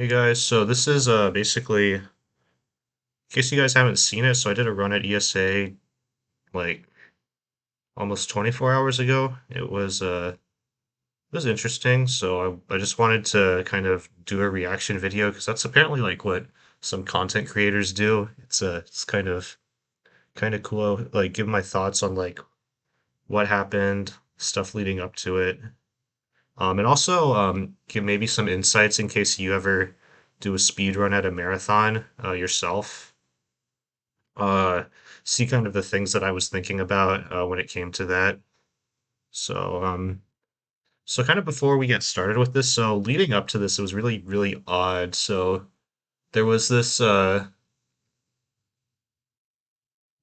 Hey guys, so this is basically, in case you guys haven't seen it, so I did a run at ESA like almost 24 hours ago. It was interesting, so I just wanted to kind of do a reaction video because that's apparently like what some content creators do. It's kind of cool, like give my thoughts on like what happened, stuff leading up to it. And also give maybe some insights in case you ever do a speed run at a marathon yourself. uh, See kind of the things that I was thinking about when it came to that. So, so kind of before we get started with this, so leading up to this, it was really, really odd. So there was this, yeah,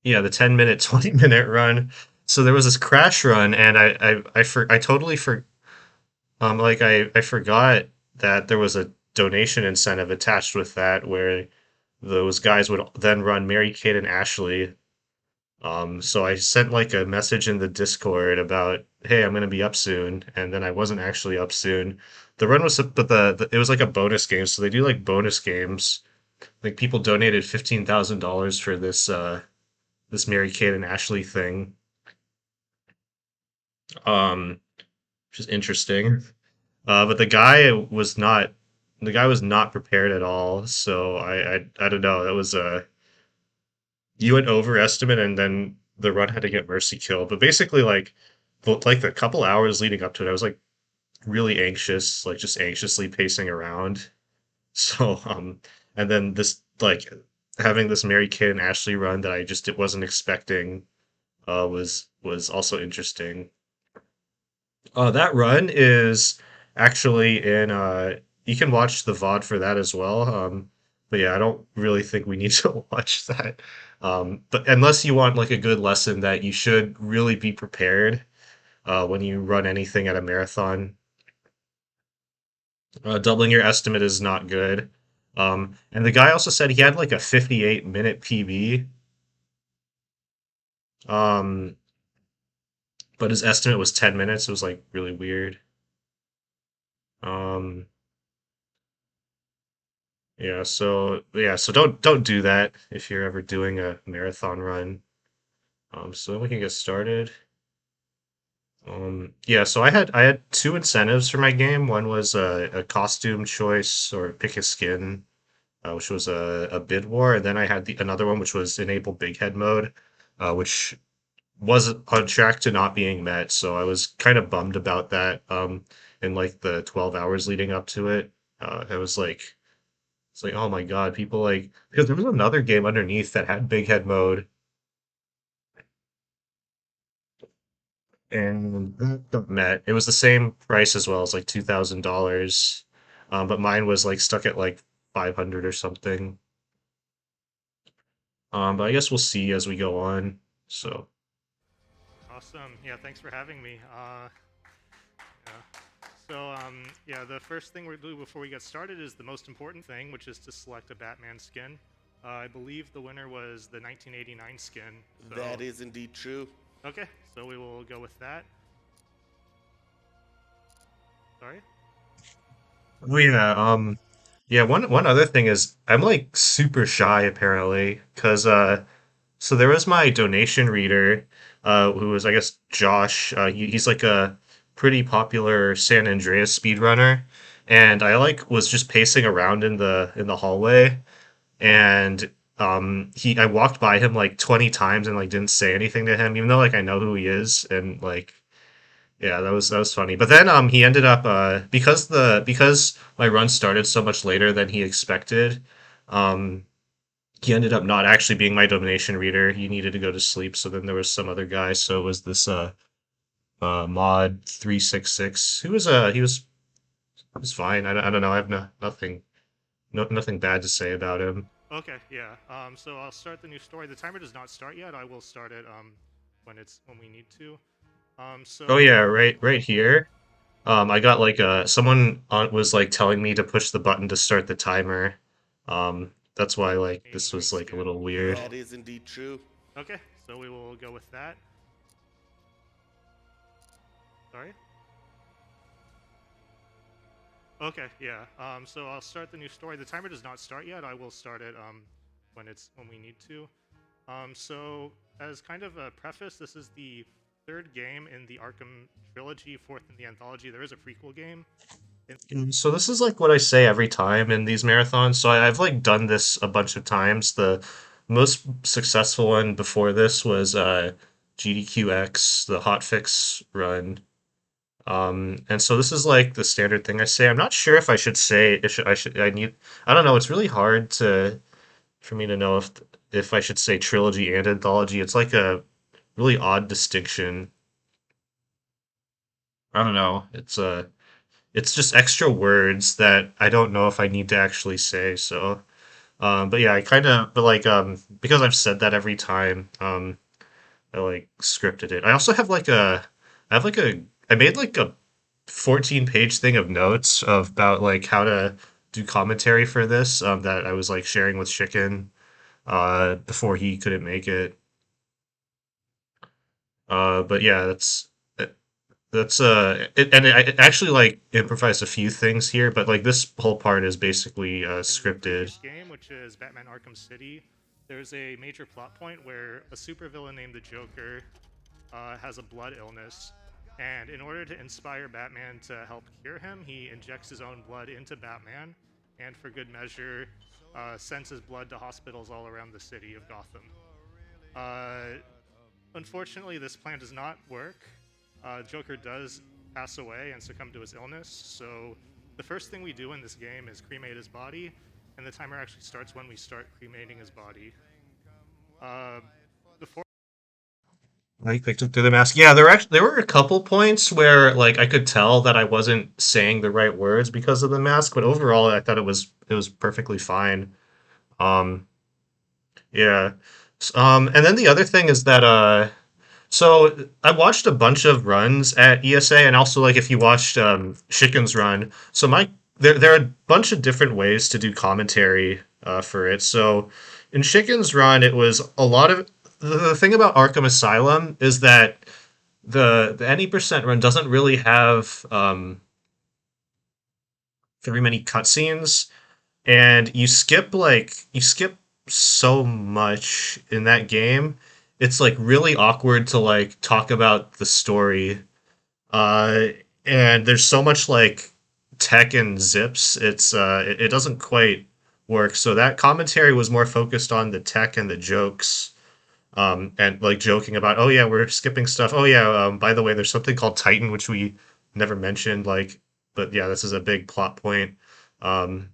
the 10-minute, 20-minute run. So there was this crash run, and I totally I forgot that there was a donation incentive attached with that, where those guys would then run Mary Kate and Ashley. So I sent like a message in the Discord about, hey, I'm gonna be up soon, and then I wasn't actually up soon. The run was, but it was like a bonus game, so they do like bonus games. Like people donated $15,000 for this Mary Kate and Ashley thing, um, which is interesting. But the guy was not prepared at all. So I don't know. That was you went overestimate, and then the run had to get mercy killed. But basically, the couple hours leading up to it, I was like really anxious, like just anxiously pacing around. So and then this like having this Mary Kate and Ashley run that I just it wasn't expecting was also interesting. That run is actually in you can watch the VOD for that as well. But yeah, I don't really think we need to watch that. But unless you want like a good lesson that you should really be prepared when you run anything at a marathon. Doubling your estimate is not good. And the guy also said he had like a 58-minute PB. Um, but his estimate was 10 minutes. It was like really weird. Um, so don't do that if you're ever doing a marathon run. So then we can get started. Yeah, so I had two incentives for my game. One was a costume choice or pick a skin, which was a bid war, and then I had another one which was enable big head mode, which was on track to not being met. So I was kind of bummed about that. In like the 12 hours leading up to it, I was like. It's like, oh my God, people like because there was another game underneath that had big head mode and that got met. It was the same price as well, as like $2,000. But mine was like stuck at like 500 or something. But I guess we'll see as we go on. So Awesome. Yeah, thanks for having me. Yeah. Yeah, the first thing we're doing before we get started is the most important thing, which is to select a Batman skin. I believe the winner was the 1989 skin. That is indeed true. Okay, so we will go with that. Sorry. oh yeah, yeah, one other thing is I'm like super shy apparently, because so there was my donation reader, who was, I guess, Josh. He's like a pretty popular San Andreas speedrunner, and I like was just pacing around in the hallway, and I walked by him like 20 times and like didn't say anything to him, even though like I know who he is, and like yeah, that was funny. But then he ended up because my run started so much later than he expected. Um, he ended up not actually being my donation reader. He needed to go to sleep, so then there was some other guy. So it was this mod 366. He was fine. I don't know. I have nothing bad to say about him. Okay, yeah. So I'll start the new story. The timer does not start yet. I will start it when we need to. Oh So yeah, right here. I got like someone was like telling me to push the button to start the timer. That's why like this amazing was like a skin. little weird. That is indeed true. Okay, so we will go with that. Sorry. Okay, yeah. So I'll start the new story. The timer does not start yet. I will start it when we need to. So as kind of a preface, this is the third game in the Arkham trilogy, fourth in the anthology. There is a prequel game. So this is like what I say every time in these marathons. So I've like done this a bunch of times. The most successful one before this was GDQX, the hotfix run. And so this is like the standard thing I say. I'm not sure if I should say if I need. I don't know. It's really hard to for me to know if I should say trilogy and anthology. It's like a really odd distinction. I don't know. It's just extra words that I don't know if I need to actually say. So, but yeah, I kind of, but like, because I've said that every time, I like scripted it. I also have like I have like I made like a 14-page thing of notes of about like how to do commentary for this, that I was like sharing with Chicken, before he couldn't make it. But yeah, I actually like improvised a few things here, but like this whole part is basically In the scripted. previous game, which is Batman Arkham City, there's a major plot point where a supervillain named the Joker has a blood illness, and in order to inspire Batman to help cure him, he injects his own blood into Batman, and for good measure, sends his blood to hospitals all around the city of Gotham. Uh, Unfortunately, this plan does not work. Joker does pass away and succumb to his illness, so the first thing we do in this game is cremate his body, and the timer actually starts when we start cremating his body. Uh, before Like picked up through the mask. Yeah, there were a couple points where like I could tell that I wasn't saying the right words because of the mask, but overall I thought it was perfectly fine. Um, yeah. And then the other thing is that so I watched a bunch of runs at ESA, and also like if you watched Chicken's run. So there are a bunch of different ways to do commentary for it. So in Chicken's run, it was a lot of the thing about Arkham Asylum is that the any% run doesn't really have very many cutscenes, and you skip so much in that game. It's like really awkward to like talk about the story, uh and there's so much like tech and zips. It doesn't quite work. So that commentary was more focused on the tech and the jokes, and like joking about, oh yeah, we're skipping stuff. Oh yeah, by the way, there's something called Titan, which we never mentioned. Like, but yeah, this is a big plot point. Um,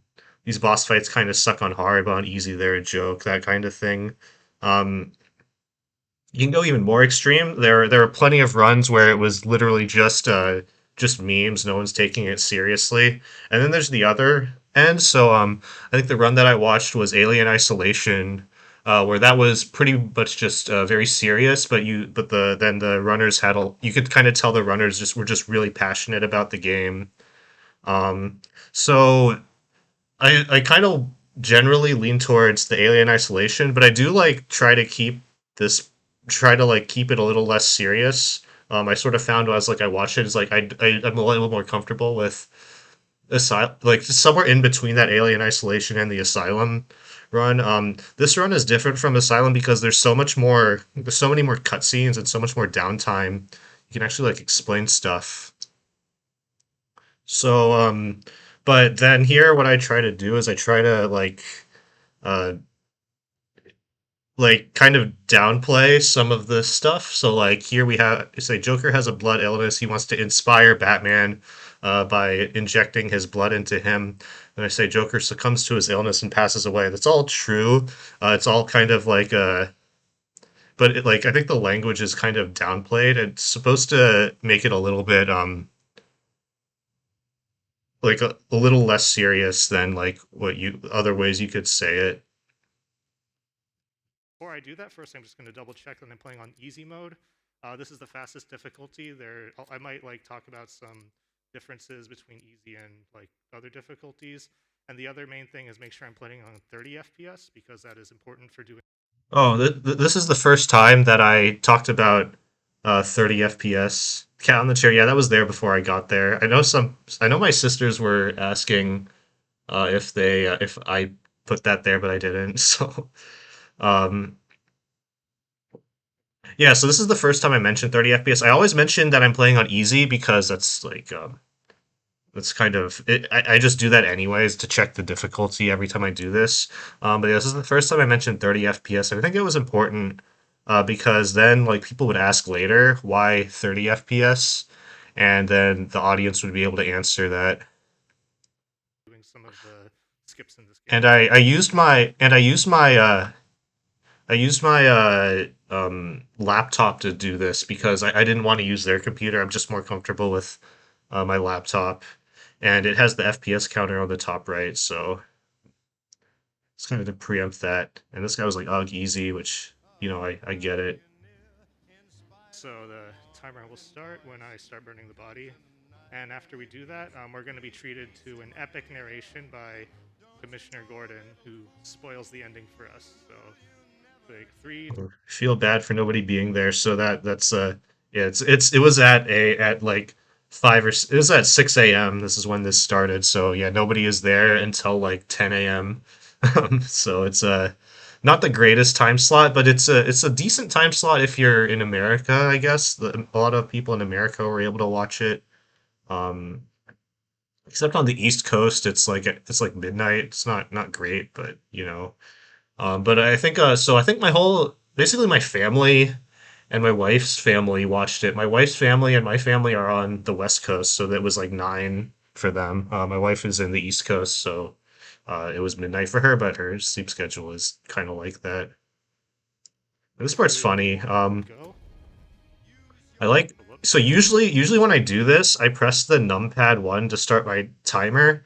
these boss fights kind of suck on hard, but on easy they're a joke, that kind of thing. Um, you can go even more extreme. There are plenty of runs where it was literally just memes. No one's taking it seriously. And then there's the other end. So I think the run that I watched was Alien Isolation, where that was pretty much just very serious. But the runners had you could kind of tell the runners just were just really passionate about the game. So I kind of generally lean towards the Alien Isolation, but I do like this try to like keep it a little less serious. I sort of found as like I watch it, is like I'm a little more comfortable with Asylum, like somewhere in between that Alien Isolation and the Asylum run. This run is different from Asylum because there's so many more cutscenes and so much more downtime. You can actually like explain stuff. So, but then here, what I try to do is I try to uh, like kind of downplay some of the stuff. So, like here we have, say, Joker has a blood illness. He wants to inspire Batman, by injecting his blood into him. And I say Joker succumbs to his illness and passes away. That's all true. It's all kind of like but like I think the language is kind of downplayed. It's supposed to make it a little bit like a little less serious than like what you other ways you could say it. Before I do that, first I'm just going to double check that I'm playing on easy mode. This is the fastest difficulty. I might like talk about some differences between easy and like other difficulties. And the other main thing is make sure I'm playing on 30 FPS because that is important for doing. Oh, this is the first time that I talked about 30 FPS. Cat on the chair. Yeah, that was there before I got there. I know my sisters were asking if I put that there, but I didn't. So um, yeah, so this is the first time I mentioned 30 FPS. I always mention that I'm playing on easy because that's kind of I just do that anyways to check the difficulty every time I do this. But yeah, this is the first time I mentioned 30 FPS, and I think it was important because then like people would ask later why 30 FPS, and then the audience would be able to answer that. Doing some of the skips in this And game. I used my laptop to do this because I didn't want to use their computer. I'm just more comfortable with my laptop, and it has the FPS counter on the top right, so it's kind of to preempt that. And this guy was like, "Ugh, easy," which I get it. So the timer will start when I start burning the body. And after we do that, we're going to be treated to an epic narration by Commissioner Gordon, who spoils the ending for us. So, like three. I feel bad for nobody being there, so that's yeah, it was at like it was at 6 a.m. This is when this started, so yeah, nobody is there until like 10 a.m. So it's not the greatest time slot, but it's a decent time slot if you're in America, I guess. A lot of people in America were able to watch it. Um, except on the East Coast, it's like midnight. It's not great, but but I think so. I think basically my family and my wife's family watched it. My wife's family and my family are on the West Coast, so that was like 9 for them. My wife is in the East Coast, so it was midnight for her, but her sleep schedule is kind of like that. This part's 2, funny. 1, go. I like Oh, whoops. so usually when I do this, I press the numpad 1 to start my timer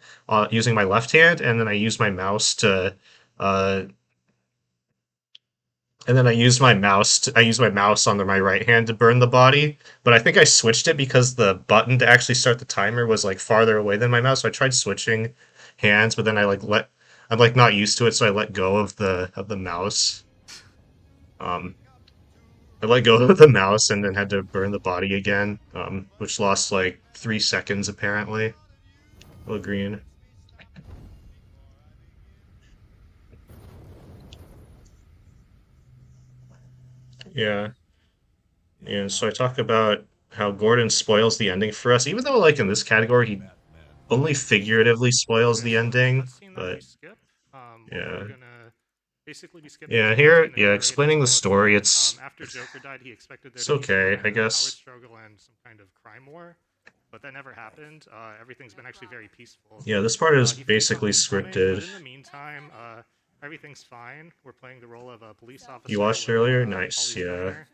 using my left hand, and then I use my mouse to uh, and then I use my mouse on my right hand to burn the body. But I think I switched it because the button to actually start the timer was like farther away than my mouse. So I tried switching hands, but then I'm like not used to it, so I let go of the mouse. Um, I let go of the mouse and then had to burn the body again, which lost like 3 seconds apparently. Little green. Yeah. And so I talk about how Gordon spoils the ending for us, even though like in this category he only figuratively spoils Okay, the so the ending, cutscene that we but skip, what we're yeah. gonna basically be skipping is Yeah, Gordon's here, gonna yeah, narrate his explaining the tale of story, fame. After Joker died, he expected there it's to be some okay, kind I of power guess. struggle and some kind of crime war, but that never happened. Everything's been actually very peaceful. Yeah, this part is He fakes a basically homecoming, but scripted. in the meantime, everything's fine. We're playing the role of a police You officer. watched We're at earlier? Nice, Polly's yeah. Diner.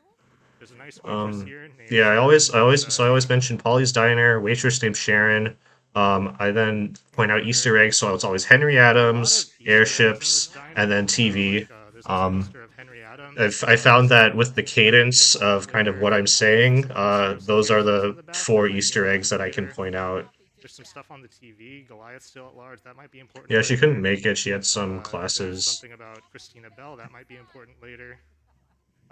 There's a nice waitress here named Yeah, Sharon. I always mention Polly's Diner, waitress named Sharon. I then point out Easter eggs, so it's always Henry There's a lot of Adams, Easter eggs in this airships, and diner. then TV. There's this Um, poster of Henry Adams. I found This is that kind with of the the cadence of moment kind of where what I'm he gets saying, the poster of some those are airsoft in the the back. That 4 might be Easter eggs important that I can later. point out. There's some stuff on the TV. Goliath's still at large. That might be important Yeah, she couldn't later. make it. She had some There's classes. something about Christina Bell. That might be important later.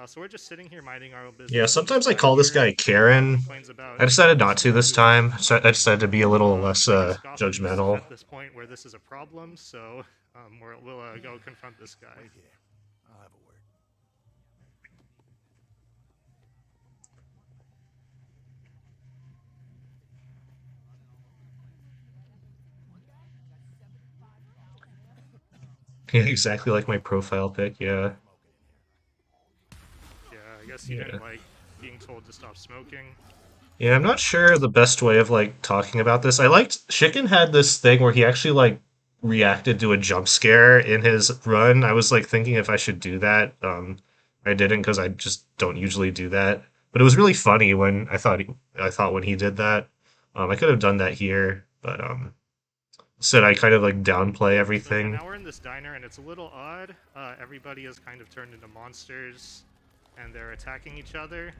So we're just sitting here minding our own Yeah, business, and this sometimes I guy call this here guy Karen. complains about I decided not to Christina, this who is time. So I decided to be a little less I guess Gotham's judgmental. at this point where this is a problem, so we'll go confront this guy. Yeah, exactly like my profile pic. Yeah, Yeah, I guess you yeah. didn't like being told to stop smoking. Yeah, I'm not sure the best way of like talking about this. I liked Chicken had this thing where he actually like reacted to a jump scare in his run. I was like thinking if I should do that. I didn't because I just don't usually do that. But it was really funny when I thought when he did that. I could have done that here, but said I kind of like downplay So yeah, everything. now we're in this diner, and it's a little odd. Everybody has kind of turned into monsters, and they're attacking each other.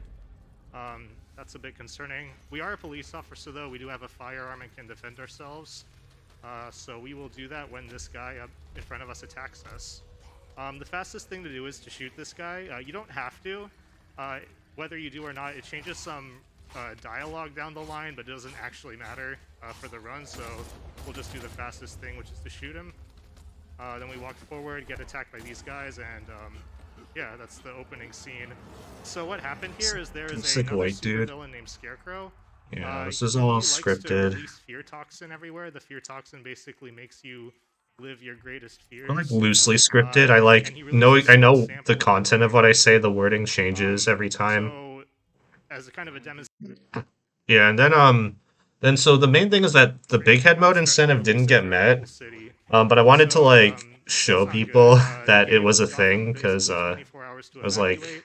That's a bit concerning. We are a police officer, though. We do have a firearm and can defend ourselves. So we will do that when this guy up in front of us attacks us. The fastest thing to do is to shoot this guy. You don't have to. whether you do or not, it changes some dialogue down the line, but it doesn't actually matter for the run. So we'll just do the fastest thing, which is to shoot him. Then we walk forward, get attacked by these guys, and yeah, that's the opening scene. So what happened here is there is Sick another white dude. supervillain named Scarecrow. Yeah, this is He all likes to scripted. release fear toxin everywhere. The fear toxin basically makes you live your greatest I like fears. loosely scripted. I like And he know releases I small know the samples content of what I say. The wording changes every time. So as a kind of a demonstration, Yeah, and then so the main thing is that the big head mode incentive didn't get met. city. But I wanted to So like that's show not good. people The that it game was a Gotham thing because basically 24 hours to I was like evacuate.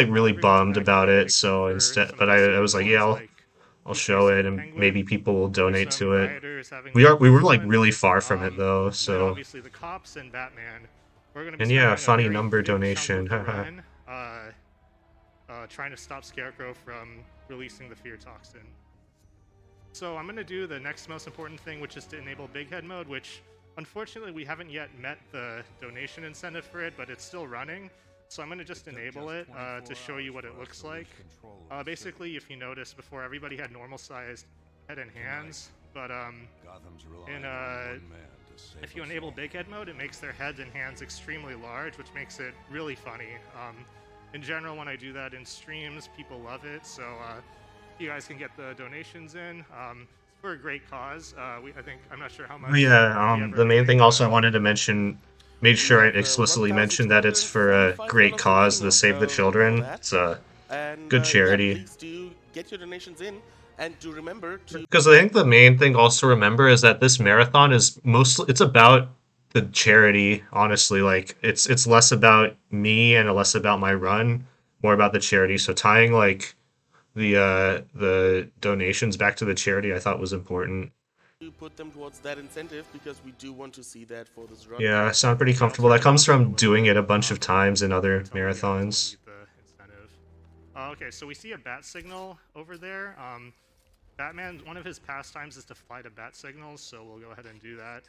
really Everyone's bummed about evacuated it. except So for instead, some but of the I was like, yeah, supervillains, like I'll show Two-Face it and the and Penguin. maybe people will There's donate some to it. rioters having We were like fun. really far from it though. Then So obviously the cops and Batman. We're gonna be and yeah, spending a funny very number big chunk donation. of the Haha. run, trying to stop Scarecrow from releasing the fear toxin. So I'm gonna do the next most important thing, which is to enable Big Head mode, which unfortunately we haven't yet met the donation incentive for it, but it's still running. So I'm gonna just enable it to show you what it looks like. Basically, if you notice, before everybody had normal-sized head and hands, but if you enable Big Head mode, it makes their heads and hands extremely large, which makes it really funny. In general, when I do that in streams, people love it. So you guys can get the donations in. It's for a great cause. I think I'm not sure how much. Oh yeah, we ever the main made, thing also I wanted to mention, made sure I explicitly mentioned that it's for a great cause, the Save the Children. It's a And good charity. Yeah, please do get your donations in, and do remember to. Because I think the main thing also to remember is that this marathon is mostly it's about the charity. Honestly, like it's less about me and less about my run, more about the charity. So tying like the donations back to the charity, I thought was important. To put them towards that incentive, because we do want to see that for this run. Yeah, I sound pretty comfortable. That comes from doing it a bunch of times in other marathons. Okay, so we see a bat signal over there. Batman, one of his pastimes is to fly to bat signals, so we'll go ahead and do that.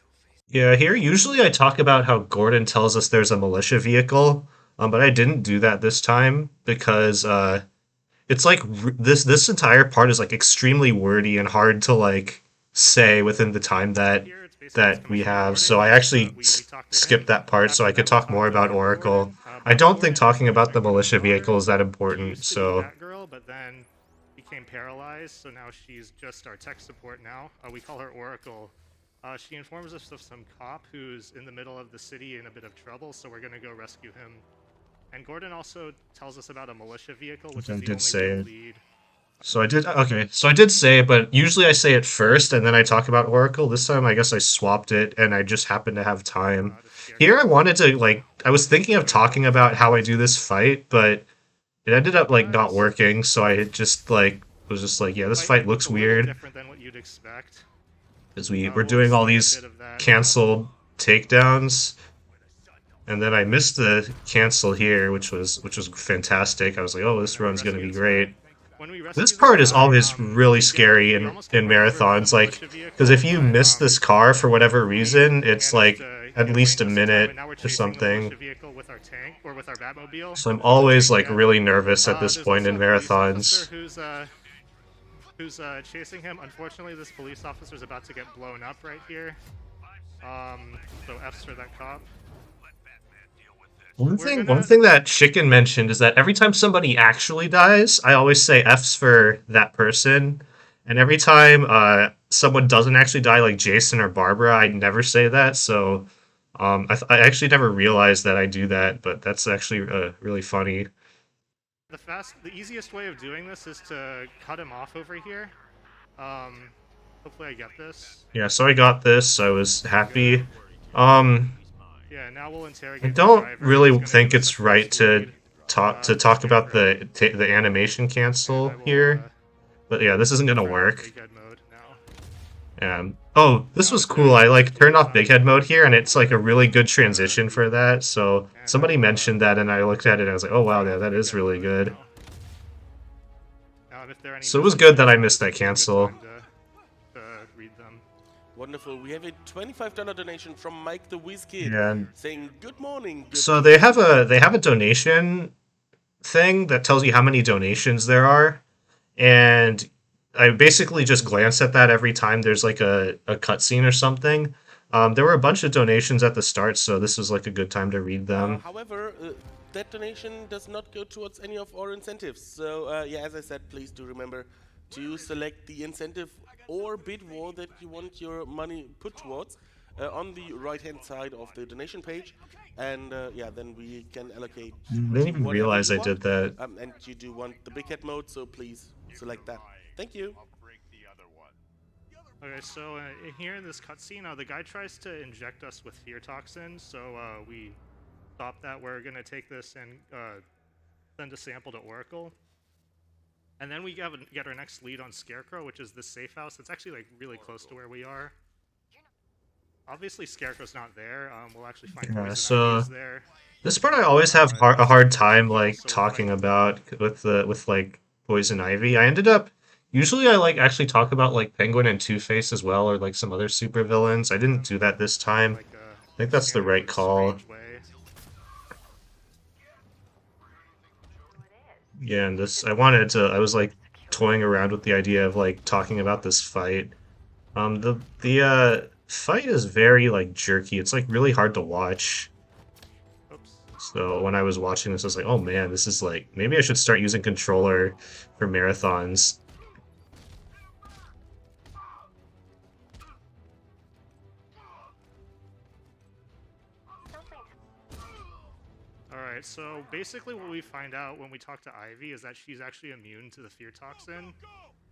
Yeah, here usually I talk about how Gordon tells us there's a militia vehicle, but I didn't do that this time because it's like this entire part is like extremely wordy and hard to like say within the time that Here, it's basically we Commissioner have. Gordon. So I actually We talked to skipped him. that part so I After could that, we'll talk more talk to about Gordon. Oracle. I But don't Gordon think is talking about the Commissioner militia Gordon's vehicle is that daughter. She important. used to be So Batgirl, but then became paralyzed, so now she's just our tech support now. We call her Oracle. She informs us of some cop who's in the middle of the city in a bit of trouble, so we're gonna go rescue him. And Gordon also tells us about a militia vehicle, which I is the did only say real it. lead. So I did okay. So I did say it, but usually I say it first and then I talk about Oracle. This time I guess I swapped it and I just happened to have time. Here I wanted to like I was thinking of talking about how I do this fight, but it ended up like not working, so I just like was just like, yeah, this fight looks weird Different than what you'd expect. because we're We'll doing just all see a these bit of that. canceled takedowns. And then I missed the cancel here, which was fantastic. I was like, oh, this run's gonna be great. When we rescue This part is guy, always really we scary we in almost get run over with marathons, the like militia vehicle, because if you but, miss this car for whatever reason, it's like managed to at get least a away just in time, minute and now we're or chasing the something. militia vehicle with our tank or with our Batmobile. So I'm always like Yeah. really nervous at this There's point also in a police officer marathons. who's chasing him. Unfortunately, this police officer is about to get blown up right here. So F's for that cop. One thing that Chicken mentioned is that every time somebody actually dies, I always say F's for that person. And every time someone doesn't actually die, like Jason or Barbara, I never say that. So I actually never realized that I do that, but that's actually really funny. The easiest way of doing this is to cut him off over here. Hopefully I get this. Yeah, so I got this. I was happy. Yeah, now we'll interrogate I the don't driver. really He's gonna think give us it's the right first to lead. talk about the animation cancel And I will, here, but yeah, this isn't gonna turn off work. Big Head mode now. Oh, this was cool. I like turned off Big Head mode here, and it's like a really good transition for that. So somebody mentioned that, and I looked at it, and I was like, oh wow, yeah, that is really good. So it was good that I missed that cancel. To read them. Wonderful. We have a $25 donation from Mike the Whiz Kid Yeah. saying good morning. Good So they have a donation thing that tells you how many donations there are, and I basically just glance at that every time there's like a cutscene or something. There were a bunch of donations at the start, so this was like a good time to read them. However, that donation does not go towards any of our incentives. So, yeah, as I said, please do remember to select the incentive or bid war that you want your money put towards on the right hand side of the donation page. And yeah, then we can allocate I didn't even whatever realize you I want. did that. And you do want the big head mode, so please select that. Thank you. Okay, so here in this cutscene, the guy tries to inject us with fear toxin, so we stop that. We're gonna take this and send a sample to Oracle. And then we get our next lead on Scarecrow, which is this safe house. It's actually like really close to where we are. Obviously, Scarecrow's not there. We'll actually find Yeah, Poison Ivy so is there. this part I always have a hard time We like also talking find about with like Poison Ivy. I ended up usually I like actually talk about like Penguin and Two-Face as well or like some other supervillains. I didn't do that this time. like I think that's the standard right but call. strange way. Yeah, and this I was like toying around with the idea of like talking about this fight. The fight is very like jerky. It's like really hard to watch. Oops. So when I was watching this, I was like, oh man, this is like maybe I should start using controller for marathons. Alright, so basically what we find out when we talk to Ivy is that she's actually immune to the fear toxin,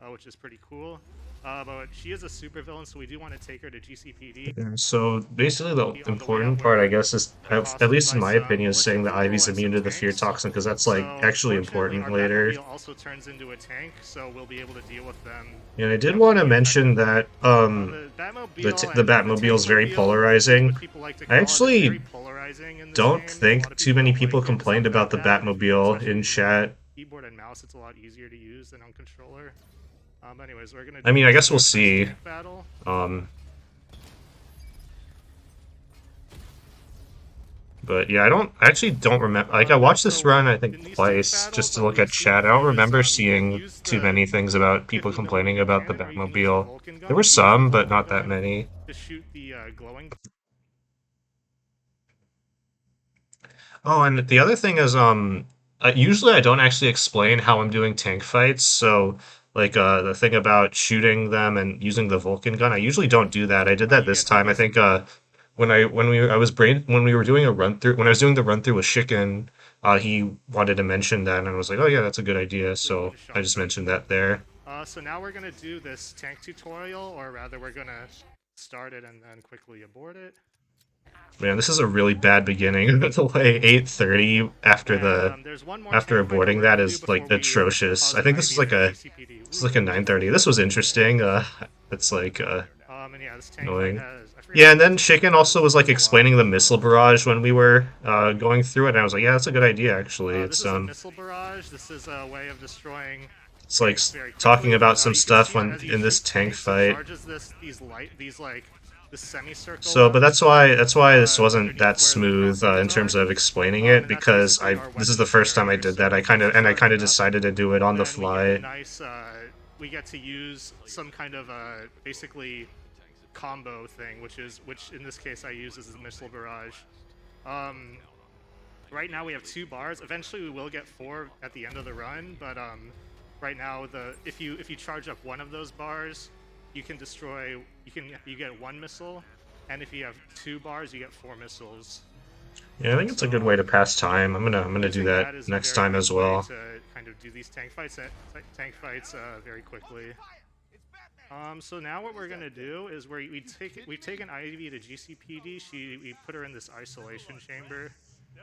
which is pretty cool. But she is a supervillain, so we do want to take her to GCPD. Yeah, so basically, the On the way out, important part, I we're guess, is at accosted least in by my some opinion, is militia saying that people Ivy's and immune some to the fear tanks. toxin because that's like So actually fortunately, important our later. Batmobile also turns into a tank, so we'll be able to deal with them And I did want to pretty mention effectively. that The Batmobile the and the Batmobile is very Tankmobile, which is what polarizing. people like to I call it, is very actually polarizing in this don't game. A lot think of too people many don't people like it. It's complained not about that the bad, Batmobile especially in when you're on chat. keyboard and mouse. It's a lot easier to use than on controller. Anyways, we're gonna I do mean, I this guess as we'll our first see. tank battle. Um, but yeah, I actually don't remember. Like, I watched this So run, I think in these tank twice, battles, just to look we at see what chat. we I don't do is remember you can seeing use too the many things about people 50 complaining millimeter about the cannon, or you can use the Batmobile. Vulcan There gun. were If you use the some, but Vulcan not that gun many. to shoot the glowing. Oh, and the other thing is, usually I don't actually explain how I'm doing tank fights. So, like, the thing about shooting them and using the Vulcan gun, I usually don't do that. I did that You this get you time. I guys think, when we were doing a run through when I was doing the run through with Chicken, he wanted to mention that, and I was like, oh yeah, that's a good idea. basically So one I shot just them. mentioned that there. So now we're gonna do this tank tutorial, or rather, we're gonna start it and then quickly abort it. Man, this is a really bad beginning. The way 8:30 after And the there's one more after tank fight that aborting we're that gonna do is before like we atrocious. I deposit think this is Ivy like for a GCPD. this is like a 9:30. This was interesting. It's like And yeah, this tank fight annoying. has, I forget Yeah, how and many then tickets Chicken it also is. was like It's a lot. explaining the missile barrage when we were going through it, and I was like, yeah, that's a good idea actually. This is a missile barrage. This is a way of destroying It's like tanks very talking quickly. about some You can stuff see when as you in this shoot tank tanks, it fight. charges these like the semicircle So, but left that's why this wasn't underneath that where the smooth in crossbows terms are. of explaining it And that's because basically I our this is the weapons first time I generator. did So that. once you I charge kind of it up, decided to do it on the then we get a fly. nice. We get to use some kind of basically combo thing, which in this case I use as a missile barrage. Um, right now we have 2 bars. Eventually we will get 4 at the end of the run, but right now if you charge up one of those bars, you can destroy. You get 1 missile, and if you have 2 bars, you get 4 missiles. Yeah, I think it's a good way to pass time. I'm gonna do Using that that is a next very time nice as way well. to kind of do these tank fights very quickly. So now what we're gonna do is we've taken Ivy to GCPD. We put her in this isolation chamber.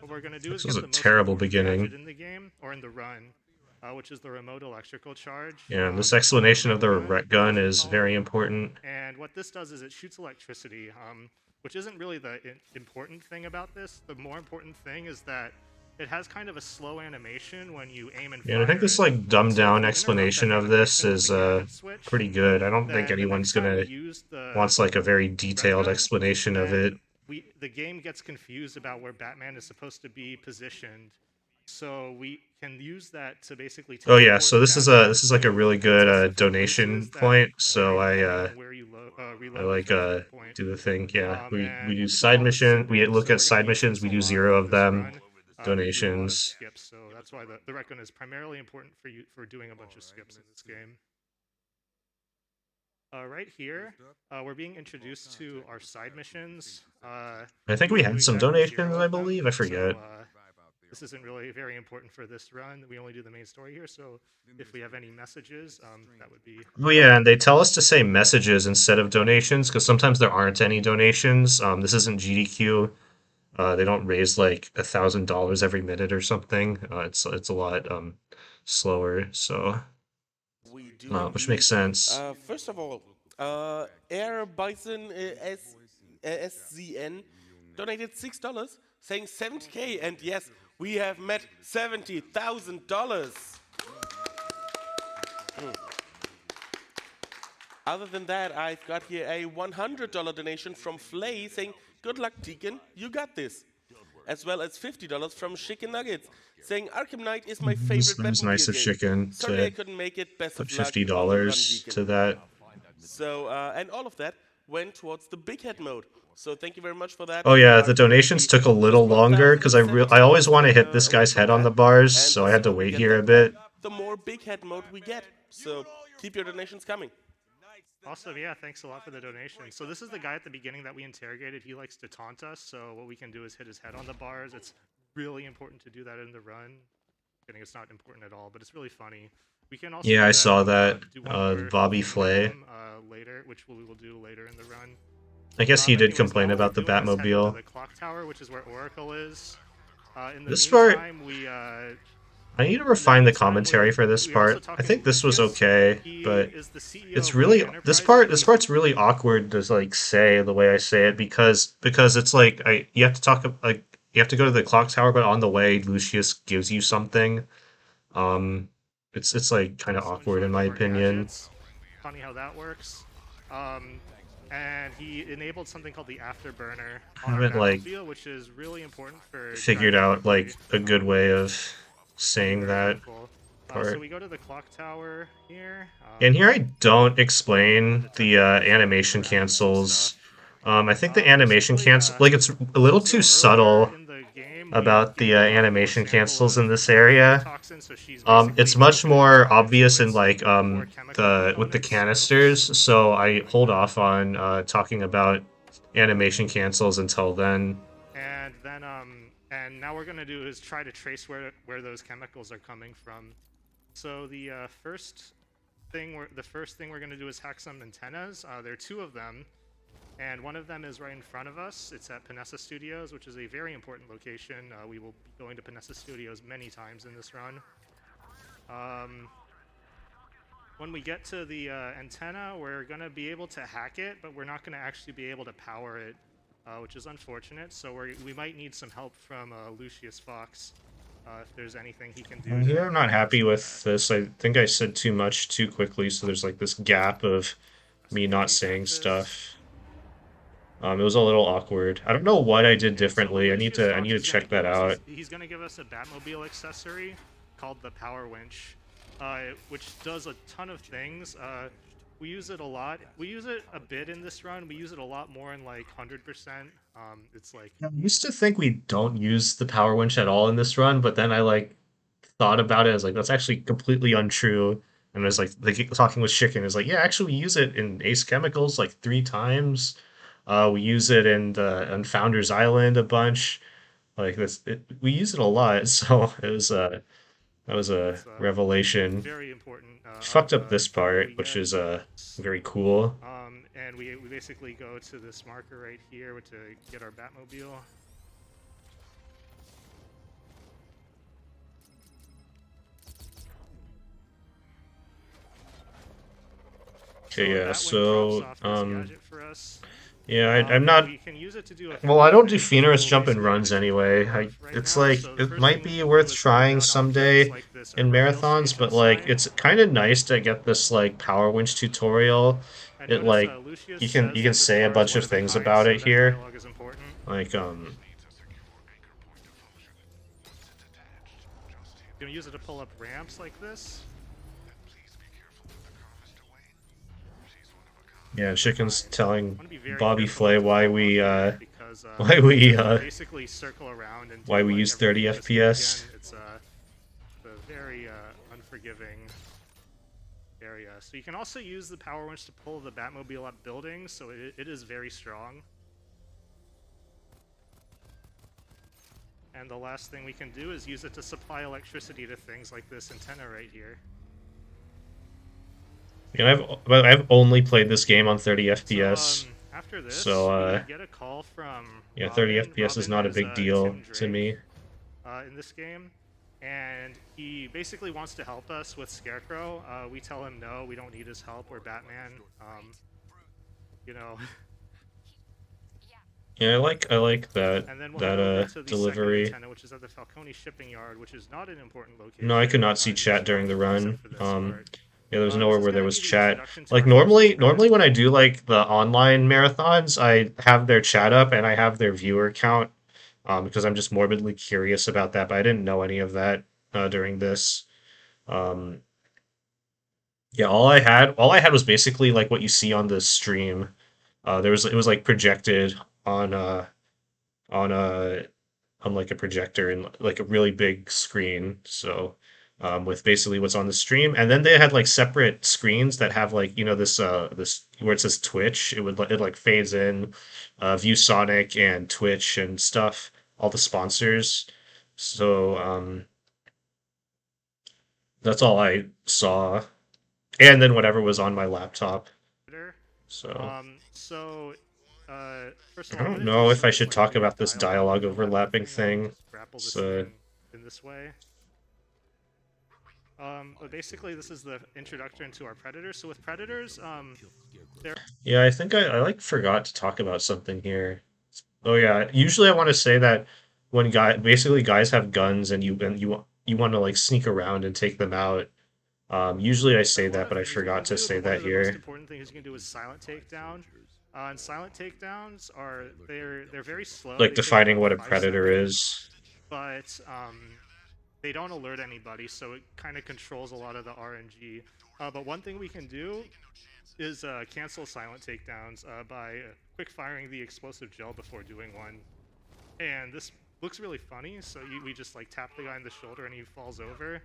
What we're gonna do is This was get a the most terrible important gadget beginning. in the game, or in the run, which is the remote electrical charge, Yeah, and this or the explanation of red the gun, ret as gun we is call it. very important. And what this does is it shoots electricity, which isn't really the important thing about this. The more important thing is that it has kind of a slow animation when you aim and Yeah, and I think fire this it. like dumbed So if down you interrupt explanation that of this animation with is a gadget switch, pretty good. I don't think then the anyone's next time you gonna use wants like a very the red detailed gun, explanation of it. then the game gets confused about where Batman is supposed to be positioned. So we can use that to basically Oh yeah, teleport so the this is Batman like a to really good specific donation places that point. So vary depending on where you I reload like from that point. do the thing. Yeah, we And do we side call this mission. We zipping. look So at we're going to side use missions. this We a do lot 0 in of this them. run. We do a lot of Donations. skips, so that's why the Recon is primarily important for you for doing a bunch of skips in this game. Right here, we're being introduced to our side missions. I think We we will do had some exactly donations. 0 I of them, believe. I so forget. this isn't really very important for this run. We only do the main story here, so if we have any messages, that would be Well, yeah, and they tell us to say messages instead of donations because sometimes there aren't any donations. This isn't GDQ. They don't raise like $1,000 every minute or something. It's a lot slower. So We do which makes indeed. sense. First of all, Air Bison SZN donated $6, saying 70K, and yes, we have met $70,000. Other than that, I've got here a $100 donation from Flay saying, "Good luck, Deacon, you got this." As well as $50 from Chicken Nuggets saying, "Arkham Knight is my favorite It was nice Batmobile of game. Chicken Sorry I to couldn't make it. Best put of luck fifty on the run, dollars Deacon." to that. So, and all of that went towards the big head mode. So thank you very much for that. Oh We yeah, are the donations currently took a just little longer because I always $1,070 want to hit this away guy's from head on that. the bars, And so the I had to sooner we wait get here a that done, bit. the more big head mode we get. So keep your donations coming. awesome. Yeah, thanks a lot for the donation. So this is the guy at the beginning that we interrogated. He likes to taunt us. So what we can do is hit his head on the bars. It's really important to do that in the run. Kidding, it's not important at all, but it's really funny. We can also Yeah, do I that. saw that. Do one more Bobby thing with Flay. him later, which we will do later in the run. I guess he But did anyways, complain while we're about the doing this, heading to Batmobile. the clock tower, which is where Oracle is. In the This part, meantime, we I need to in the refine the meantime commentary for this we're also part. I talking think with this was Lucius. okay, He but is the CEO it's of Wayne really Enterprises, this which part's really awkward to like say the way I say it because it's like I you have to talk like you have to go to the clock tower, but on the way Lucius gives you something. Um, it's like kind of some awkward in sort my of our opinion. gadgets. Funny how that works. Um, and he enabled something called the afterburner I on our haven't like Batmobile, which is really important for figured driving out quickly. like a good way of saying Very that helpful. So part. we go to the clock tower here. And here I don't Go to explain the detective mode, animation grab some cancels. stuff. I think the animation Basically, cancel like it's a little too so earlier subtle in the game, we about the gave Oracle a animation sample cancels of in this area. antitoxin, so she's basically It's much broken it more down into obvious in its like core chemical the with the components. canisters, so I hold off on talking about animation cancels until then. And now we're gonna do is try to trace where those chemicals are coming from. So the first thing we're gonna do is hack some antennas. There are two of them, and one of them is right in front of us. It's at Panessa Studios, which is a very important location. We will be going to Panessa Studios many times in this run. When we get to the antenna, we're going to be able to hack it, but we're not going to actually be able to power it, which is unfortunate. So we might need some help from Lucius Fox if there's anything he can do to Here I'm not help us happy with with that. this. I think I said too much too quickly, so there's like this gap of So me we not eject saying this. stuff. It was a little awkward. I don't know what I did And so what differently. Lucius I need Fox to is going to check that give us out. is he's going to give us a Batmobile accessory called the Power Winch, which does a ton of things. We use it a lot. We use it a bit in this run. We use it a lot more in like 100%. It's like I used to think we don't use the power winch at all in this run, but then I like thought about it. I was like, that's actually completely untrue. And I was like talking with Chicken is like, yeah, actually we use it in Ace Chemicals like 3 times. We use it in the on Founder's Island a bunch. Like we use it a lot. So it was that was a it's revelation. very important Fucked up this thing that part, we which get. is very cool. And we basically go to this marker right here to get our Batmobile. Okay, So yeah. that one drops So off this gadget for us. yeah, I'm not. We can use it to do a Well, couple I of don't do things, which Phoenix we'll jump and basically runs do two anyway. of right It's now. like So the it first might thing we be can do worth is hold trying down objects someday like this in aerial marathons, station but like sign. it's kind of nice to get this like power winch tutorial. And It notice like Lucius you says can that this say a car is bunch one of of a things kind, about so it that here. dialogue is important. Like You can use it to pull up ramps like this. Yeah, Chicken's I telling want to be very Bobby careful not Flay to fall off here because why you we have to basically circle around and why do we like use 30 everything in this game again. FPS. It's a very unforgiving area. So you can also use the power winch to pull the Batmobile up buildings, so it is very strong. And the last thing we can do is use it to supply electricity to things like this antenna right here. You know, I've only played this game on 30 So FPS, after this, so we get a call from yeah, 30 Robin. FPS is Robin not a is big deal Tim to Drake me. in this game, and he basically wants to help us with Scarecrow. We tell him no, we don't need his help. We're Batman. You know. Yeah, I like that And then we'll head over to the delivery. second antenna, which is at the Falcone shipping yard, which is not an important location. No, I could not see in this chat during the game, run. except for this part. Yeah, there was This nowhere is where there going to was be the chat. introduction to Like our first normally lieutenant. when I do like the online marathons, I have their chat up and I have their viewer count, because I'm just morbidly curious about that. But I didn't know any of that during this. Um, yeah, all I had was basically like what you see on the stream. It was like projected on on a on like a projector and like a really big screen. So with basically what's on the stream, and then they had like separate screens that have like this where it says Twitch. It like fades in, ViewSonic and Twitch and stuff. All the sponsors. So that's all I saw, and then whatever was on my laptop. So So, first of I all, I'm don't going to do know if I some should like talk weird about this dialogue dialogue to let overlapping everything in. thing. Just grapple this So thing in this way. But basically, this is the introduction to our predators. So with predators, they're yeah, I think I like forgot to talk about something here. Oh yeah, usually I want to say that when guys have guns and you want to like sneak around and take them out. Usually I a say lot that, of but I things we can forgot to do, say but one that of the most here. important things you can do is silent takedown. And silent takedowns are they're very slow. Like They take defining about what a 5 predator seconds, is. but they don't alert anybody, so it kind of controls a lot of the RNG. But one thing we can do is cancel silent takedowns by quick firing the explosive gel before doing one. And this looks really funny, so we just like tap the guy in the shoulder and he falls over.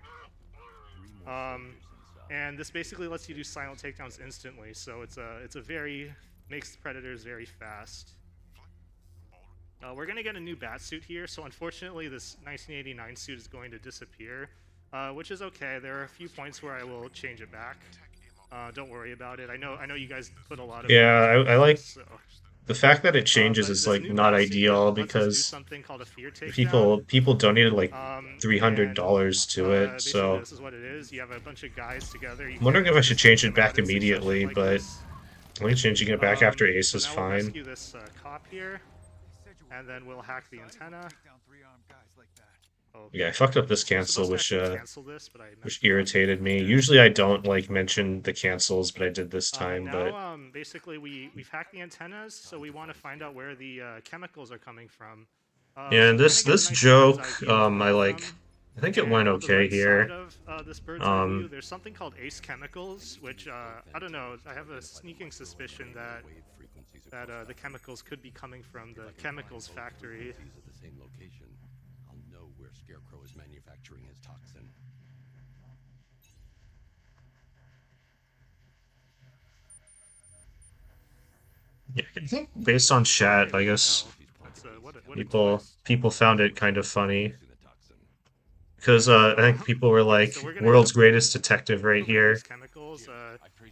And this basically lets you do silent takedowns instantly, so it's a very makes the predators very fast. We're gonna get a new bat suit here, so unfortunately this 1989 suit is going to disappear, which is okay. There are a few points where I will change it back. Don't worry about it. I know you guys put a lot of Yeah, effort into I this, like so. the fact that it changes But is this like new not bat suit ideal lets us do because something called a fear takedown. people donated like And $300 to it, basically so this is what it is. You have a bunch of guys together. You I'm wondering if I can't should just take change it them out back in succession immediately, like but this. I think changing it back after Ace So is now we'll fine. rescue this cop here, and then we'll hack the antenna. Oh, Yeah, I fucked up this I was cancel, supposed to actually cancel this, but I which messed it up. irritated me. Usually I don't like mention the cancels, but I did this And time. But now, basically, we've hacked the antennas, so we want to find out where the chemicals are coming from. yeah, So and we're gonna get a this nice bird's eye joke, view of I like. Arkham. I think it went And on the okay right side here. of this bird's eye view, Um, there's something called Ace Chemicals, which I don't know. I have a sneaking suspicion that the chemicals could be coming from the chemicals factory. I'll know where Scarecrow is manufacturing his toxin. yeah, I think based on chat, I guess That's, what a twist. people found it kind of funny because I think people were like, So we're gonna "World's head greatest detective" right over to here. these chemicals.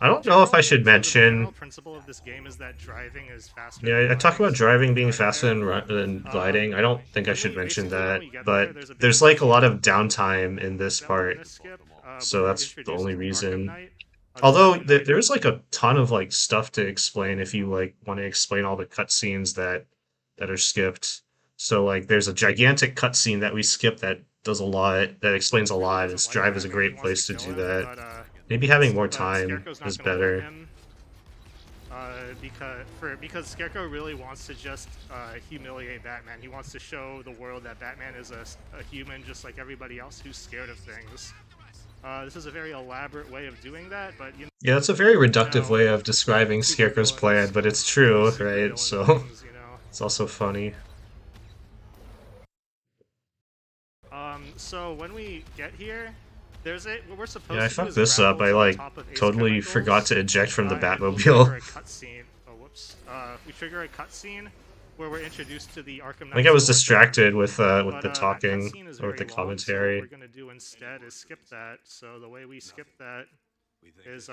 I don't know if I should So the general mention. principle of this game is that driving is faster Yeah, than I talk running, about so we're driving gonna being drive faster there. than gliding. I don't think I should mention Basically, when that, we get there, but there's a big there's like a lot cutscene. of downtime in this Then we're part, gonna skip. so We're that's the introduced only to the Arkham reason. Knight. The Although Arkham Knight. there's like a ton of like stuff to explain if you like want to explain all the cutscenes that are skipped. So like there's a gigantic cutscene that we skip that does a lot that explains a Really lot. doesn't This like drive is a Arkham. He great wants place to kill do him, that. Maybe having more time Scarecrow's not is gonna let better. him. because Scarecrow really wants to just humiliate Batman. He wants to show the world that Batman is a human just like everybody else who's scared of things. This is a very elaborate way of doing that, but Yeah, that's a very reductive know, way of describing Scarecrow's plan, supervillains but it's can be true, super right? villain So things, you know. it's also funny. So when we get here, what we're Yeah, supposed I to do fucked is this up. grapple I to the like top of Ace totally forgot Chemicals, to eject from the and we'll trigger Batmobile. a cutscene. Oh, whoops. We trigger a cutscene where we're introduced to the Arkham I think I Knight was store thing. distracted with But the that talking cutscene is or with very the long, so what we're commentary. gonna do instead is skip that. So the way we skip that is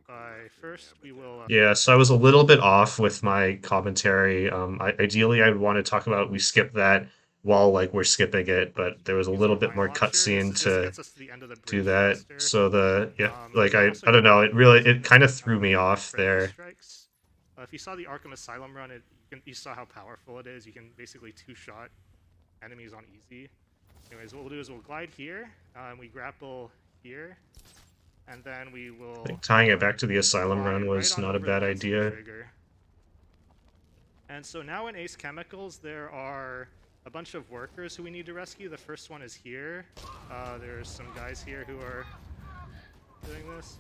by first we will. Yeah, so I was a little bit off with my commentary. Ideally, I'd want to talk about we skip that while like we're skipping it, but there was a Use little our bit mind more launcher. This cutscene just to gets us to the end of the do bridge that. faster. So the yeah, like You can also I don't get know, better it really weapons it with kind of this, threw me off Frenzy there. strikes. If you saw the Arkham Asylum run, you saw how powerful it is. You can basically two-shot enemies on easy. Anyways, what we'll do is we'll glide here, and we grapple here, and then we I will think tying it back to the Asylum glide run right was on not a over the bad cutscene idea. trigger. And so now in Ace Chemicals, there are a bunch of workers who we need to rescue. The first one is here. There's some guys here who are doing this.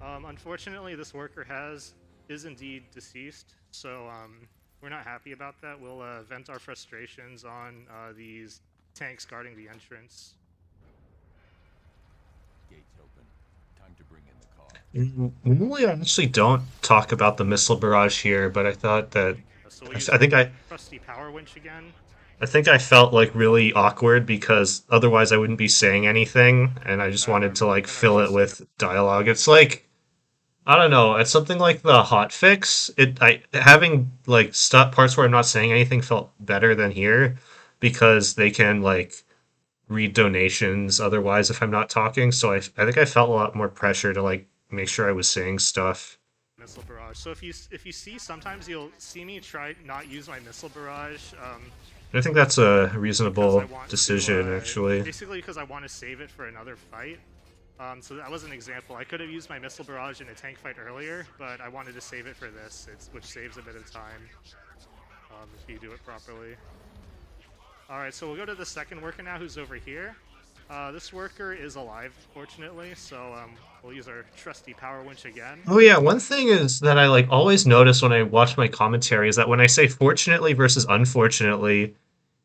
Unfortunately, this worker is indeed deceased, so we're not happy about that. We'll vent our frustrations on these tanks guarding the entrance. Gates open. Time to bring in the car. Normally, I actually don't talk about the missile barrage here, but I thought that So we'll use I our think I trusty power winch again. I think I felt like really awkward because otherwise I wouldn't be saying anything, and I just wanted to like And our fill it trusty with dialogue. It's like I don't know. It's something like the hot fix. I having like stuff parts where I'm not saying anything felt better than here because they can like read donations otherwise if I'm not talking. So I think I felt a lot more pressure to like make sure I was saying stuff. missile barrage. So if you see, sometimes you'll see me try not use my missile barrage. I think that's a Because I reasonable want decision to, actually. basically because I want to save it for another fight. So that was an example. I could have used my missile barrage in a tank fight earlier, but I wanted to save it for this, which saves a bit of time if you do it properly. Alright, so we'll go to the second worker now, who's over here. This worker is alive, fortunately, so we'll use our trusty power winch again. Oh yeah, one thing is that I like always notice when I watch my commentary is that when I say fortunately versus unfortunately,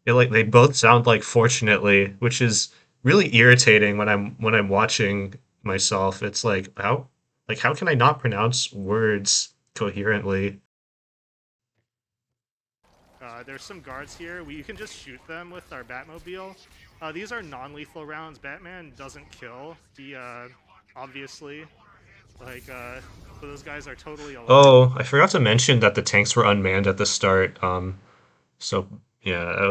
it like they both sound like fortunately, which is really irritating when I'm watching myself. It's like how can I not pronounce words coherently? There's some guards here. You can just shoot them with our Batmobile. These are non-lethal rounds. Batman doesn't kill. He obviously, like, so those guys are totally alive. Oh, I forgot to mention that the tanks were unmanned at the start. So yeah, that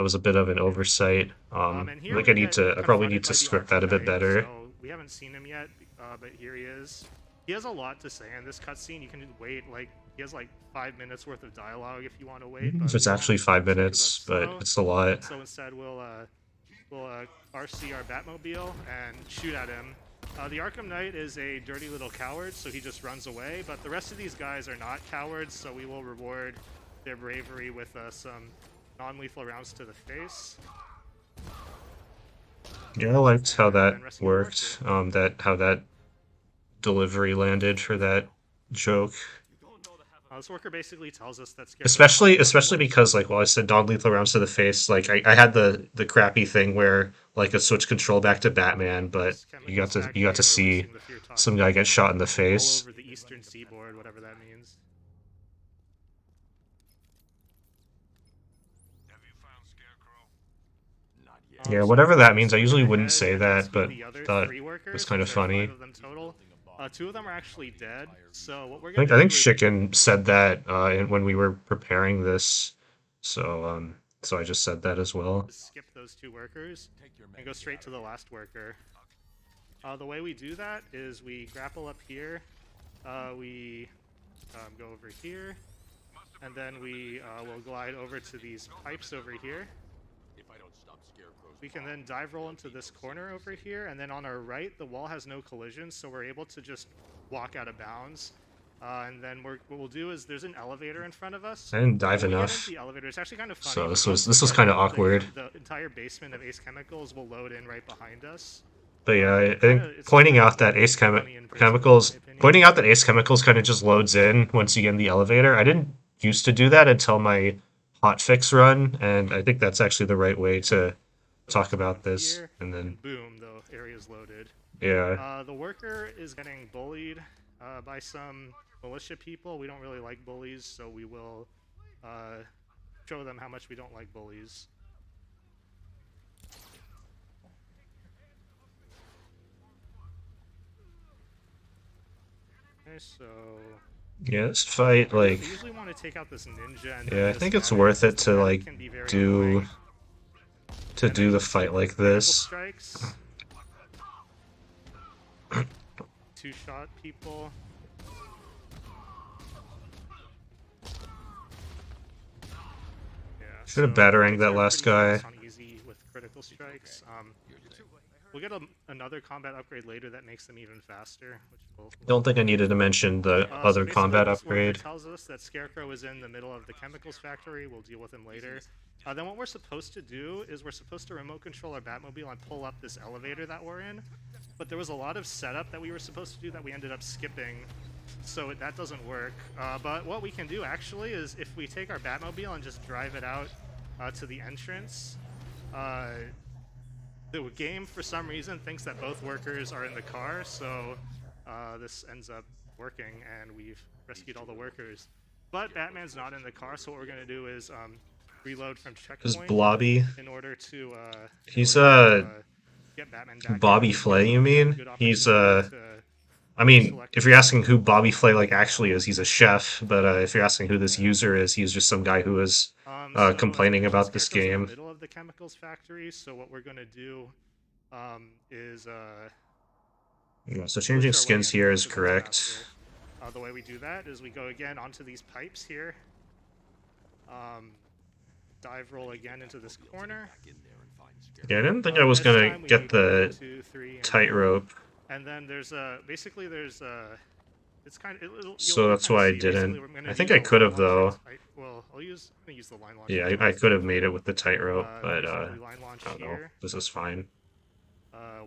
was a bit of an oversight. And I here think we get I probably confronted need by to the script that Arkham a bit Knight. better. So we haven't seen him yet, but here he is. He has a lot to say in this cutscene. You can wait, like, he has like 5 minutes worth of dialogue if you want to wait. But If it's we actually won't, 5 minutes, because but that's slow. it's a lot. So instead, we'll RC our Batmobile and shoot at him. The Arkham Knight is a dirty little coward, so he just runs away. But the rest of these guys are not cowards, so we will reward their bravery with some non-lethal rounds to the face. Yeah, I liked how And that then rescue the worked. worker. How that delivery landed for that joke. This worker basically tells us that Scarecrow Especially because like while I said non-lethal rounds to the face, like I had the crappy thing where like a switch control back to Batman, but you got to see some guy get shot in the all face. over the eastern seaboard, whatever that means. Have you found Scarecrow? Not yet. Yeah, So whatever that let's means. I go usually ahead wouldn't say and that, rescue but the other thought three it workers, was kind of which are funny. 5 of them total. 2 of them are actually dead. So what we're I gonna think do is Chicken said that when we were preparing this, so I just said that as well. skip those 2 workers Take your and go straight to the last worker. The way we do that is we grapple up here, we go over here, and then we will glide over to these pipes over here. We can then dive roll into this corner over here, and then on our right, the wall has no collisions, so we're able to just walk out of bounds. And then what we'll do is there's an elevator in front of us. I didn't dive When we get into enough, the elevator, it's actually kind of funny. so When this we was get to this was our kind of right, awkward. the entire basement of Ace Chemicals will load in right behind us. But yeah, I think It's pointing kinda out that funny and graceful, in my opinion. Pointing out that Ace Chemicals kind of just loads in once you get in the elevator. I didn't used to do that until my hotfix run, and I think that's actually the right way to talk about this. Here, And then boom, the area's loaded. yeah, The worker is getting bullied by some militia people. We don't really like bullies, so we will show them how much we don't like bullies. Okay, so yeah, this fight we like usually want to take out this ninja. And yeah, then I this think it's medic, worth it because to the medic like can be very do annoying. to And do then the just fight hit like with critical this. strikes. Two-shot people. Yeah, Should have so bataranged fights that are last pretty guy. fast on easy with critical strikes. We'll get another combat upgrade later that makes them even faster, which we'll Don't think I needed to mention the so other basically, combat this worker upgrade. tells us that Scarecrow is in the middle of the chemicals factory. We'll deal with him later. Then what we're supposed to do is we're supposed to remote control our Batmobile and pull up this elevator that we're in. But there was a lot of setup that we were supposed to do that we ended up skipping, so that doesn't work. But what we can do actually is if we take our Batmobile and just drive it out to the entrance, the game for some reason thinks that both workers are in the car, so this ends up working and we've rescued all the workers. But Batman's not in the car, so what we're gonna do is reload from This checkpoint Blobby. in order to He's get Batman back Bobby in. Flay, you Give him a mean? good He's opportunity to I mean, select if you're asking who Bobby Flay like actually is, he's a chef. But if you're asking who this user is, he's just some guy who is so, as complaining mentioned, about this Scarecrow's in the game. middle of the chemicals factory, so what we're gonna do is Yeah, so push changing our way skins in here there is 'cause it's correct. faster. The way we do that is we go again onto these pipes here. Dive roll again into this corner. Yeah, I didn't think I was This gonna time we get do 1, the 2, 3, and tightrope, and then there's basically there's it's kind of so that's kind of why I see. Basically, didn't. we're gonna I think use I the could line have launcher. though. Well, I'm gonna use the line launcher. Yeah, I twice. could have made it with the tightrope, but Basically line launch I don't know. here. This is fine.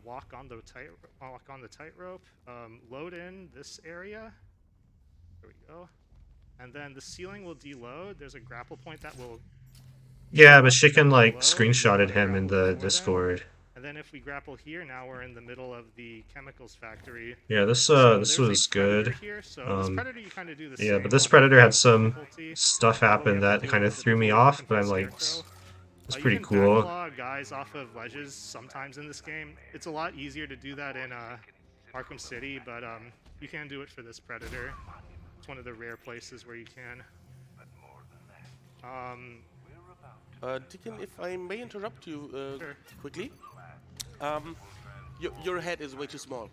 Walk on the tightrope. Load in this area. There we go. And then the ceiling will deload. There's a grapple point that will. Yeah, but she can like Below, screenshotted him in grapple the before them. Discord. And then if we grapple here, now we're in the middle of the chemicals factory. Yeah, this So this there's a was predator good. Here. So this predator you kind of do the Yeah, same but this on predator had difficult some difficulty. stuff All we happen have that to do kind of is threw me difficult off, weapon but I'm from like, Scarecrow. it's You pretty can cool. backlog guys off of ledges sometimes in this game. It's a lot easier to do that in Arkham City, but you can do it for this predator. It's one of the rare places where you can. Deacon, if I may interrupt you Sure. quickly, your head is way too small.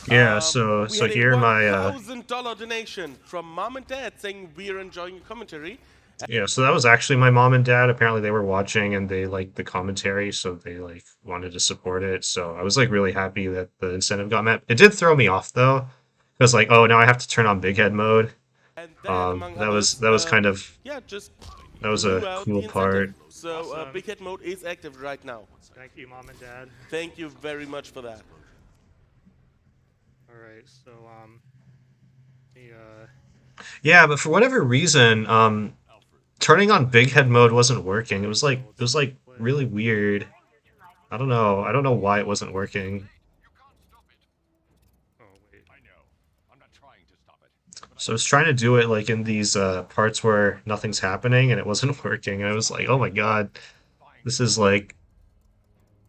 Yeah, We so had here a my $1,000 donation from mom and dad saying we're enjoying your commentary. yeah, so that was actually my mom and dad. Apparently they were watching and they liked the commentary, so they like wanted to support it. So I was like really happy that the incentive got met. It did throw me off though. It was like, oh, now I have to turn on big head mode. And then, among That others, was kind of yeah, just that was blew a out cool the part. incentive. So Awesome. big head mode is active right now. Thank you, Mom and Dad. Thank you very much for that. All right, so Yeah, but for whatever reason, turning on big head mode wasn't working. It was like really weird. I don't know. I don't know why it wasn't working. oh wait, So I was trying to do it like in these parts where nothing's happening and it wasn't working. And I was like, oh my god, this is like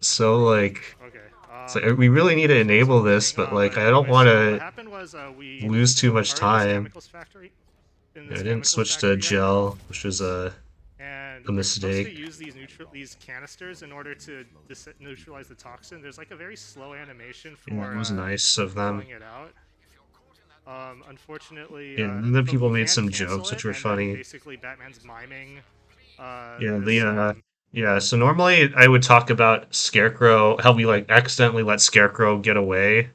so like okay. it's like, we really need to enable this, but like I don't want What to happened was we lose too much are in this time. chemicals factory. In I this didn't chemicals switch factory to right now, gel, which was and a we're supposed to mistake. use these canisters in order to neutralize the toxin. There's like a very slow animation for Yeah, it was nice of them. pulling it out. Unfortunately, Yeah, and then but people we made can some cancel jokes which it, were and then funny. basically, Batman's miming. Yeah, this, Yeah, so normally I would talk about Scarecrow, how we like accidentally let Scarecrow get away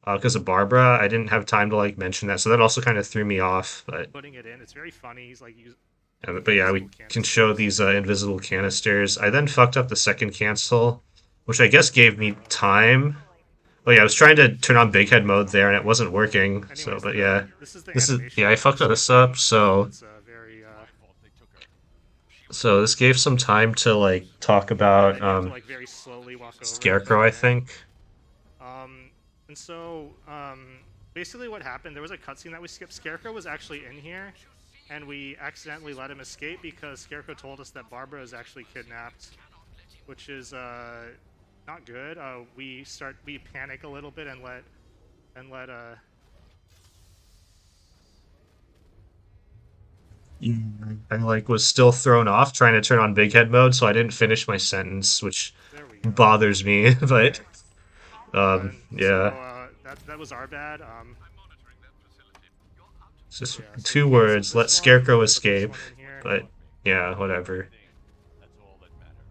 because of Barbara. I didn't have time to like mention that, so that also kind of threw me off. Putting it in. It's very funny. He's like But yeah, we invisible can show canisters. these invisible canisters. I then fucked up the second cancel, which I guess gave me time. Oh yeah, I was trying to turn on big head mode there and it wasn't working. So, Anyways, but yeah, this is the this is animation yeah, I of him fucked this up. escaping. So, It's very so this gave some time to like talk yeah. about Then you have to like very slowly walk over it to Scarecrow, get I in. think. And so basically what happened, there was a cutscene that we skipped. Scarecrow was actually in here, and we accidentally let him escape because Scarecrow told us that Barbara is actually kidnapped, which is not good. We panic a little bit and let I like was still thrown off trying to turn on big head mode, so I didn't finish my sentence, which there we go. bothers me. But Okay. And so yeah, that was our bad. it's just Yeah, so we two canceled words. Let this one. Scarecrow Put this escape. one in here. But yeah, whatever. That's all that matters.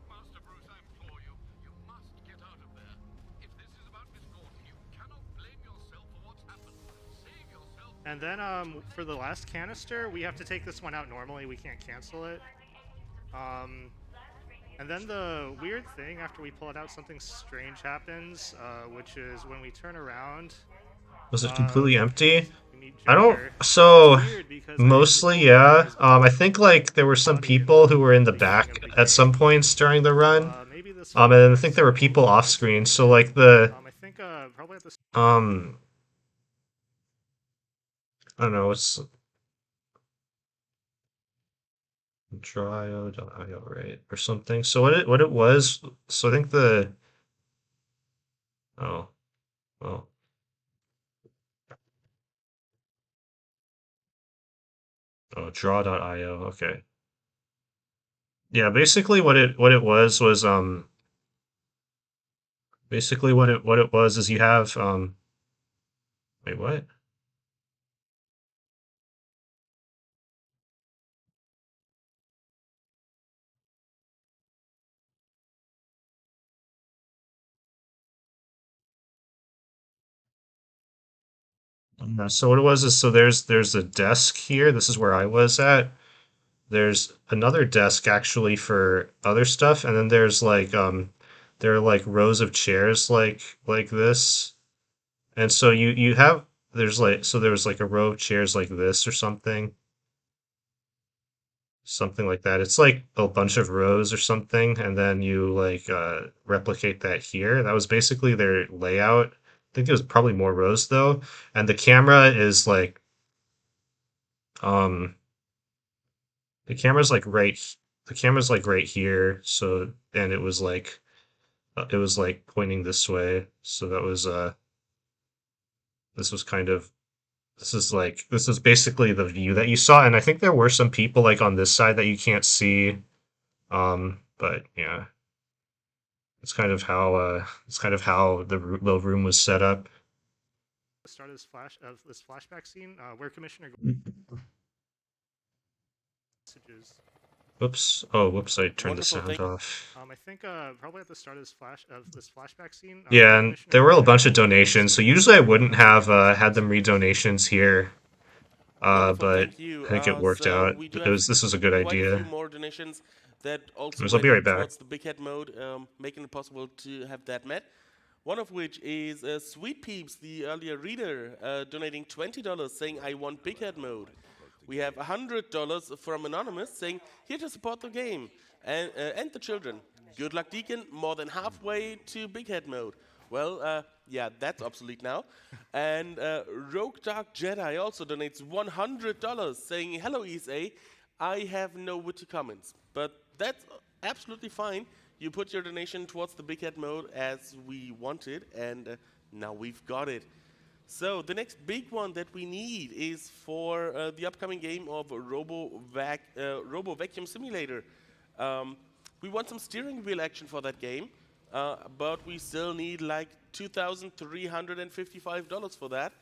Master Bruce, I implore you, you must get out of there. If this is about Miss Gordon, you cannot blame yourself for what's happened. Save yourself. And then for the last canister, we have to take this one out normally. We can't cancel it. And then the weird thing after we pull it out, something strange happens, which is when we turn around, Was it uh, completely empty? we meet I don't. Joker. It's So weird because I think this mostly, whole thing yeah. is I think like there were some body in people the who were in the beginning of back the at some game. points during the run. Maybe this And one then I think fits there a were little people off better for screen. me. So like the I think probably at the um, I don't know. It's Dryo.io, right? Or something. So what it was, so I think the oh well oh draw.io, okay. Yeah, basically what it was basically what it was is you have wait, what? No, so what it was is so there's a desk here. This is where I was at. There's another desk actually for other stuff, and then there's like there are like rows of chairs like this. And so you have there's like so there's like a row of chairs like this or something like that. It's like a bunch of rows or something, and then you like replicate that here. That was basically their layout. I think it was probably more rows though, and um the camera's like the camera's like right here. So and it was like pointing this way. So that was this was kind of this is basically the view that you saw, and I think there were some people like on this side that you can't see. But yeah, it's kind of how the room was set up. start of this flashback scene where Commissioner messages. Whoops. Oh, whoops, I turned the Wonderful, sound thank you. off. I think probably at the start of this flashback scene where Yeah, and Commissioner there were a Gordon bunch of donations, so usually I wouldn't have had them read donations here. Wonderful, But thank you. I think it worked So out. we do have This was a good quite a few idea. more donations that also Anyways, I'll be went right back. towards the big head mode, making it possible to have that met. One of which is Sweet Peeps, the earlier reader, donating $20 saying, I want big head mode. We have $100 from Anonymous saying, here to support the game and the children. Good luck, Deacon, more than halfway to big head mode. Well, yeah, that's obsolete now. And Rogue Dark Jedi also donates $100 saying, hello, ESA, I have no witty comments. But that's absolutely fine. You put your donation towards the big head mode as we wanted, and now we've got it. So the next big one that we need is for the upcoming game of Robo Vacuum Simulator. We want some steering wheel action for that game, but we still need like $2,355 for that.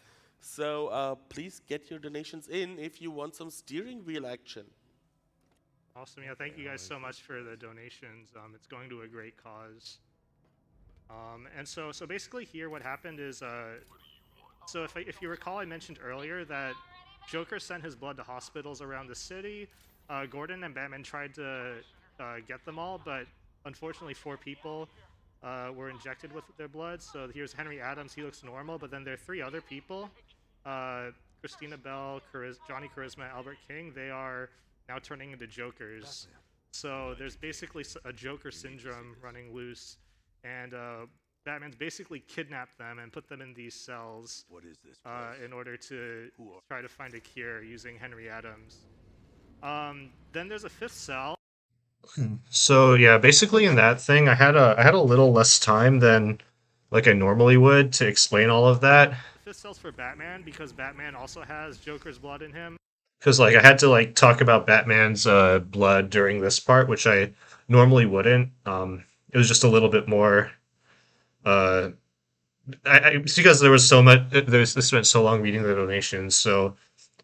So please get your donations in if you want some steering wheel action. Awesome. Yeah, thank you guys so much for the donations. It's going to a great cause. And so basically here what happened is, so if you recall, I mentioned earlier that Joker sent his blood to hospitals around the city. Gordon and Batman tried to get them all, but unfortunately 4 people were injected with their blood. So here's Henry Adams, he looks normal, but then there are 3 other people, Christina Bell, Johnny Charisma, Albert King, they are now turning into Jokers. So there's basically a Joker syndrome running loose, and Batman's basically kidnapped them and put them in these cells in order to try to find a cure using Henry Adams. Then there's a 5th cell. So yeah, basically in that thing, I had a little less time than like I normally would to explain all of that. The 5th cell's for Batman because Batman also has Joker's blood in him. Because like I had to like talk about Batman's blood during this part, which I normally wouldn't. It was just a little bit more. Uh, it's because there was so much. There's I spent so long reading the donations, so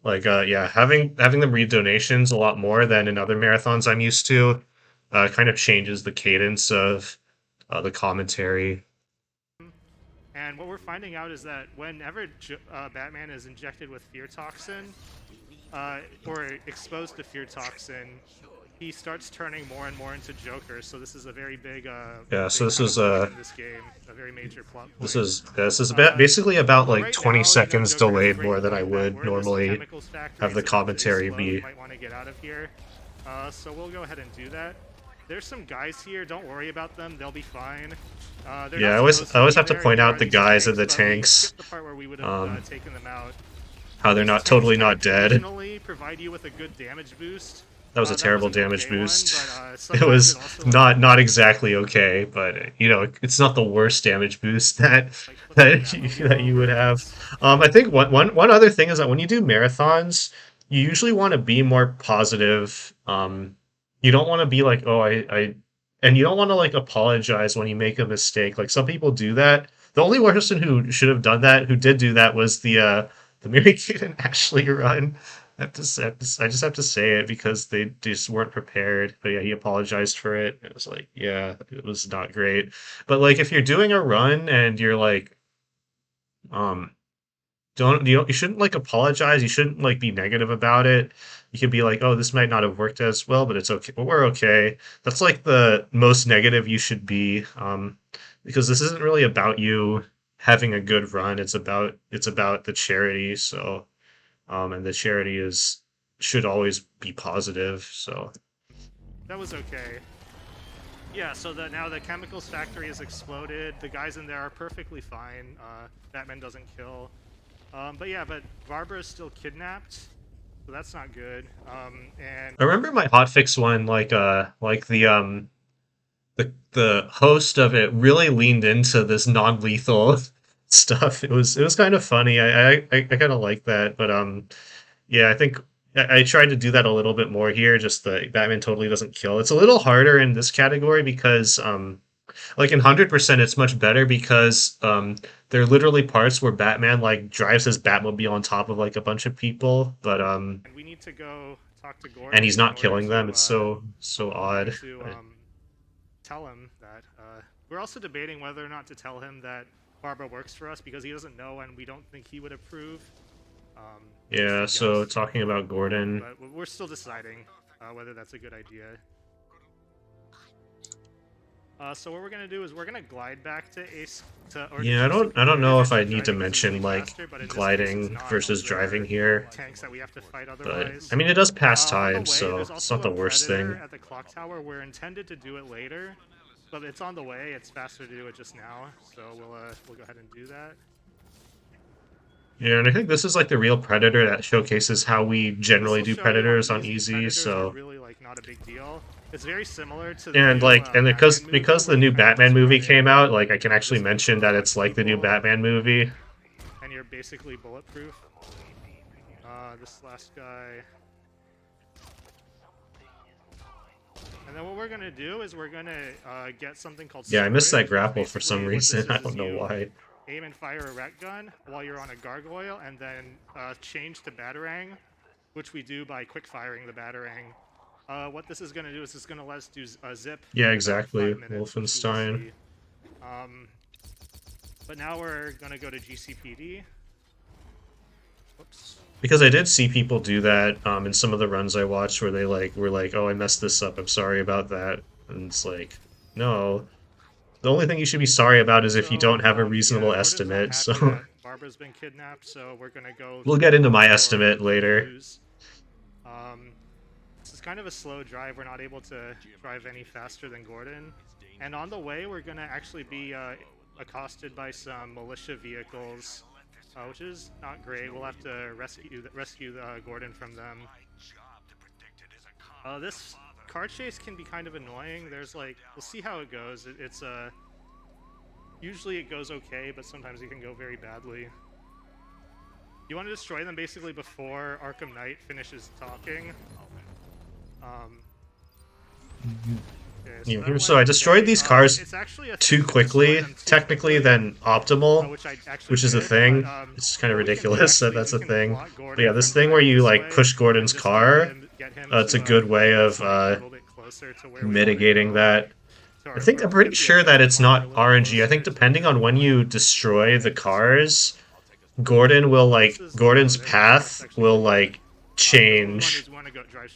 like yeah, having them read donations a lot more than in other marathons I'm used to, kind of changes the cadence of the commentary. And what we're finding out is that whenever Batman is injected with fear toxin, or exposed to fear toxin, he starts turning more and more into Joker. So this is a very big, Yeah, so this is in this game, a very major plot point. this is about basically about like Right 20 now, seconds Joker has delayed great more than I point that would where this normally chemicals factory have the is about to commentary explode, be. you might want to get out of here. So we'll go ahead and do that. There's some guys here. Don't worry about them. They'll be fine. Yeah, I always have to point out the guys in the tanks, Skip the part where we would have taken them out. how they're not totally not dead. Occasionally provide you with a good damage boost. That was a terrible was an damage okay boost. One, but, It sometimes was also, not exactly okay, but you know, it's not the worst damage boost that that you would have. I think one other thing is that when you do marathons, you usually want to be more positive. You don't want to be like, oh, and you don't want to like apologize when you make a mistake. Like some people do that. The only person who should have done that, who did do that, was the Mary Kate and Ashley run. I just have to say it because they just weren't prepared. But yeah, he apologized for it. It was like, yeah, it was not great. But like, if you're doing a run and you're like, um, you shouldn't like apologize. You shouldn't like be negative about it. You can be like, oh, this might not have worked as well, but it's okay. But we're okay. That's like the most negative you should be, because this isn't really about you having a good run. It's about the charity. So. And the charity should always be positive. So that was okay. Yeah, so now the chemicals factory has exploded. The guys in there are perfectly fine. Batman doesn't kill. But yeah, but Barbara is still kidnapped, so that's not good. And I remember my hotfix one, like the host of it really leaned into this non-lethal stuff. It was kind of funny. I kind of like that, but yeah, I think I tried to do that a little bit more here. Just the Batman totally doesn't kill. It's a little harder in this category because like in 100% it's much better because there are literally parts where Batman like drives his Batmobile on top of like a bunch of people, but and we need to go talk to Gordon, and he's not in order killing them. to, It's so odd. to tell him that we're also debating whether or not to tell him that Barbara works for us because he doesn't know and we don't think he would approve. Yeah, so talking about Gordon. But we're still deciding whether that's a good idea. So what we're gonna do is we're gonna glide back to Ace. Yeah, I don't know if I need to mention like gliding versus driving here. Tanks that we have to fight But otherwise. I mean, it does pass On the time, way, so there's it's also not the a worst Predator thing. at the clock tower. We're intended to do it later, but it's on the way. It's faster to do it just now, so we'll go ahead and do that. Yeah, and I think this is like the real Predator that showcases how we generally This will do show you Predators how on easy. Predators So are really like not a big deal. It's very similar to the and new, like and because Batman movie because the where new you kind of Batman just movie run came in out, like I can and actually just mention that punch it's like the new people, Batman movie. and you're basically bulletproof. This last guy. And then what we're gonna do is we're gonna get something called. Yeah, I missed that storage, which grapple for some basically what this reason. I is don't know you why. Aim and fire a ret gun while you're on a gargoyle, and then change to batarang, which we do by quick firing the batarang. What this is going to do is it's going to let us do a zip Yeah, in about exactly. 5 minutes, which we will Wolfenstein. see. But now we're going to go to GCPD. Whoops. Because I did see people do that in some of the runs I watched where they like were like, "Oh, I messed this up. I'm sorry about that." And it's like, no. The only thing you should be sorry about is if you don't So, have a yeah, reasonable Gordon's not estimate. happy So that Barbara's been kidnapped, so we're going to go we'll to the get into clock my tower estimate with the later. news. This is kind of a slow drive. We're not able to drive any faster than Gordon. And on the way, we're going to actually be accosted by some militia vehicles, which is not great. We'll have to rescue Gordon from them. This car chase can be kind of annoying. There's like, we'll see how it goes. It's usually it goes okay, but sometimes it can go very badly. You want to destroy them basically before Arkham Knight finishes talking. Okay, Yeah, so I destroyed these cars it's actually a too thing to destroy quickly, them too technically, quickly, than optimal, which I actually which is a did, thing. but, It's kind of what we can do ridiculous that actually is that's we a can thing. block But yeah, Gordon this from thing where driving you this like way push and Gordon's just car, get him it's a to good way of a little bit closer to where we wanna mitigating go. that. I think I'm pretty sure that it's not RNG. I think depending on when you destroy the cars, Gordon's path will like change.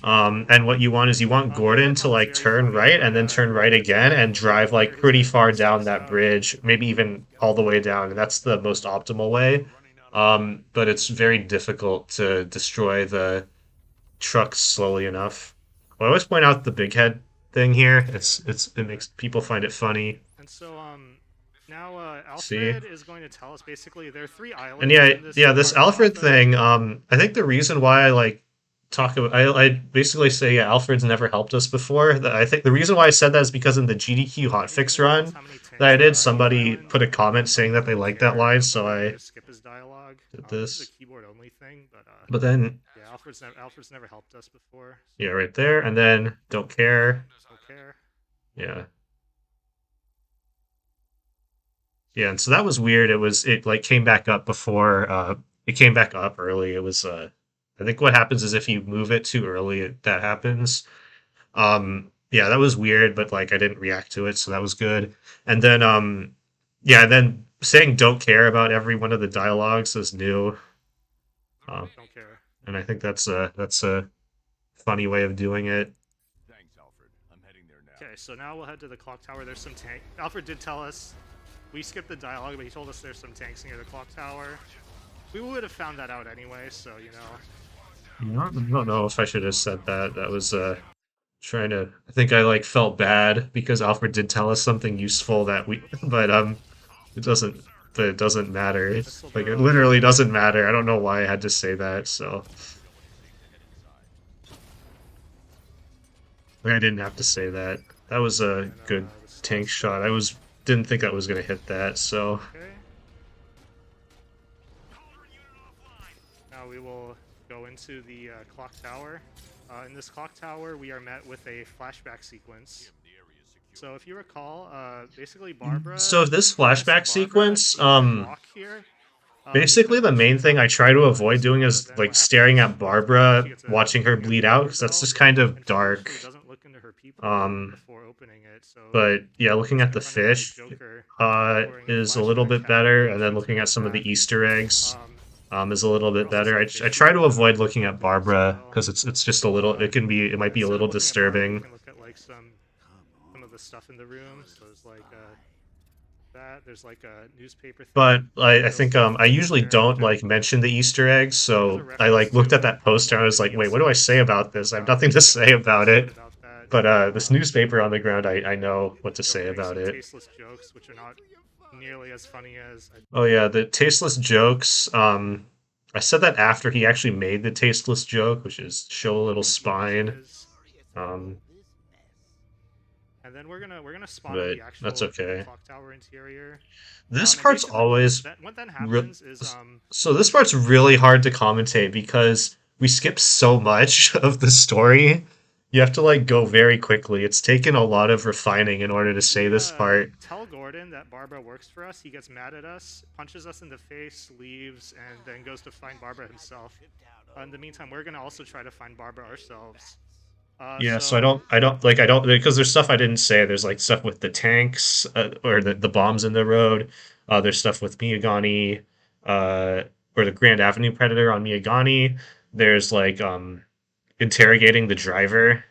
And what you want is you want Yeah, Gordon that to tunnel's like very turn funny, right but and then turn right it's again and drive like pretty far down that out. bridge, maybe even all the way down. That's the most optimal way. But it's very difficult to destroy the trucks slowly enough. I always point out the big head thing here. It makes people find it funny. And so, now See? Alfred is going to tell us basically there are 3 And islands yeah, in this yeah, this part of Alfred Gotham. thing, I think the reason why I like talk about I basically say yeah, Alfred's never helped us before. I think the reason why I said that is because in the GDQ He's hotfix gonna tell us run how many that I tanks there did, are on each somebody island. put a comment saying that they Don't liked that care, line, but so we're gonna I just skip his dialogue. did This is a this. keyboard only thing, but But then yeah, Alfred's never helped us before. So yeah, right there, and then don't care. don't care. Yeah. Yeah, and so that was weird. It like came back up before it came back up early. It was I think what happens is if you move it too early, that happens. Yeah, that was weird, but like I didn't react to it, so that was good. And then yeah, then saying don't care about every one of the dialogues is new. Don't care. And I think that's a funny way of doing it. Thanks, Alfred. I'm heading there now. Okay, so now we'll head to the clock tower. There's some tank. Alfred did tell us. We skipped the dialogue, but he told us there's some tanks near the clock tower. We would have found that out anyway, so you know. I don't know if I should have said that. That was trying to I think I like felt bad because Alfred did tell us something useful that we but it doesn't but it doesn't matter. It's like it literally doesn't matter. I don't know why I had to say that, so like, I didn't have to say that. That was a good tank shot. I was didn't think I was gonna hit that, so Okay. Now we will go into the clock tower. In this clock tower, we are met with a flashback sequence. So if you recall, basically Barbara. so this flashback sequence, Here. basically the main thing I try to avoid doing is like staring at Barbara, watching her bleed out, because that's just kind of dark. Before opening it, so But yeah, looking at the fish is a little bit better, and then looking at some of the Easter eggs is a little bit better. I try to avoid looking at Barbara because it's just a little. It might be a little disturbing. We can look at like some of the stuff in the room. So there's like that. There's like a newspaper. But I think I usually don't like mention the Easter eggs, so I like looked at that poster and I was like, wait, what do I say about this? I have nothing to say about it. But this newspaper on the ground, I know what to say about it. Tasteless jokes, which are not nearly as funny as. Oh yeah, the tasteless jokes. I said that after he actually made the tasteless joke, which is show a little spine. And then we're gonna spawn But in the actual that's okay. clock tower interior. This And part's basically always what then happens is so this part's really hard to commentate because we skip so much of the story. You have to like go very quickly. It's taken a lot of refining in order to say this part. tell Gordon that Barbara works for us. He gets mad at us, punches us in the face, leaves, and then goes to find Barbara himself. In the meantime, we're gonna also try to find Barbara ourselves. Yeah, so So I don't because there's stuff I didn't say. There's like stuff with the tanks or the bombs in the road. There's stuff with Miyagani, uh, or the Grand Avenue Predator on Miyagani. There's like interrogating the driver.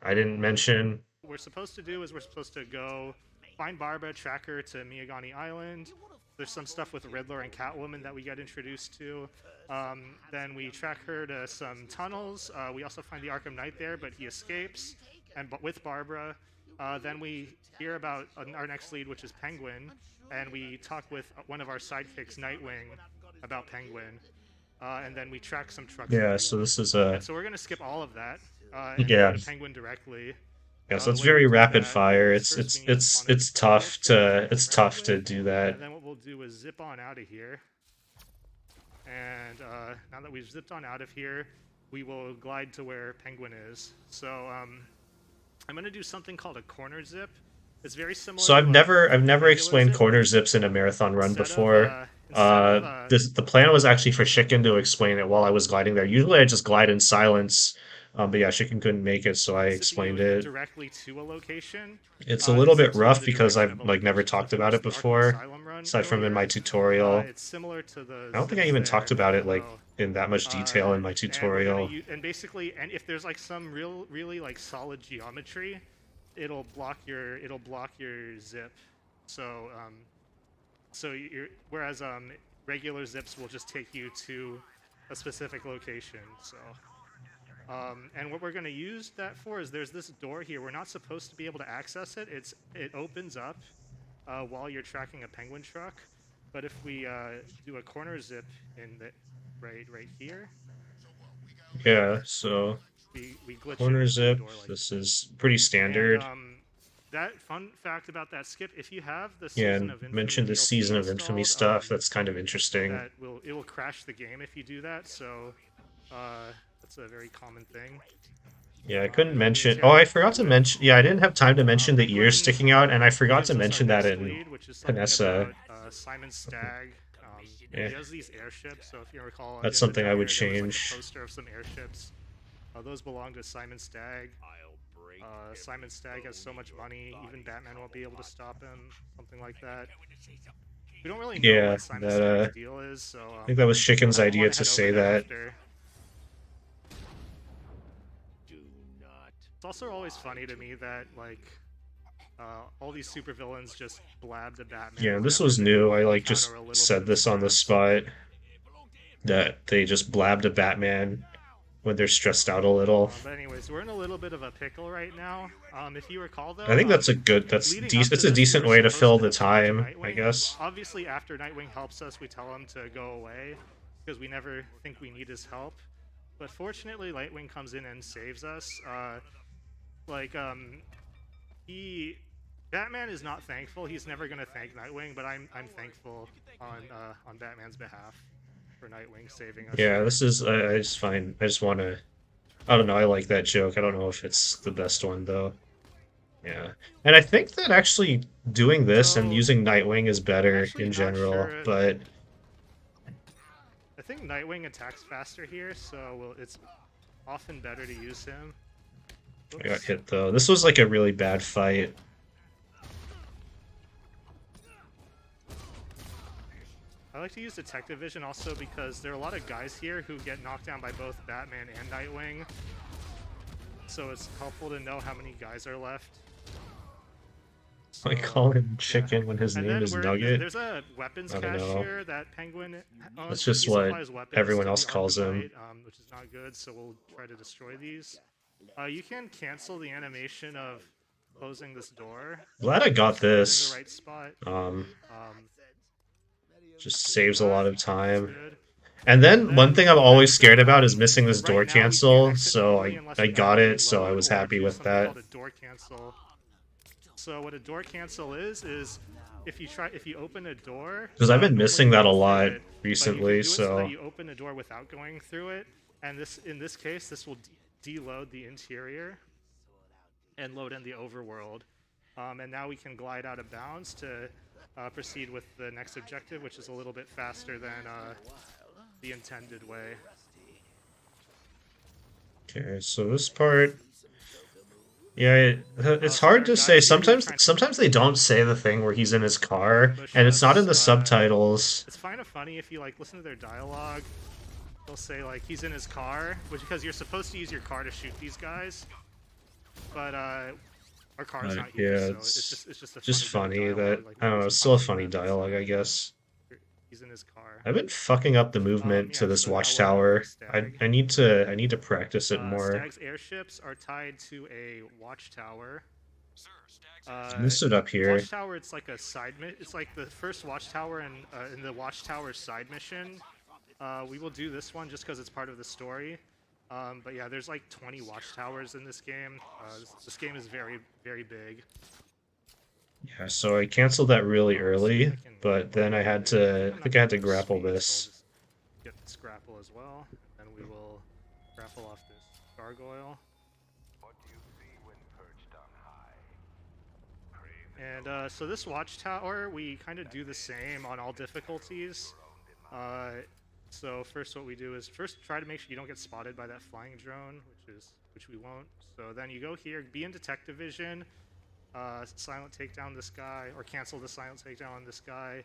I didn't mention. what we're supposed to do is we're supposed to go find Barbara, track her to Miyagani Island. There's some stuff with Riddler and Catwoman that we get introduced to. Then we track her to some tunnels. We also find the Arkham Knight there, but he escapes, and but with Barbara. Then we hear about our next lead, which is Penguin, and we talk with one of our sidekicks, Nightwing, about Penguin. And then we track some trucks with Yeah, so Penguin. this is And so we're gonna skip all of that and go yeah. to Penguin directly. Yeah, so The it's way we very do rapid that fire. is first we need to spawn a It's portal tough strip to right away, do that. and then what we'll do is zip on out of here. And now that we've zipped on out of here, we will glide to where Penguin is. So I'm going to do something called a corner zip. It's very similar So to I've a never regular explained zip. corner zips in a marathon run Instead of before. The plan was actually for Chicken to explain it while I was gliding there. Usually I just glide in silence, but yeah, Chicken couldn't make it, so I zipping you explained it. directly to a location. It's a little It bit zips you in rough the because direction I've of a like never location. So talked if you about it watched the Arkham before, Asylum run aside from in earlier, my tutorial. it's similar to the I don't think I zips even there. talked about it like So in that much detail in my and we're gonna tutorial. use, and basically, and if there's like some really like solid geometry, it'll block your zip. So whereas regular zips will just take you to a specific location. So and what we're gonna use that for is there's this door here. We're not supposed to be able to access it. It opens up while you're tracking a penguin truck. But if we do a corner zip in the right here, Yeah, so we glitch it corner through the zip. door like This this. is pretty And standard. that fun fact about that skip, if you have the Yeah, Season and of Infamy mentioned the DLC Season of Infamy installed, stuff. That's kind of interesting. it will crash the game if you do that. So that's a very common thing. Yeah, I couldn't That means mention. you Oh, have I to forgot deal to with. mention. Yeah, I didn't have time to mention the ears Penguin sticking out, and I forgot to gives us our mention that next in lead, which is something Panessa. about Simon Stagg. Yeah, He has these airships, so if you recall, that's in the something I would diner there was like a change. poster of some airships. Those belong to Simon Stagg. Simon Stagg has so much money, even Batman won't be able to stop him. Something like that. We don't really know Yeah, what Simon that Stagg's deal is, so I think that was Chicken's we'll want idea to to head over say there that. after. It's also always funny to me that like all these supervillains just blab to Batman. Yeah, this whenever was they new. I like encounter just a little bit said of this on the stress. spot that they just blab to Batman when they're stressed out a little. But anyways, we're in a little bit of a pickle right now. If you recall I though, think that's a good. leading up to It's a this, we decent were way to supposed fill to the have talked to time, I Nightwing. guess. Obviously, after Nightwing helps us, we tell him to go away because we never think we need his help. But fortunately, Nightwing comes in and saves us. Like he Batman is not thankful. He's never gonna thank Nightwing, but I'm thankful on Batman's behalf for Nightwing saving us Yeah, here. this is. I just find. I just want to. I don't know. I like that joke. I don't know if it's the best one though. Yeah, and I think that actually doing this and So using Nightwing is I'm better actually in not general. sure. But I think Nightwing attacks faster here, so it's often better to use him. I got Oops. hit though. This was like a really bad fight. I like to use Detective Vision also because there are a lot of guys here who get knocked down by both Batman and Nightwing. So it's helpful to know how many guys are left. So, I call him yeah. Chicken when his And name then is Nugget. there's a weapons I don't cache know. here that Penguin owns. That's just He what supplies weapons everyone to else the calls Arkham him. Knight, which is not good, so we'll try to destroy these. You can cancel the animation of closing this door. Glad I got Just put it in the this. right spot. Um, Um, just saves a lot of that's time. good. And then Then one thing I'm the always next thing, scared about is missing this right door now we can't cancel, exit so normally unless I we got activate it, so I load was or happy do with something that. called a door cancel. So what a door cancel is if you open a door, Because I've been normally missing you that a go through lot it, but you can recently, do it so that so you open a door without going through it, and in this case this will deload the interior and load in the overworld. And now we can glide out of bounds to proceed with the next objective, which is a little bit faster than the intended way. okay, so this part Yeah, it's So hard our to guy say. here who's Sometimes trying to sometimes they don't say the thing where he's in his car, ambush and it's not in us, the subtitles. it's kind of funny if you like listen to their dialogue. They'll say like he's in his car, which because you're supposed to use your car to shoot these guys, but our car's not here, Yeah, so it's it's just a just funny bit funny of that dialogue. Like I don't know. he's It's still a punching funny them and dialogue, I saying guess. he's in his car. I've been fucking up the movement to Yeah, this so now we're at watchtower. Stag. I need to practice it more. Stag's airships are tied to a watchtower. Sir, Stag's Move it up here. Watchtower, it's like a it's like the first watchtower in the watchtower side mission. We will do this one just because it's part of the story. But yeah, there's like 20 watchtowers in this game. This game is very, very big. Yeah, so I canceled that really So early, I can but then I had to. I think I had to grapple this. Get this grapple as well, and then we will grapple off this gargoyle. And so this watchtower, we kind of do the same on all difficulties. So first what we do is first try to make sure you don't get spotted by that flying drone, which we won't. So then you go here, be in detective vision, silent takedown this guy, or cancel the silent takedown on this guy,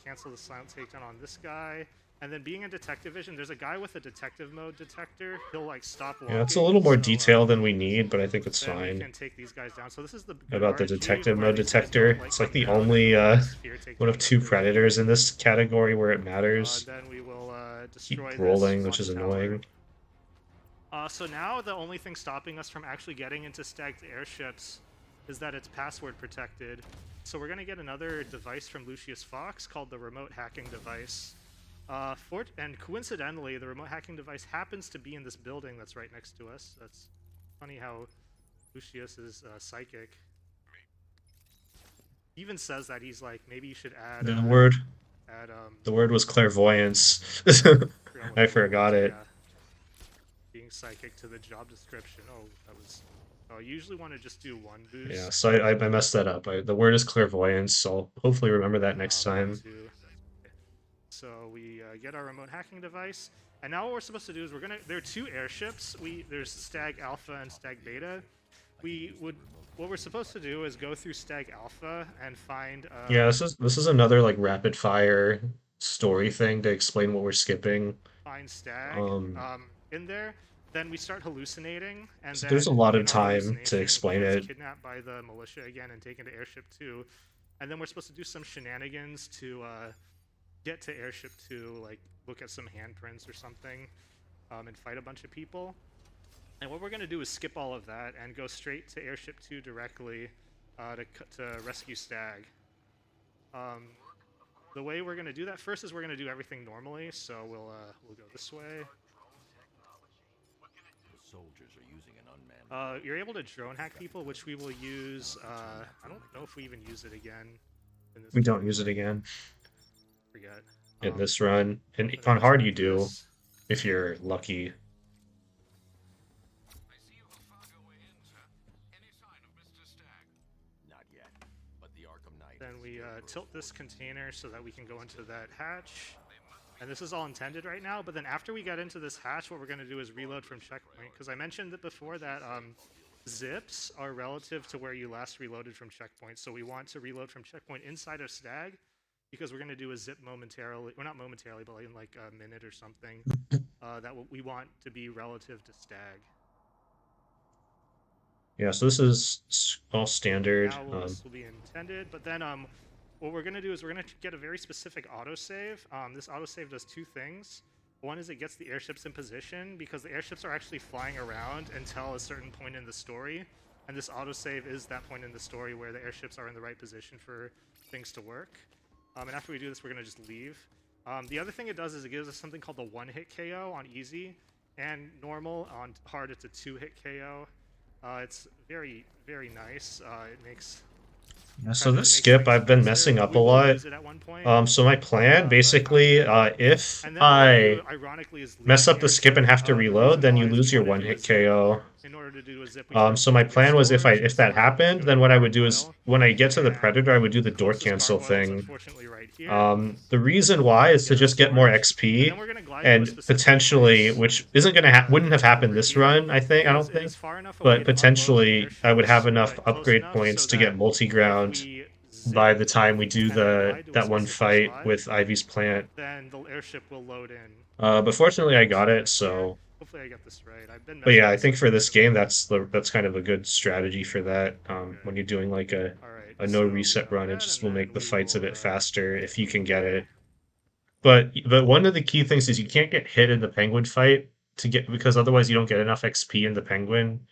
cancel the silent takedown on this guy, and then being in detective vision, there's a guy with a detective mode detector. He'll like stop walking. Yeah, it's a little more so, detail than we need, but I think it's then we fine. can take these guys down. So this is the About the RNG detective where mode these guys detector. don't, It's like come the down and only sphere one of takedown two goes predators in through. this category where it matters. Then we will destroy Keep this rolling, which is watchtower. annoying. So now the only thing stopping us from actually getting into Stag's airships is that it's password protected. So we're going to get another device from Lucius Fox called the remote hacking device. And coincidentally, the remote hacking device happens to be in this building that's right next to us. That's funny how Lucius is psychic. He even says that he's like, maybe you should add The word add the word was clairvoyance. I forgot it. yeah, being psychic to the job description. Oh, that was. Oh, I usually want to just do one boost. Yeah, so I messed that up. The word is clairvoyance, so I'll hopefully remember that next time. So we get our remote hacking device, and now what we're supposed to do is there are two airships. There's Stag Alpha and Stag Beta. What we're supposed to do is go through Stag Alpha and find. Yeah, this is another like rapid fire story thing to explain what we're skipping. Find Stag in there. Then we start hallucinating, and So then there's a lot of in our time to hallucination, explain he gets it. kidnapped by the militia again and taken to Airship 2. And then we're supposed to do some shenanigans to get to Airship 2, like look at some handprints or something, and fight a bunch of people. And what we're going to do is skip all of that and go straight to Airship 2 directly to rescue Stag. The way we're going to do that first is we're going to do everything normally, so we'll go this way. The soldiers are using an unmanned. You're able to drone hack people, which we will use. I don't know if we even use it again. We don't use it again Forget. in this run. And But on then hard let's you do do, this. if you're lucky. I see you have found your way in, sir. Any sign of Mr. Stag? Not yet, but the Arkham Knight. Then we tilt this container so that we can go into that hatch. And this is all intended right now, but then after we get into this hatch, what we're going to do is reload from checkpoint. Because I mentioned that before that zips are relative to where you last reloaded from checkpoint. So we want to reload from checkpoint inside of Stag, because we're going to do a zip momentarily. Well, not momentarily, but in like a minute or something. That we want to be relative to Stag. Yeah, so this is all standard. Now this will be intended, but then what we're going to do is we're going to get a very specific autosave. This autosave does two things. One is it gets the airships in position, because the airships are actually flying around until a certain point in the story. And this autosave is that point in the story where the airships are in the right position for things to work. And after we do this, we're going to just leave. The other thing it does is it gives us something called the one-hit KO on easy, and normal. On hard, it's a two-hit KO. It's very, very nice. It makes... Yeah, so this skip, I've been messing up a lot. So my plan, basically, if And then what I we'll do, ironically, is mess leave up the skip and have to airship. reload, then you Otherwise, lose we your wanna do one-hit is KO. in order to do a zip, we first So need my to get plan was storage. if that So let's happened, go to then what I would do is gargoyle, when I get to the and predator, I would do the the door closest cancel gargoyle is thing. unfortunately right here. The reason why is to Get a just get more storage, and then XP we're gonna glide to a and specific potentially, place. which isn't gonna wouldn't have happened Over this here. run, I don't It think, is far enough away but to unload the potentially I would have airships, enough but close upgrade enough points so to get that if multi-ground we by zip the time we do and then glide to a that one specific fight spot, with Ivy's plant. then the airship will load in. But fortunately I got it, Right here. so. Hopefully I get this right. I've been But messing yeah, I this think up for quite this a bit. game, that's kind of a good strategy for that. When Okay. you're doing like All right. a no So we reset got run, it that, just and will then make the we fights a will bit faster if you go can get here. it. But one of the key things is you can't get hit in the penguin fight to get because otherwise you don't get enough XP in the penguin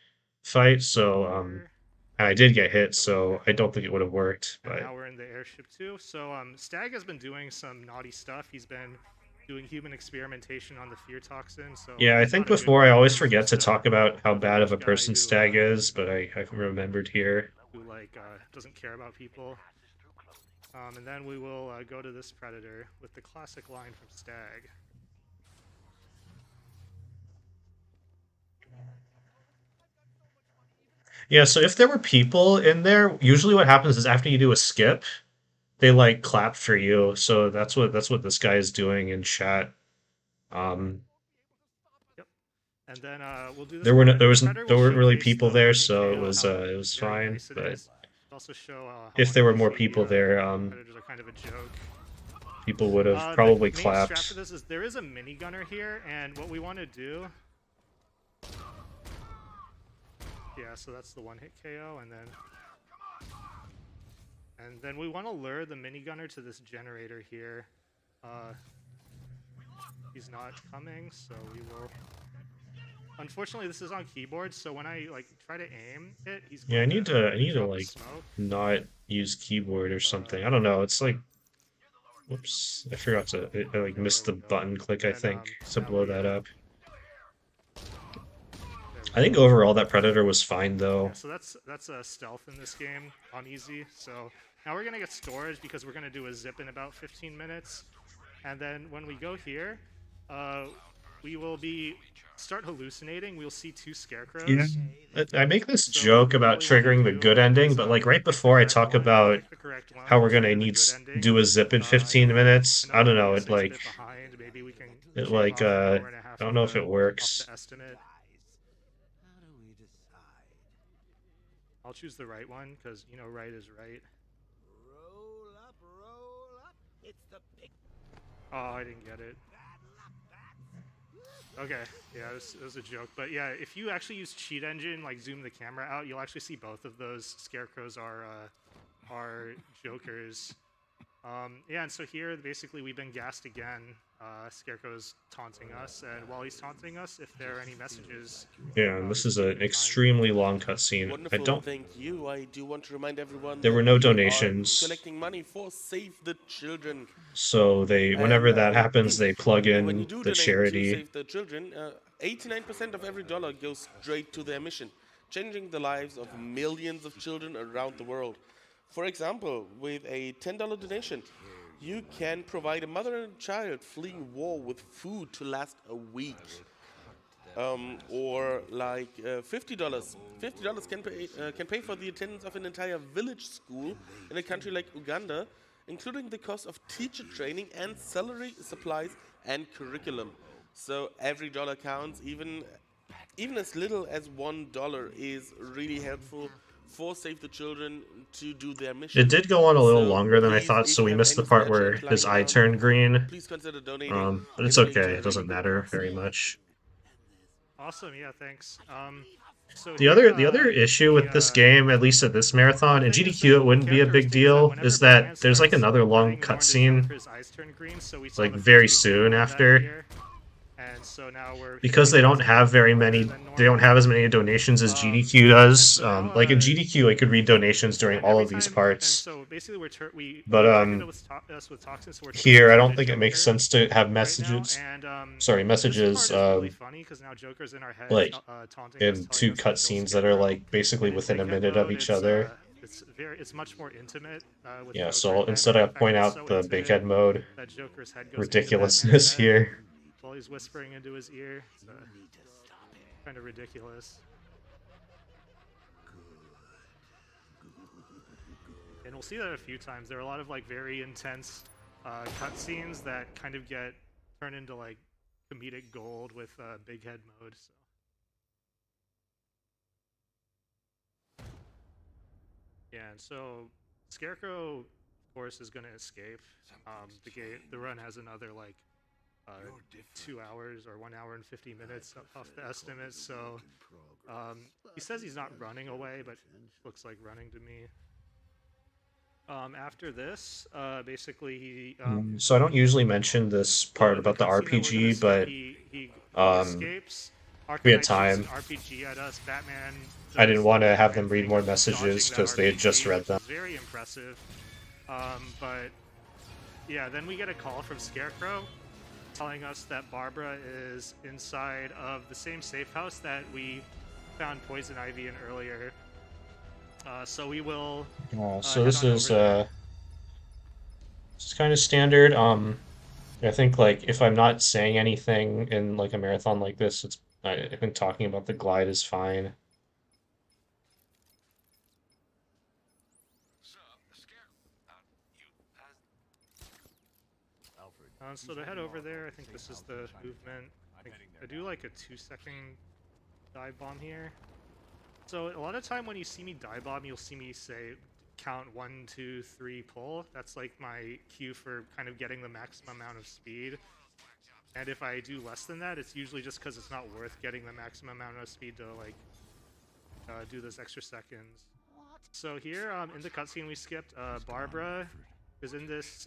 fight. So Here. and I did get hit, Go so I here. don't think it would have worked. And But now we're in the airship too. So Stag has been doing some naughty stuff. He's been doing human experimentation on the fear toxin. So yeah, I he's think not a good before I guy. always He's forget just to talk about how another bad of rich a guy person Stag is, but I remembered here. who doesn't care about people. And then we will go to this predator with the classic line from Stag. Yeah, so if there were people in there, usually what happens is after you do a skip, they like clap for you. So that's what this guy is doing in chat. Um, Yep. And then we'll do this there were no, predator. The predator there will weren't really showcase people the there, one-hit so KO, how it was very fine. nice it But is. Also show how if there were more honestly people there, predators are kind of a joke. people would have The probably main strat for clapped. this is there is a minigunner here, and what we want to do. Yeah, so that's the one-hit KO, and then we want to lure the minigunner to this generator here. He's not coming, so we will. Unfortunately, this is on keyboard, so when I try to aim it, he's Yeah, going to I need to drop a like smoke. not use keyboard or something. I don't know. It's like, whoops, I forgot to I like missed the There we go. button click. I And think to now blow we, that up. there I we think go. overall that predator was fine though. Yeah, so that's a stealth in this game on easy. So now we're gonna get storage because we're gonna do a zip in about 15 minutes, and then when we go here, we will start hallucinating. We'll see two Yeah. scarecrows. I make this So what joke we about really want to triggering the do good ending, is but like right pick the before I correct talk one. If we about pick the correct one, how we'll we're gonna trigger the need good ending. do a zip in I 15 minutes, know I don't the know. ESA is a bit behind. Maybe we can It shave like off an hour I and a half don't know if it off works. the estimate. How do we decide? I'll choose the right one because right is right. Roll up. It's the big Oh, I didn't get it. Okay, yeah, it was a joke. But yeah, if you actually use cheat engine, like zoom the camera out, you'll actually see both of those scarecrows are jokers. Yeah, and so here basically we've been gassed again. Scarecrow's taunting us, and while he's taunting us, if there are any messages, Yeah, and we this can is take an the time. extremely long cutscene. Wonderful, thank you. I do want to remind everyone There that were no we are donations. collecting money for Save the Children. So whenever And that happens, they plug when you in do the donate to charity. Save the Children, 89% of every dollar goes straight to their mission, changing the lives of millions of children around the world. For example, with a $10 donation, you can provide a mother and child fleeing war with food to last a week. Or like $50. $50 can pay for the attendance of an entire village school in a country like Uganda, including the cost of teacher training and salary, supplies, and curriculum. So every dollar counts. Even as little as $1 is really helpful for Save the Children to do their mission. It did go on a little So longer than I please, thought, if so you we have missed the any part spare where change his lying eye around, turned green. please consider donating. But it's It's going okay. to a It doesn't really good matter cause. very much. Awesome, yeah, thanks. So The here, other issue with this game, at least at this marathon, the in thing is GDQ that it the wouldn't be a character big states that deal, whenever is that Batman there's like starts another long running, we want his yellow cutscene for his eyes turn green, so we saw like the very first soon example of that after. here. And so now we're Because hitting they the don't buttons a have little bit very harder many than they don't normal. have as many donations as GDQ And does. so now, Like in GDQ I could read donations during and all every of these time, and parts. so basically But he triggered us with toxins, so we're turning here I him don't into think it makes Joker sense to have right now. messages. And Sorry, this messages part is really funny because now Joker's in our head, like taunting us, in telling two us to kill cutscenes that are Scarecrow. like basically And in within a dickhead minute of mode, each other. it's much more intimate with Yeah, Joker and so instead Batman. I In fact, point it's out so the big intimate head mode that Joker's head goes into Batman's ridiculousness head here. while he's whispering into his ear. It's kind of ridiculous. we'll see that a few times. There are a lot of like very intense cutscenes that kind of get turned into like comedic gold with big head mode. So. Yeah, and so Scarecrow, of course, is going to escape. The run has another like 2 hours or 1 hour and 50 minutes off the estimate. So he says he's not running away, but looks like running to me. After this, basically he. So I don't usually mention this part about the cutscene that we're gonna RPG, skip, but he um, escapes. we had Arcanite shoots an time. RPG at us. Batman I didn't does want the to have Batman them read thing more of messages dodging that because they had just RPG, read which them. is very impressive. But yeah, then we get a call from Scarecrow telling us that Barbara is inside of the same safe house that we found Poison Ivy in earlier. So we will So head this on is over there. it's kind of standard. I think like if I'm not saying anything in like a marathon like this, I think talking about the glide is fine. Sir, Scare. You. So to head over there, I think this is the movement. I do like a 2-second dive bomb here. So a lot of time when you see me dive bomb, you'll see me say count 1, 2, 3, pull. That's like my cue for kind of getting the maximum amount of speed. And if I do less than that, it's usually just because it's not worth getting the maximum amount of speed to like do those extra seconds. So here in the cutscene we skipped, Barbara is in this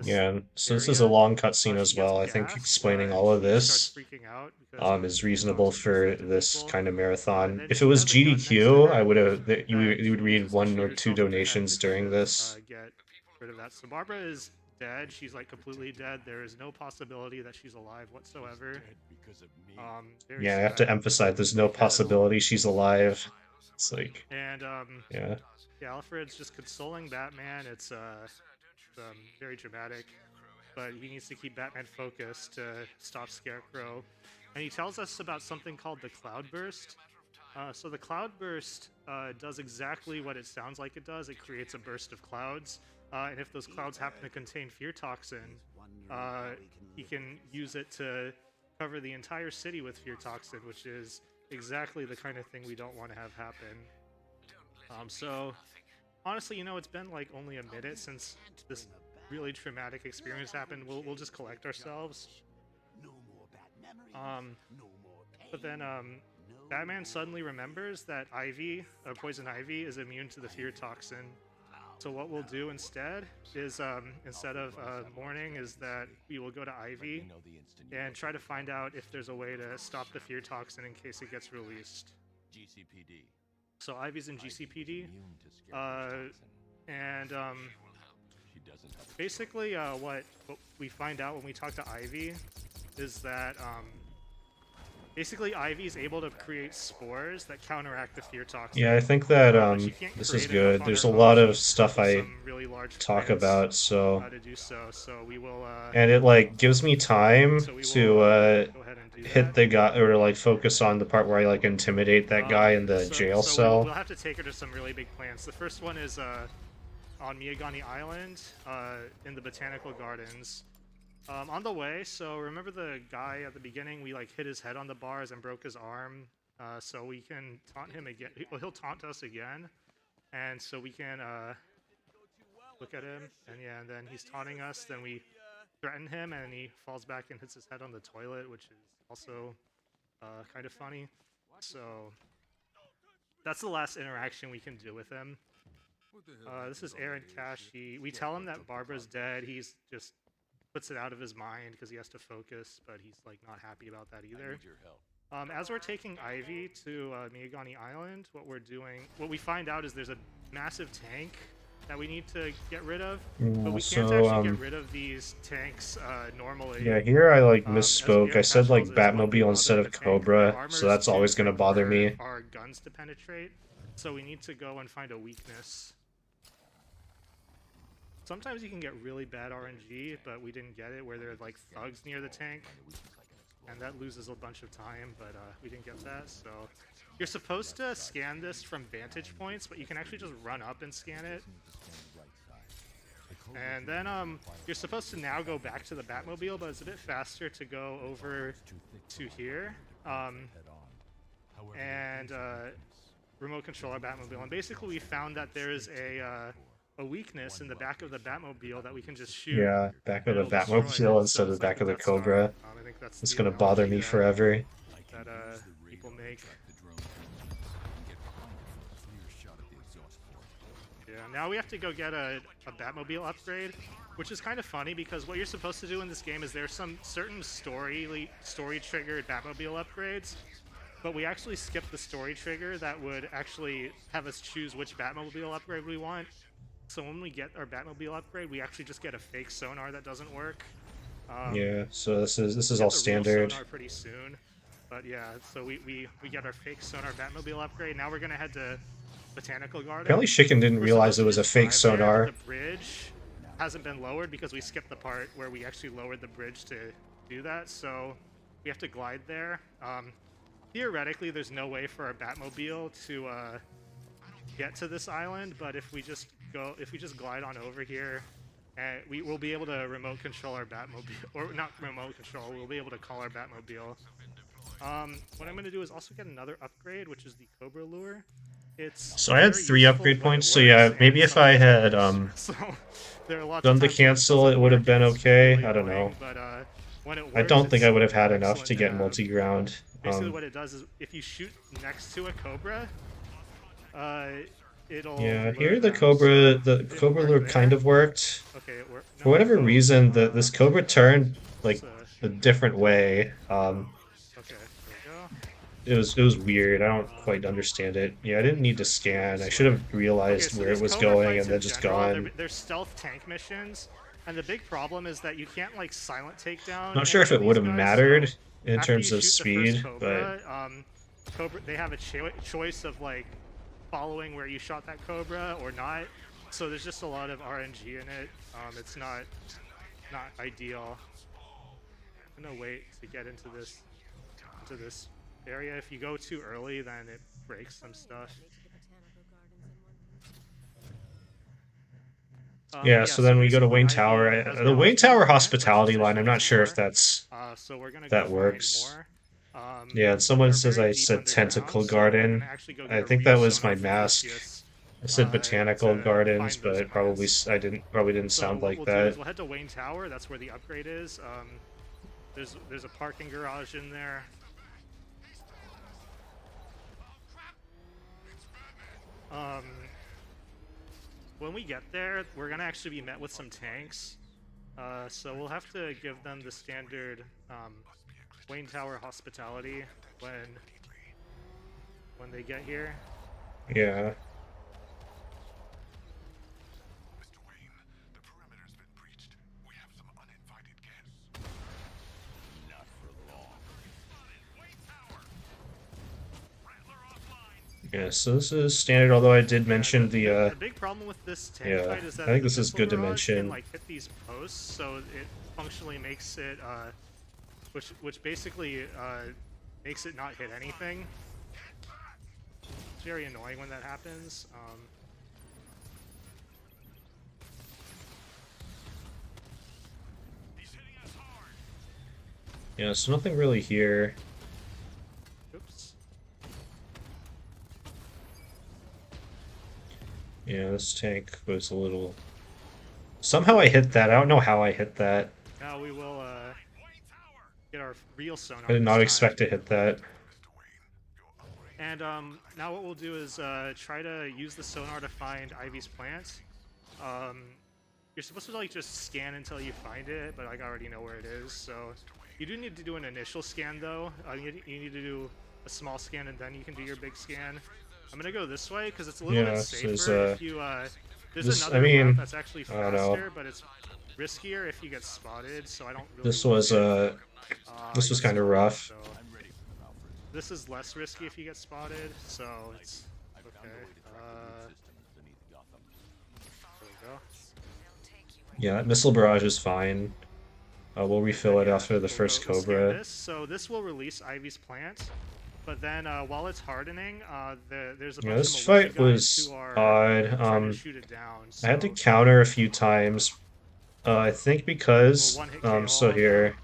Yeah, so this is a area. long cutscene She as gets well. I think gassed. explaining all of She starts this freaking out because is she reasonable talks for infected this people. kind of And marathon. then If it she was has a gun next to GDQ, I her would have you that you would she read uses to one shoot or two herself in the head donations to kind during of this. get rid of that. So Barbara is dead. She's like completely dead. There is no possibility that she's alive whatsoever. Very Yeah, I have sad. to emphasize there's no Because possibility she's alive. It's like, and yeah. yeah, Alfred's just consoling Batman. It's very dramatic, but he needs to keep Batman focused to stop Scarecrow. And he tells us about something called the Cloudburst. So the Cloudburst does exactly what it sounds like it does. It creates a burst of clouds, and if those clouds happen to contain fear toxin, he can use it to cover the entire city with fear toxin, which is exactly the kind of thing we don't want to have happen. So honestly, you know, it's been like only a minute since this really traumatic experience happened. We'll just collect ourselves. But then Batman suddenly remembers that Ivy, or Poison Ivy, is immune to the fear toxin. So what we'll do instead is, instead of mourning, is that we will go to Ivy and try to find out if there's a way to stop the fear toxin in case it gets released. GCPD. So Ivy's in GCPD, and basically what we find out when we talk to Ivy is that basically Ivy's able to create spores that counteract the fear toxin. Yeah, I think that She can't this is create enough good. on There's her a own. lot She of needs to stuff work with I some really large talk plants, about, so to do so. So we will. and it like gives me time So we will to go ahead and do hit that. the guy or like focus on the part where I like intimidate that guy in the jail So cell. we'll have to take her to some really big plants. The first one is on Miyagani Island in the botanical gardens. On the way, so remember the guy at the beginning? We like hit his head on the bars and broke his arm. So we can taunt him again. He'll taunt us again, and so we can look at him. And yeah, and then he's taunting us. Then we threaten him, and he falls back and hits his head on the toilet, which is also kind of funny. So that's the last interaction we can do with him. This is Aaron Cash. We tell him that Barbara's dead. He's just puts it out of his mind because he has to focus, but he's like not happy about that either. As we're taking Ivy to Miyagani Island, what we find out is there's a massive tank that we need to get rid of, but we can't actually get rid of these tanks normally. Yeah, here I like As misspoke. I Aaron said Cash like tells us, when we Batmobile load instead up of the tank, Cobra, armors so that's always do gonna bother require me. our guns to penetrate, so we need to go and find a weakness. Sometimes you can get really bad RNG, but we didn't get it where there are like thugs near the tank, and that loses a bunch of time, but we didn't get that. So you're supposed to scan this from vantage points, but you can actually just run up and scan it. And then you're supposed to now go back to the Batmobile, but it's a bit faster to go over to here. And remote control our Batmobile. And basically we found that there is a weakness in the back of the Batmobile that we can just shoot. Yeah, back of and the it'll destroy Batmobile it. instead So of the it's like back the of the Death Star. Cobra. I think that's It's the gonna bother analogy me forever. that people make. Yeah, now we have to go get a Batmobile upgrade, which is kind of funny because what you're supposed to do in this game is there's some certain story-triggered Batmobile upgrades, but we actually skipped the story trigger that would actually have us choose which Batmobile upgrade we want. So when we get our Batmobile upgrade, we actually just get a fake sonar that doesn't work. Yeah, so this is Get all the real standard. sonar pretty soon, but yeah, so we get our fake sonar Batmobile upgrade. Now we're gonna head to Botanical Garden. Apparently Chicken didn't We're realize supposed it to was a just fake drive there, sonar. but the bridge hasn't been lowered because we skipped the part where we actually lowered the bridge to do that. So we have to glide there. Theoretically, there's no way for our Batmobile to get to this island, but if we just glide on over here, and we will be able to remote control our Batmobile, or not remote control. We'll be able to call our Batmobile. What I'm going to do is also get another upgrade, which is the Cobra Lure. It's So I had very 3 useful upgrade when it points, so yeah, works, maybe and if I had sometimes- so there are lots done of the times when it cancel, doesn't it would have work, been and it's okay. really I don't annoying, know. but when it works, I don't think I would have had enough excellent to get have. multi-ground. Basically, what it does is if you shoot next to a Cobra, it'll. Yeah, lure here the them, so Cobra didn't Cobra work Lure there. kind of worked. Okay, it worked. For whatever reason, this Cobra turned like So, a different way. okay, there we go. It was weird. I don't quite understand it. Yeah, I didn't need to scan. I should have realized Okay, so where it these was Cobra going fights and then in just general, gone. They're stealth tank missions, and the big problem is that you can't like silent takedown. Not sure if any of it would these have guys, mattered so in after terms you of shoot the first speed, but Cobra, they have a choice of like following where you shot that Cobra or not. So there's just a lot of RNG in it. It's not ideal. I'm gonna wait to get into this area. If you go too early, then it breaks some stuff. yeah. So then we go to basically Wayne Ivy Tower. has The now Wayne a Tower plant, hospitality which line. I'm not sure if more. that's So we're gonna that go works. find more. Yeah, and someone They're says very I deep said underground, Tentacle so we're gonna Garden. actually go get I a think real that was sonar my from mask. Lucius, I said Botanical to Gardens, find those but probably plants. probably didn't So sound what like we'll do that. is we'll head to Wayne Tower. That's where the upgrade is. There's a parking garage in there. When we get there, we're gonna actually be met with some tanks. So we'll have to give them the standard Wayne Tower hospitality when they get here. Yeah. Mr. Wayne, the perimeter's been breached. We have some uninvited guests. Not for long. Wayne Tower! Rattler offline. Yeah, so this is standard, although I did mention The big problem with this tank yeah, fight is that I think the this is missile good to barrage mention. can like hit these posts, so it functionally makes it which basically makes it not hit anything. It's very annoying when that happens. He's hitting us hard. yeah, so nothing really here. Oops. Yeah, this tank was a little. Somehow I hit that. I don't know how I hit that. Now we will Wayne Tower! get our real sonar. I did this not time. expect to hit that. Mr. Wayne, your upgrade. And now what we'll do is try to use the sonar to find Ivy's plant. You're supposed to like just scan until you find it, but like, I already know where it is. So you do need to do an initial scan though. You need to do a small scan and then you can do your big scan. I'm gonna go this way because it's a little Yeah, bit so safer there's, if you. There's this- another I mean, route that's actually I don't know. faster, but it's riskier if you get spotted. So I don't really. This was this was kind of rough. So this is less risky if you get spotted. So it's okay. There we go. Yeah, that missile barrage is fine. We'll refill it after the We'll first go scan Cobra. This. So this will release Ivy's plant, but then while it's hardening, there's a bunch Yeah, of this militia fight guys was who are odd. trying to shoot it down. I had to so- counter a few times I think We'll because one-hit KO so all of them. here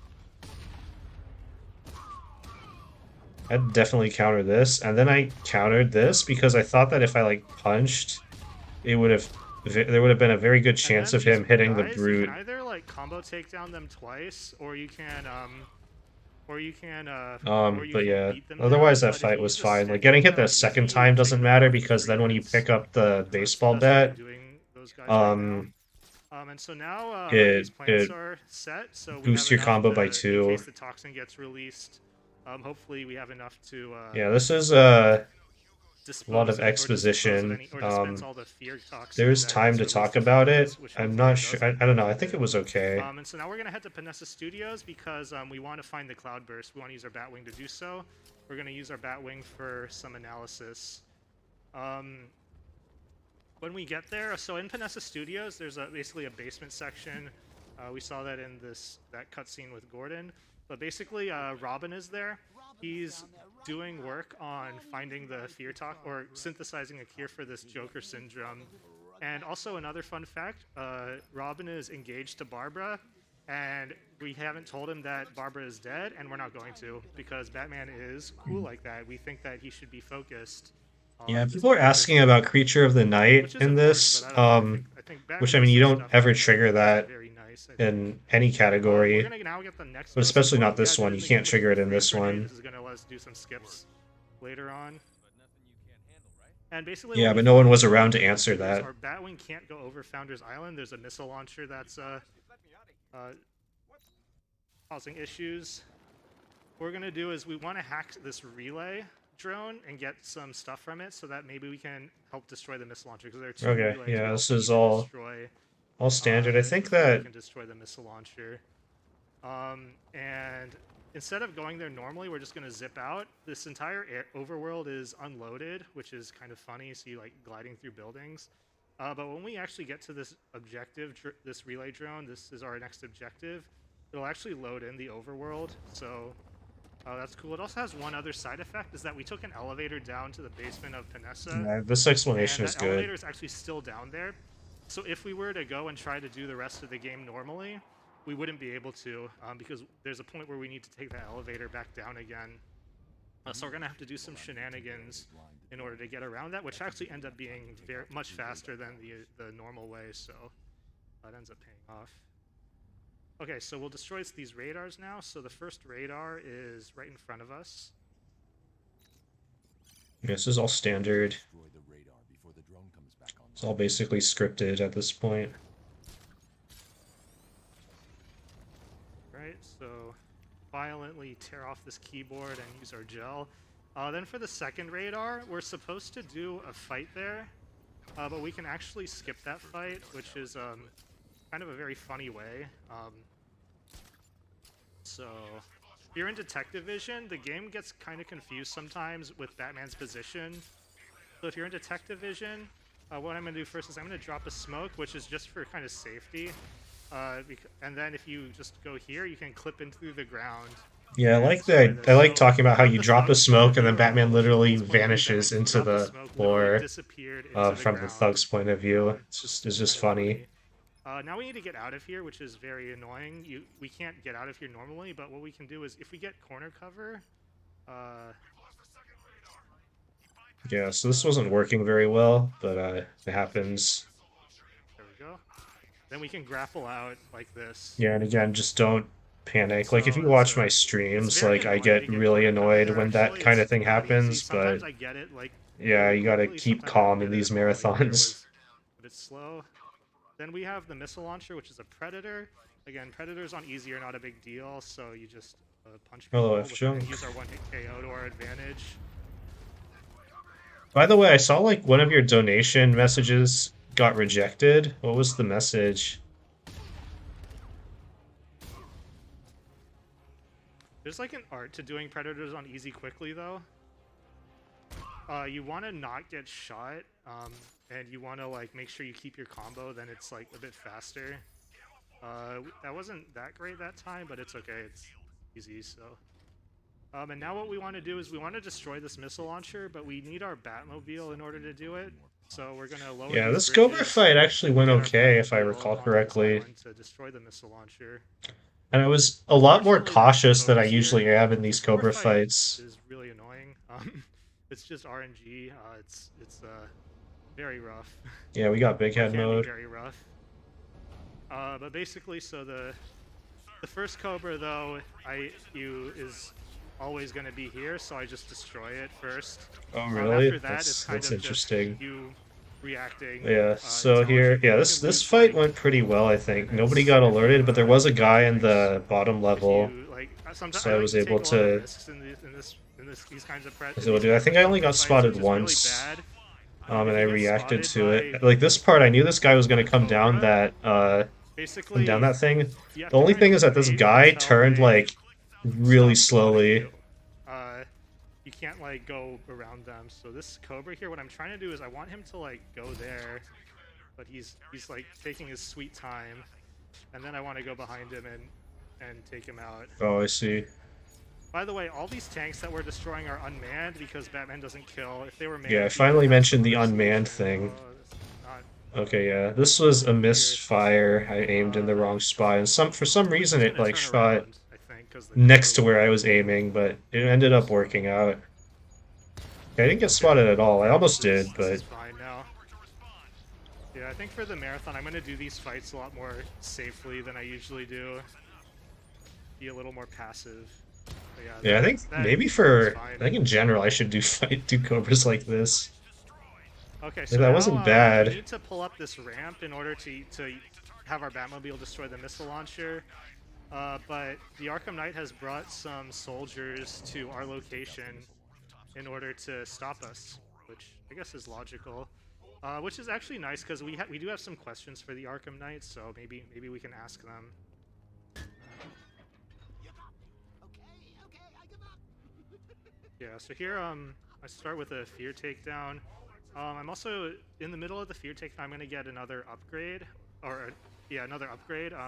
I'd definitely counter this, and then I countered this because I thought that if I like punched, it would have there would have been a very good And chance then of him these hitting the guys, you can brute. either like combo takedown them twice, or you can But yeah, beat them down. otherwise that But if fight you use was the fine. Like stick getting hit the takedown second easy, it time will take doesn't them matter down in because 3 then when you hits. pick up the So baseball that's what I'm bat, doing those guys right now. um, And so now Mikey's plants it are set, so we have boosts your enough combo by to, in case 2. the toxin gets released. Hopefully we have enough to Yeah, this is a lot of dispose of exposition. any or dispense all the fear toxin There's that time gets to talk released in about it. fights, which I'm hopefully not it sure. doesn't. I don't know. But I it think it did. was okay. And so now we're gonna head to Panessa Studios because we want to find the Cloudburst. We want to use our Batwing to do so. We're gonna use our Batwing for some analysis. When we get there, so in Panessa Studios, there's basically a basement section. We saw that in that cutscene with Gordon. But basically, Robin is there. He's doing work on finding the fear talk or synthesizing a cure for this Joker syndrome. And also another fun fact: Robin is engaged to Barbara, and we haven't told him that Barbara is dead, and we're not going to because Batman is cool like that. We think that he should be focused Yeah, on this people are Joker asking about syndrome, Creature of the Night which is in important. this, But I don't know. I think which Batman I mean, does you some don't stuff ever that trigger is that very nice. I think. in any We're category, gonna now get the next but ghost especially support. not We this gotta do one. it You in the can't game with trigger the it in freeze this grenade. one. This is gonna let us do some skips later on. And basically, Yeah, when we but no one find was the around to answer Cloudburst, that. our Batwing can't go over Founder's Island. There's a missile launcher that's causing issues. What we're gonna do is we want to hack this relay drone and get some stuff from it so that maybe we can help destroy the missile launcher because there are 2 Okay, relays yeah, we this also need is to destroy all standard. I think before we that can destroy the missile launcher. And instead of going there normally, we're just gonna zip out. This entire overworld is unloaded, which is kind of funny. So you like gliding through buildings. But when we actually get to this objective, this relay drone, this is our next objective. It'll actually load in the overworld. So that's cool. It also has one other side effect, is that we took an elevator down to the basement of Panessa, yeah, this and explanation is that good. elevator is actually still down there. So if we were to go and try to do the rest of the game normally, we wouldn't be able to because there's a point where we need to take that elevator back down again. So we're gonna have to do some shenanigans in order to get around that, which actually end up being much faster than the normal way. So that ends up paying off. Okay, so we'll destroy these radars now. So the first radar is right in front of us. Yeah, this is all standard. Destroy the radar before the drone comes back online. It's all basically scripted at this point. Right, so violently tear off this keyboard and use our gel. Then for the second radar, we're supposed to do a fight there, but we can actually skip that fight, which is kind of a very funny way. So if you're in detective vision, the game gets kind of confused sometimes with Batman's position. So if you're in detective vision, what I'm going to do first is I'm going to drop a smoke, which is just for kind of safety. And then if you just go here, you can clip in through the ground. Yeah, I and like destroy that. this. I like So talking about how without you the drop a thug's point of smoke and view, then or Batman without the literally thug's point of view, vanishes then into drop the smoke, literally floor disappeared into the from the ground. thug's point of view. It's just Kind of funny. Now we need to get out of here, which is very annoying. We can't get out of here normally, but what we can do is if we get corner cover, Yeah, so this wasn't working very well, but it happens. there we go. Then we can grapple out like this. Yeah, and again, just don't panic. Like if you So watch my it's streams, very like I annoying to get get really corner cover annoyed there, when that actually. kind of It's thing not easy. happens, but Sometimes I get it like yeah, you gotta quickly, keep sometimes I calm don't in get these it at all. Like, there marathons. was a bit slow. Then we have the missile launcher, which is a predator. Again, predators on easy are not a big deal, so you just punch people Hello, and F-Junk. use our one-hit KO to our advantage. By the way, I saw like one of your donation messages got rejected. What was the message? There's like an art to doing predators on easy quickly, though. You want to not get shot, and you want to like make sure you keep your combo. Then it's like a bit faster. That wasn't that great that time, but it's okay. It's easy, so. And now what we want to do is we want to destroy this missile launcher, but we need our Batmobile in order to do it. So we're gonna lower Yeah, these this Cobra bridges, fight actually went get our okay, if I Batmobile recall onto this correctly. island to destroy the missile launcher. And I was a lot more Unfortunately, there's cautious than I Cobras usually here. am in these This Cobra Cobra fight fights. is really annoying. It's just RNG. It's very rough. Yeah, we got big Or head can be mode. very rough. But basically, so the first Cobra though, is always going to be here, so I just destroy it first. Oh, really? After that, it's kind That's of just interesting. you reacting. Yeah, so here, intelligently. yeah, You this can lose, fight like, went pretty well, I think. Nobody minutes got if you, alerted, but there was a guy in like, the bottom level, sometimes so I I like was to take able a lot of to. risks in these kinds of I was able to do. I think I only got spotted once, and I reacted to it. Like this part, I knew this guy was gonna come down that Basically, thing. you have The to only kind thing of is that this wait guy until turned they like really stop spotting slowly. you. You can't like go around them. So this Cobra here, what I'm trying to do is I want him to like go there, but he's like taking his sweet time, and then I want to go behind him and take him out. Oh, I see. By the way, all these tanks that we're destroying are unmanned because Batman doesn't kill. If they were manned, Yeah, I he'd finally have mentioned some the other unmanned solution. thing. Oh, this is not Okay, yeah, this was a misfire. I aimed in the wrong spot, and for some Which reason is it gonna like turn shot around, I think, because the next Cobra to where I Lure was will aiming, but it ended up working out. I didn't get spotted at all. I almost did, This but is fine now. Yeah, I think for the marathon, I'm gonna do these fights a lot more safely than I usually do. Be a little more passive. But yeah, yeah, I think maybe that's I fine. think in general I should do Cobras like this. Okay, Like, so that now wasn't we bad. need to pull up this ramp in order to have our Batmobile destroy the missile launcher. But the Arkham Knight has brought some soldiers to our location in order to stop us, which I guess is logical. Which is actually nice because we do have some questions for the Arkham Knight, so maybe we can ask them. Yeah, so here I start with a fear takedown. I'm also in the middle of the fear takedown. I'm gonna get another upgrade,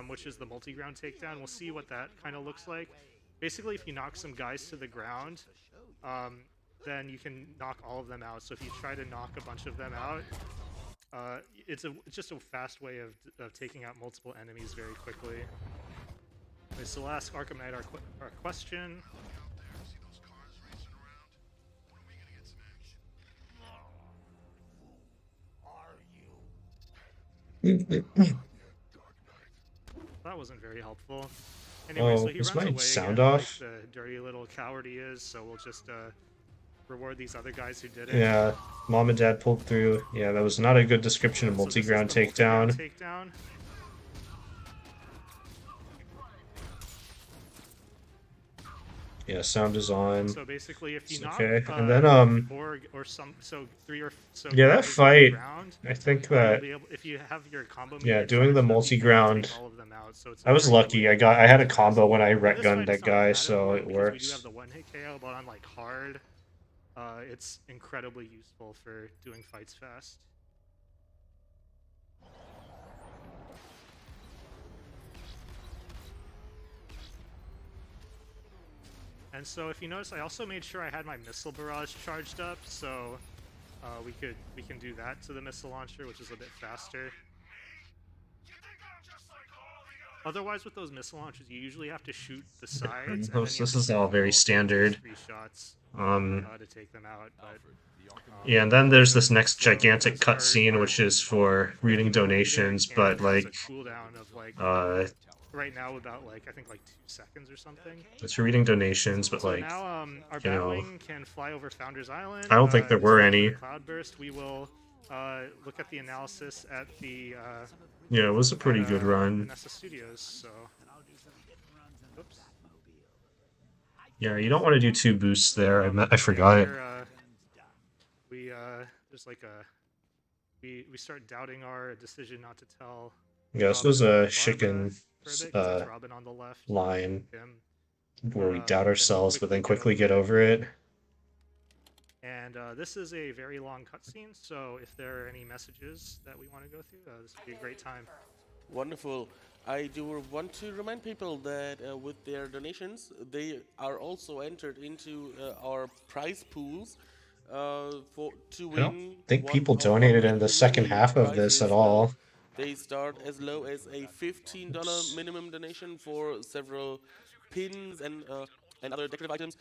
which is the multi-ground takedown. We'll see what that kind of looks like. Basically, if you knock some guys to the ground, then you can knock all of them out. So if you try to knock a bunch of them out, it's just a fast way of taking out multiple enemies very quickly. Okay, so we'll ask Arkham Knight our question. That wasn't very helpful. Anyway, so Oh, he is runs my away sound again, off? like the dirty little coward he is. So we'll just reward these other guys who did it. Yeah, mom and dad pulled through. Yeah, that was not a good description of So this is multi-ground the multi-ground takedown. takedown. Yeah, sound is on. So basically, if you knock Okay, and then three or so yeah, that guys to the fight, ground, I think you'll that be able, if you have your combo yeah, meter doing the charged up, you can multi-ground. take all of them out. So it's a I was very good lucky. way to I had a fast. combo when I In this gunned fight, that it's not guy, that so it important because we do works. have the one-hit KO, but on like hard, it's incredibly useful for doing fights fast. And so if you notice, I also made sure I had my missile barrage charged up, so we can do that to the missile launcher, which is a bit faster. Otherwise, with those missile launchers, you usually have to shoot the sides. And then you This have to is shoot all the very middle, so it takes standard. 3 shots to take them out. But Yeah, and then there's this next gigantic cutscene, which is for reading donations, and but it has like, a cooldown of like right now about like I think like 2 seconds or something. it's for reading donations, but So like, now our you know, Batwing can fly over Founders Island. I don't think there were any. Cloudburst. We will look at the analysis at the Yeah, it was a pretty good run. Vanessa Studios. So, oops. Yeah, you don't want to do 2 boosts there. I forgot. Here, there's like a we start doubting our decision not to tell. Yeah, this Robin was and a Barbara chicken for a bit, 'cause it's Robin on the left, line him. where we doubt Then ourselves, but then quickly get get over it. And this is a very long cutscene, so if there are any messages that we want to go through, this would be a great time. Wonderful. I do want to remind people that with their donations, they are also entered into our prize pools for to I don't win think one people of our donated in the many, second many half of this at prizes. all. They start as low as a $15 Oops. minimum donation for several pins and other decorative items.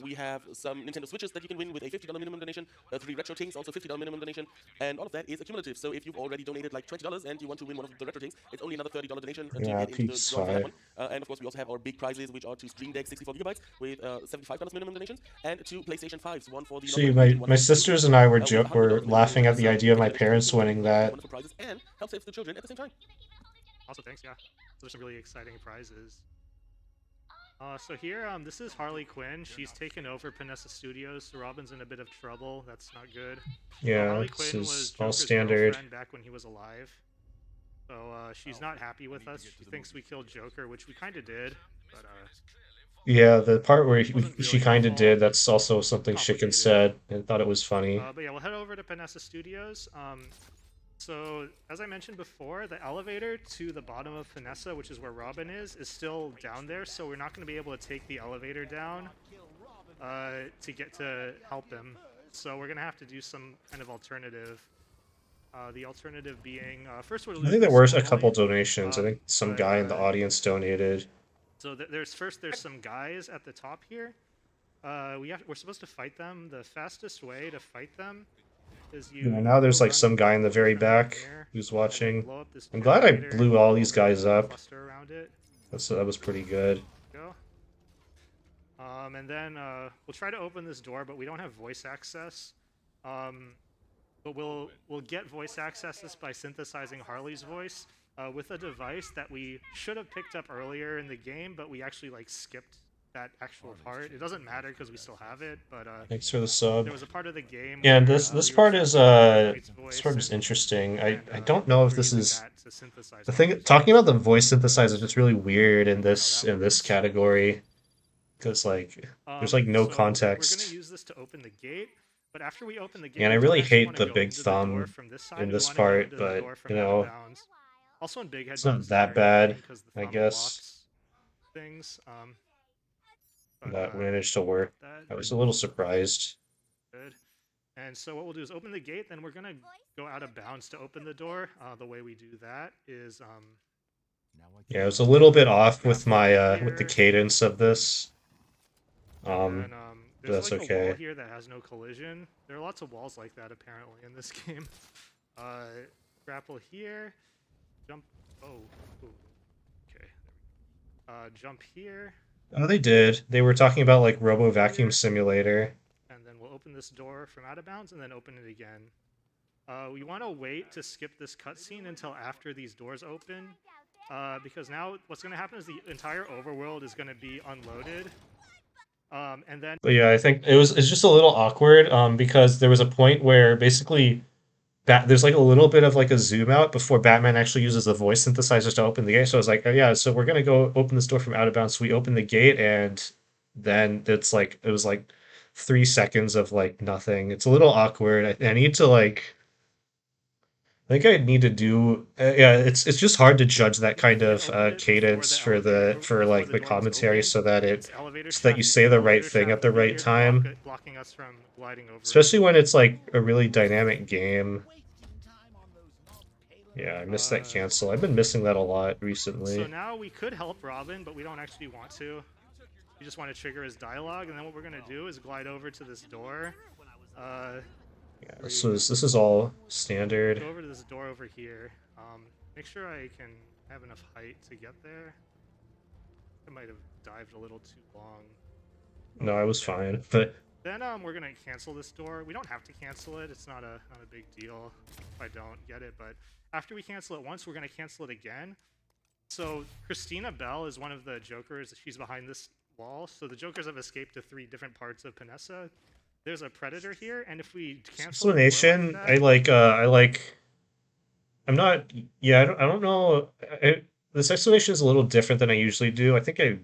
We have some Nintendo Switches that you can win with a $50 minimum donation, 3 Retro Things, also $50 minimum donation, and all of that is accumulative. So if you've already donated like $20 and you want to win one of the Retro Things, it's only another $30 donation to Yeah, get into the Pete's draw for that fine. one. And of course, we also have our big prizes, which are two Stream Deck 64 gigabytes with $75 minimum donations, and two PlayStation 5s, one for the North See, American region, one my for the EU sisters region, and I with were $100 minimum laughing donation. at the So idea of if my you donate parents $20, you winning get these that. wonderful prizes and help save the children at the same time. Also, thanks. Yeah, those are some really exciting prizes. So here, this is Harley Quinn. She's taken over Panessa Studios, so Robin's in a bit of trouble. That's not good. Yeah, Harley this Quinn was is all Joker's standard. girlfriend back when he was alive. So she's not happy with us. She thinks we killed Joker, which we kind of did, but Yeah, the part where wasn't she really our kind of fault. did, that's also something Chicken Complicated. said. I thought it was funny. But yeah, we'll head over to Panessa Studios. So, as I mentioned before, the elevator to the bottom of Panessa, which is where Robin is still down there, so we're not going to be able to take the elevator down to get to help him. So we're going to have to do some kind of alternative. The alternative being, first we'll I do think there this were a couple normally. donations. I think some But guy in the audience donated. so there's some guys at the top here. We're supposed to fight them. The fastest way to fight them is you Yeah, now there's go like around this some guy in the purple very different one back here, who's and then watching. blow up this I'm glad I generator, blew all go these over to guys the up. cluster around it. That was pretty good. Go. And then we'll try to open this door, but we don't have voice access. But we'll get voice access this by synthesizing Harley's voice with a device that we should have picked up earlier in the game, but we actually like skipped that actual part. It doesn't matter because we still have it, but Thanks for the sub. there was a part of the game Yeah, and where this we were part trying is to use Knight's this voice part is interesting. I and don't know if we're this using is that to synthesize the thing. Harley's Talking voice. about the voice synthesizer is just really weird in Don't know how that this works. category because like there's like no So we're gonna context. use this to open the gate, but after we open the Yeah, gate, and I we don't really actually hate want to the go big into the door thumb from this in side. We this want to go part, into the but door from you out of know, bounds. Also in Big Head it's does not the that very bad, thing because the I thumb guess. blocks things. But That managed to work. that I was a little surprised. good. And so what we'll do is open the gate, then we're gonna go out of bounds to open the door. The way we do that is Yeah, I was a little bit off with grapple my over with the here, cadence of this. and then But there's that's like a wall okay. here that has no collision. There are lots of walls like that apparently in this game. Grapple here, jump. Oh, ooh, okay. Jump here, Oh, they did. They were talking about like Robo Vacuum here, Simulator. and then we'll open this door from out of bounds, and then open it again. We want to wait to skip this cutscene until after these doors open, because now what's going to happen is the entire overworld is going to be unloaded, and then But yeah, I think it's just a little awkward because there was a point where basically there's like a little bit of like a zoom out before Batman actually uses the voice synthesizers to open the gate. So I was like, oh, yeah, so we're gonna go open this door from out of bounds. So we open the gate and then it was like 3 seconds of like nothing. It's a little awkward. I need to like I think I need to do yeah, it's just hard to judge that kind can't of open it before cadence the for elevator for before like the the door was commentary open. This elevator so that you trap, say the the right elevator thing trap at the over right here is time. blocking us from gliding over it. Especially when it's like a really dynamic game. Yeah, I missed that cancel. I've been missing that a lot So recently. now we could help Robin, but we don't actually want to. We just want to trigger his dialogue, and then what we're gonna do is glide over to this door. Yeah, this is all standard. Go over to this door over here. Make sure I can have enough height to get there. I might have dived a little too long. No, I was fine, but Then we're gonna cancel this door. We don't have to cancel it. It's not a big deal if I don't get it. But after we cancel it once, we're gonna cancel it again. So Christina Bell is one of the Jokers. She's behind this wall. So the Jokers have escaped to 3 different parts of Panessa. There's a Predator here, and if we cancel the door like explanation. that, I'm not. Yeah, I don't know. This explanation is a little different than I usually do. I think I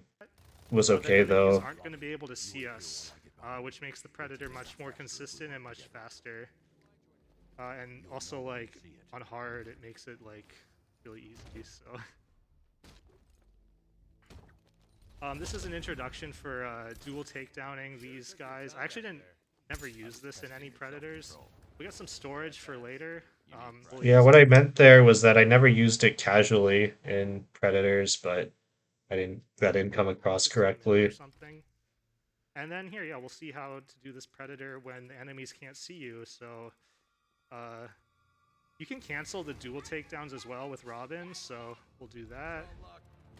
was then okay enemies though. aren't going to be able to see us, which makes the Predator much more consistent and much faster. And also, like, on hard, it makes it, like, really easy. So, this is an introduction for dual takedowning these guys. I actually never use this in any Predators. We got some storage for later. We'll Yeah, use what it I meant there was that I never used it casually in Predators, but that didn't come across just a minute or correctly. something. And then here, yeah, we'll see how to do this Predator when the enemies can't see you. So, you can cancel the dual takedowns as well with Robin. So we'll do that.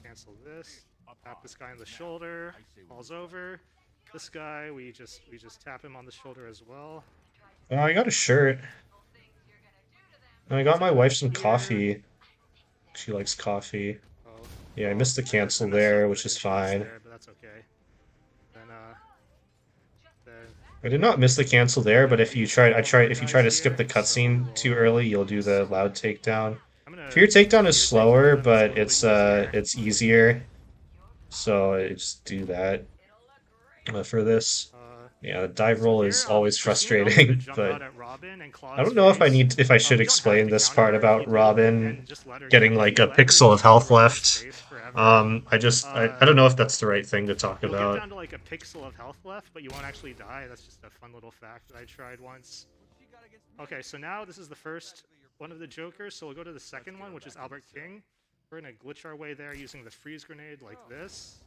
Cancel this. Tap this guy on the shoulder. Falls over. This guy, we just tap him on the shoulder as well. Oh, I got a shirt. And I got my wife some coffee. She likes coffee. Oh, Yeah, I well, missed the I cancel messed there, up which the is insurance fine. there, but that's okay. Then I did not miss the cancel there, but if you try to skip the so we cutscene will, too early, you'll do the loud takedown. I'm gonna Fear takedown is fear slower, takedown them. It's a but little bit easier. it's easier. So I just do that for this. Yeah, the dive So roll here, is always for seeing Alpha to frustrating, jump but out at Robin and claw I his don't know face, if I should you don't have explain to this counter part her if you about do, Robin and just let her getting get. If like you a let her pixel of jump health over his left. face forever, I don't know if that's the right thing to talk you'll get about. down to like a pixel of health left, but you won't actually die. That's just a fun little fact that I tried once. Okay, so now this is the first one of the Jokers, so we'll go to the second one, which is Albert King. We're gonna glitch our way there using the freeze grenade like this.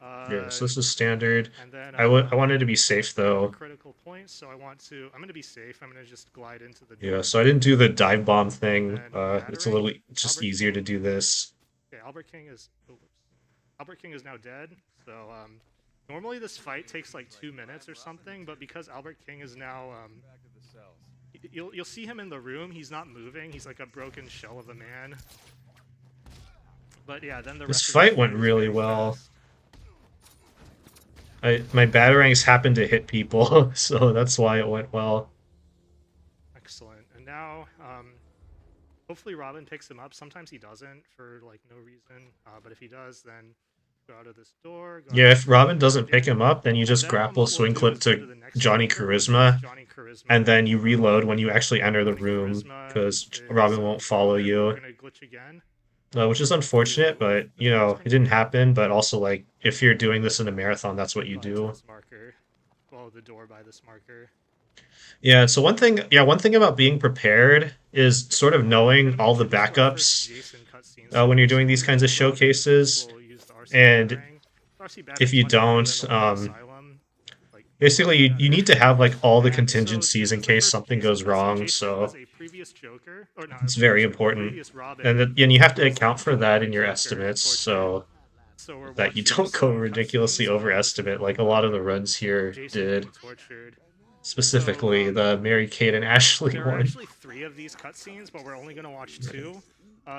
Yeah, so this is standard. And then I wanted to be safe though. critical points, so I'm gonna be safe. I'm gonna just glide into the Yeah, door. so I didn't do the dive bomb thing. And It's a little just Albert easier to King. do this. Okay, Albert King is Albert King is now dead. So normally this fight takes like 2 minutes or something, but because Albert King is now you'll see him in the room. He's not moving. He's like a broken shell of a man. But yeah, then the This rest of fight the went is really very well. fast. My batarangs happened to hit people, so that's why it went well. Excellent. And now, hopefully Robin picks him up. Sometimes he doesn't for like no reason. But if he does, then go out of this door. Yeah, if Robin doesn't pick him up, then you just Then grapple what we'll swing do clip is go to the next Johnny Joker, which is Charisma, Johnny Charisma. and then you reload when you actually enter the Johnny room Charisma because is, Robin won't follow We're you. gonna glitch again. Which is unfortunate, but you know, it didn't happen. But also, like, if you're doing this in a marathon, that's what you By do. this marker. Follow the door by this marker. Yeah, so one thing about being prepared is sort of knowing all the This is our first backups Jason cutscene, when you're doing so these kinds of we'll use showcases. we'll use the RC And batarang. The RC if batarang's you much better don't, than the Arkham Asylum. Like, basically you need to have like all the and so contingencies this in is the case first something Jason goes cutscene. wrong. Jason So was a previous Joker, or not it's a very previous Joker, a important, previous Robin. and you have to who was account for killed by that the in your Joker, estimates, unfortunately. so So we're that you watching don't go some ridiculously cutscenes while this is overestimate, like a going lot on. of the runs here Jason did. being tortured. Specifically, So, the Mary Kate and Ashley there are one. actually 3 of these cutscenes, but we're only going to watch 2.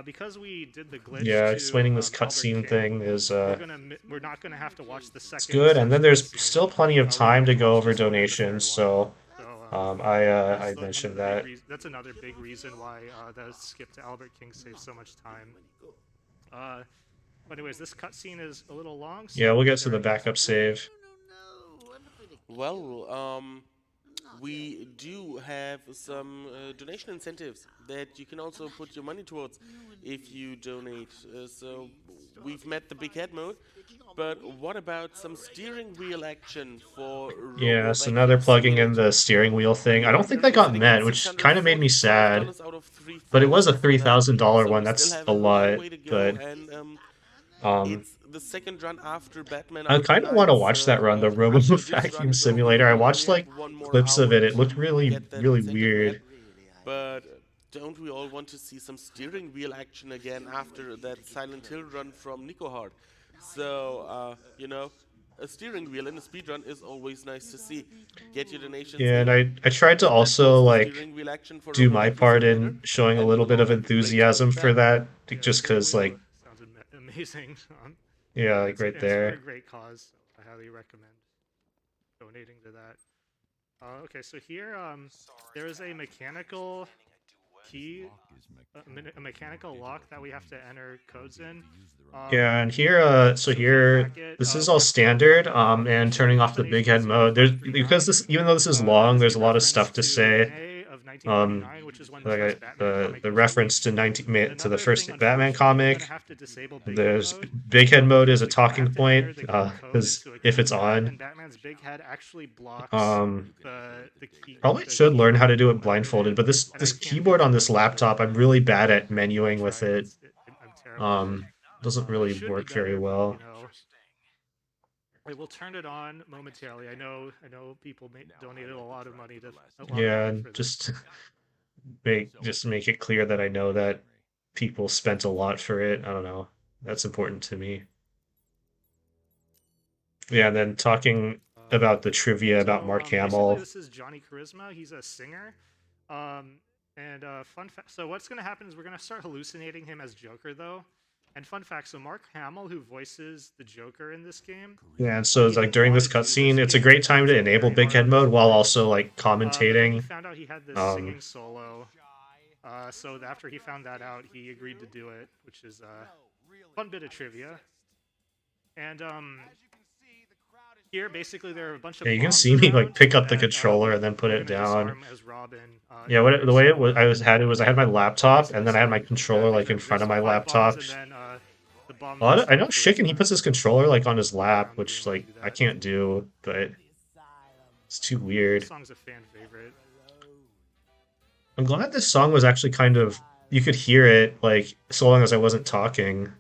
Because we did the glitch Yeah, to explaining this Albert cutscene King, thing is we're not gonna have to watch the second. it's good, and then such there's cutscene. still plenty of We're time gonna to go watch over this one and the donations, third one. so So I one of mentioned the big that. that's another big reason why the skip to Albert King saves so much time. But anyways, this cutscene is a little long. So Yeah, we'll if get to there the are backup save. Well, we do have some donation incentives that you can also put your money towards if you donate. So we've met the big head mode, but what about some steering wheel action for Yeah, Robo so now they're Vacuum plugging in Simulator? the steering wheel thing. I We're don't think that got sitting met, at which kind of made me sad. $645 out of But it was a $3,000, $3,000 so one. we That's still have a a long lot, way to go, but and um, it's the second run after Batman I kind of want to Arkham watch that run, the Robo after this Vacuum run, Simulator. I we only watched have like 1 more clips of hour it. It looked to really, get that really incentive weird. met. But don't we all want to see some steering wheel action again after that Silent Hill run from Nico Hart? So, you know, a steering wheel in a speedrun is always nice to see. Get your donations Yeah, in. and I tried to That also was the like steering wheel action for do Robo my Vacuum part Simulator, in showing a and little we'll bit all of have to play enthusiasm catch for back. that, Yeah, just steering because wheel like sounds amazing. yeah, like It's, right it's for a there. great cause. So I highly recommend donating to that. Okay, so here there is a mechanical key, a mechanical lock that we have to enter codes in. Yeah, and here, so so here, bracket, this is we all have standard, and turning off the big head combinations mode. of There's 139. because this, even though this is That long, is there's a a lot of reference stuff to to say. May of Um, 1949, which is when the like first Batman comic the was reference to released. to the Another first thing, Batman unfortunately, we're gonna comic. have to disable Big Head There's mode. big head mode is Because a to go back talking to enter point the code because into a if it's keypad, on, and Batman's big head actually blocks um, probably the should learn how to keyboard do it from opening blindfolded. it, But and I this can't keyboard on this control it laptop, I'm otherwise. really bad at I menuing with tried. it. I'm terrible. Doesn't I really should be work very better, but well. I will turn it on momentarily. I know people donated a lot of money Yeah, and for this. just make it clear that I know that people spent a lot for it. I don't know. That's important to me. Yeah, and then talking about the trivia about So Mark basically, Hamill. this is Johnny Charisma. He's a singer. And fun fact. So what's gonna happen is we're gonna start hallucinating him as Joker, though. And fun fact. So Mark Hamill, who voices the Joker in this game, Yeah, and so he it's like didn't during want this to do this cutscene, it's a game great because time it's to like enable very big hard head on his mode while voice. also like But then he commentating. found out he had this Um, singing solo. So after he found that out, he agreed to do it, which is a fun bit of trivia. And here, basically, there are a bunch yeah, of you can bombs see me like around pick up the that controller and then put we're it gonna down. disarm as Robin. Yeah, the way it was, I had my laptop and then I had my controller like in front There's of my 5 bombs, laptop. and then the bomb Oh, next I to know Chicken, he Charisma. puts his controller like on his lap, Around which being able like to do I that. can't do, but it's too This weird. song's a fan favorite. I'm glad this song was actually kind of you could hear it like so long as I wasn't talking.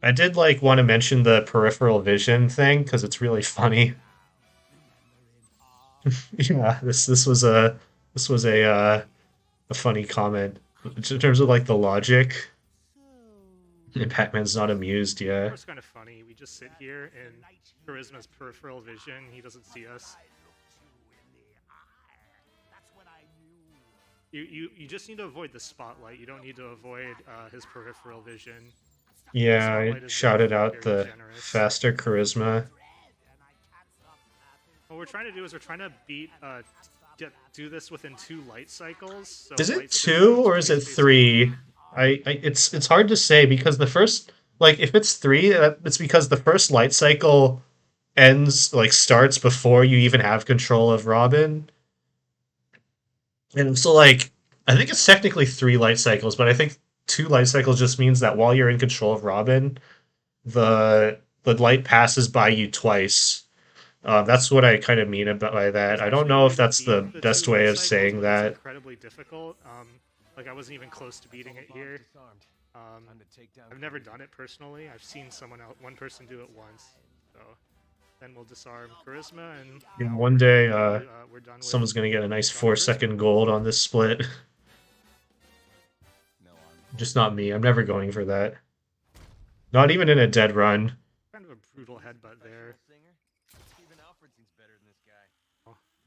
I did like want to mention the peripheral vision thing because it's really funny. Yeah, this was a funny comment in terms of like the logic. Batman's not amused, yeah. It's kind of funny. We just sit here in Charisma's peripheral vision. He doesn't see us. You just need to avoid the spotlight. You don't need to avoid his peripheral vision. Yeah, I Spotlight is shouted very, out very the generous. faster charisma. What we're trying to do is we're trying to do this within 2 light cycles. So Is it light 2 or is it space 3? It's hard to say because the first like if it's 3, it's because the first light cycle ends like starts before you even have control of Robin. And so like I think it's technically 3 light cycles, but I think 2 light cycles just means that while you're in control of Robin, the light passes by you twice. That's what I kind of mean about by that. There's I don't actually a know way if to that's beat the the best 2 way light of cycles, saying but it's that. incredibly difficult. Like I wasn't even close to beating it here. I've never done it personally. I've seen one person do it once. So then we'll disarm Charisma, and Yeah, one day, we're done with someone's gonna get a nice Johnny 4-second gold on this split. Just not me. I'm never going for that. Not even in a dead run. Kind of a brutal headbutt there.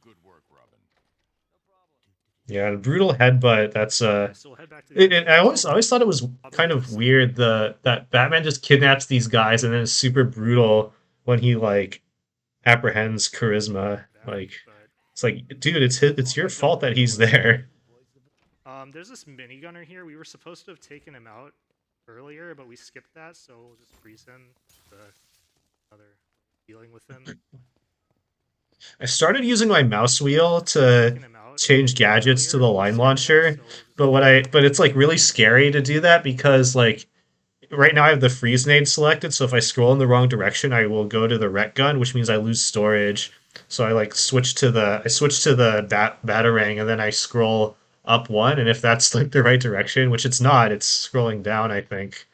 Good work, Robin. Yeah, brutal headbutt. That's So we'll head back to the I always thought it was kind of weird that Batman just kidnaps these guys and then is super brutal when he like apprehends Charisma. Like it's like, dude, it's your fault that he's there. There's this minigunner here. We were supposed to have taken him out earlier, but we skipped that, so we'll just freeze him. Another dealing with him. I started using my mouse wheel to Taking him out change gadgets to the earlier, line so launcher, but it's like really scary to do that because like right now I have the freeze nade selected, so if I scroll in the wrong direction, I will go to the rec gun, which means I lose storage. So I like switch to the batarang, and then I scroll up one, and if that's like the right direction, which it's not, it's scrolling down, I think.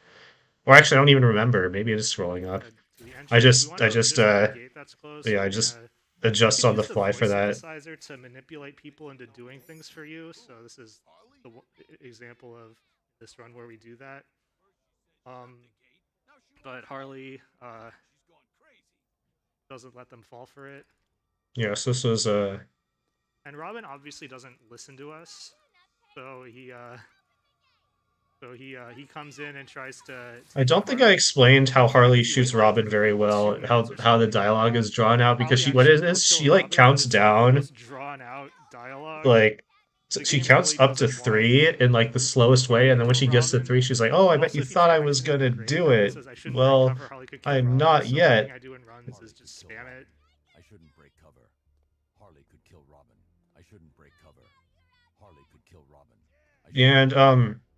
Or actually, I don't even remember. Maybe it is scrolling up. to the entrance. I We just wanna visit the gate that's closed, yeah, so I we're just gonna- adjust you on can the use fly for voice that. synthesizer to manipulate people into doing things for you. So this is the example of this run where we do that. But Harley doesn't let them fall for it. Yeah, so this was And Robin obviously doesn't listen to us, so he comes in and tries to. I take don't out think I Harley. explained how In fact, Harley if you shoots wait, like, Robin very 2 well, minutes how or the something, dialogue is drawn out because Harley what it actually will is kill she like Robin, but counts it's like the down most drawn out dialogue. like The she game counts really up to doesn't want 3 in like the slowest way, and then when kill she gets to Robin. 3 she's like, oh, I And bet you also, if you thought try I was X and gonna upgrade, do Batman it. says I shouldn't Well, recover, Harley could kill I'm Robin, not so yet. everything I do in runs is just spam it. could kill Robin. I shouldn't break cover. Harley could kill Robin. I Yeah, and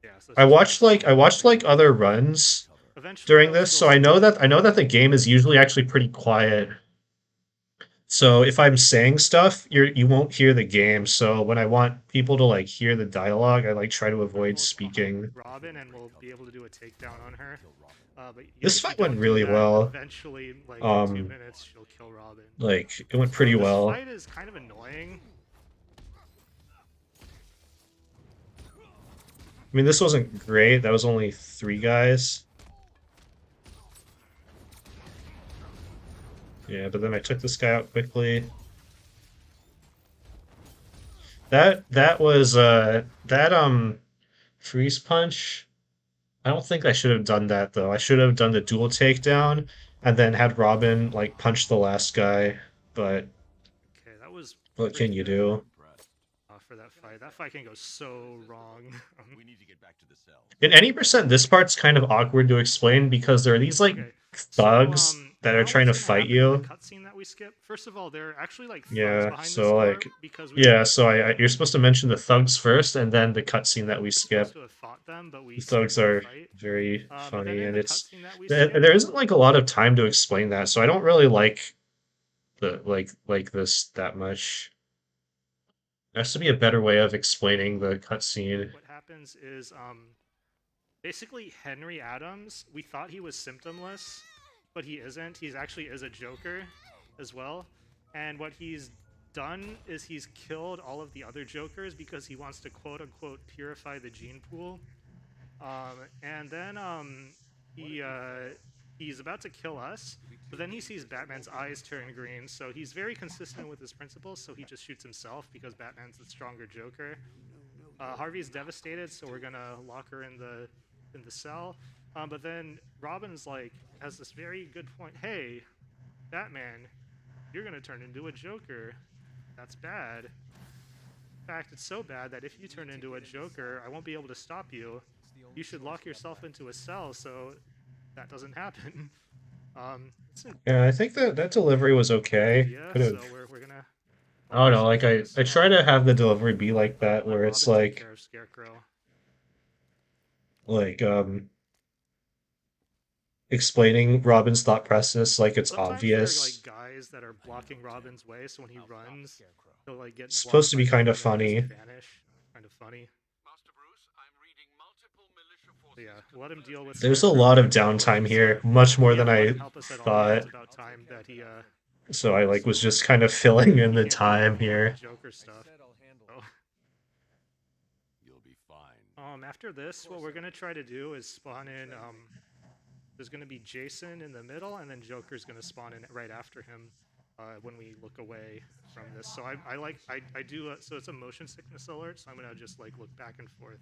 Yeah, so it's I just watched gonna I watched slowly like other break runs cover. eventually during they'll this, still so I know that the game is usually actually pretty quiet. So if I'm saying stuff, you won't hear the game. So when I want people to like hear the dialogue, I like try to avoid circles on speaking. Robin, and we'll be able to do a takedown on her. Kill Robin. But yeah, This if you fight went don't do really that, well. eventually, like in 2 Um, minutes, she'll kill Robin. like it went pretty This well. fight is kind of annoying. I mean, this wasn't great. That was only 3 guys. Yeah, but then I took this guy out quickly. That was that freeze punch. I don't think I should have done that though. I should have done the dual takedown and then had Robin like punch the last guy. But Okay, that was what pretty can you good do? Impressed. for that fight. That fight can go so wrong. We need to get back to the cell. In any percent, this part's kind of awkward to explain because there are these like Okay, so thugs that are now trying what's to gonna fight happen in the you. cutscene that we skip? First of all, there are actually like thugs Yeah, behind this so door like because yeah, so you're supposed to mention the thugs first and then the cutscene that we we're supposed skip. to have fought them, but we The skipped thugs that are fight. very But then funny, in and the it's cutscene that we there, skip, there isn't like a lot of time to explain that, so I don't really like the like this that much. There has to be a better way of explaining the cutscene. what happens is basically Henry Adams, we thought he was symptomless, but he isn't. He's actually is a Joker as well. And what he's done is he's killed all of the other Jokers because he wants to quote unquote purify the gene pool. And then he's about to kill us, but then he sees Batman's eyes turn green, so he's very consistent with his principles, so he just shoots himself because Batman's the stronger Joker. Harvey's devastated, so we're gonna lock her in the cell. But then Robin's like has this very good point. Hey, Batman, you're gonna turn into a Joker. That's bad. In fact, it's so bad that if you turn into a Joker, I won't be able to stop you. You should lock yourself into a cell so that doesn't happen. It's an Yeah, I think that delivery was okay. idea, Could so have. we're gonna. I don't know. Like this, I try to have the delivery be like that, let where it's Robin take care of Scarecrow. like explaining Robin's thought process like it's Sometimes there are like obvious. guys that are blocking Robin's way, so when he runs, he'll like get It's supposed to blocked be by kind of Batman and funny. just vanish. Kind of funny. Master Bruce, I'm reading multiple militia So forces. yeah, let him deal with. There's a Scarecrow lot of and Joker downtime and here, stuff. much more Yeah, than let I him help us at all. thought. It's about time that he So I like was just kind of filling in he the can't do time any more here. Joker stuff. So, You'll be fine. after this, what we're gonna try to do is spawn in. There's gonna be Jason in the middle, and then Joker's gonna spawn in right after him. When we look away from this, so I do. So it's a motion sickness alert. So I'm gonna just like look back and forth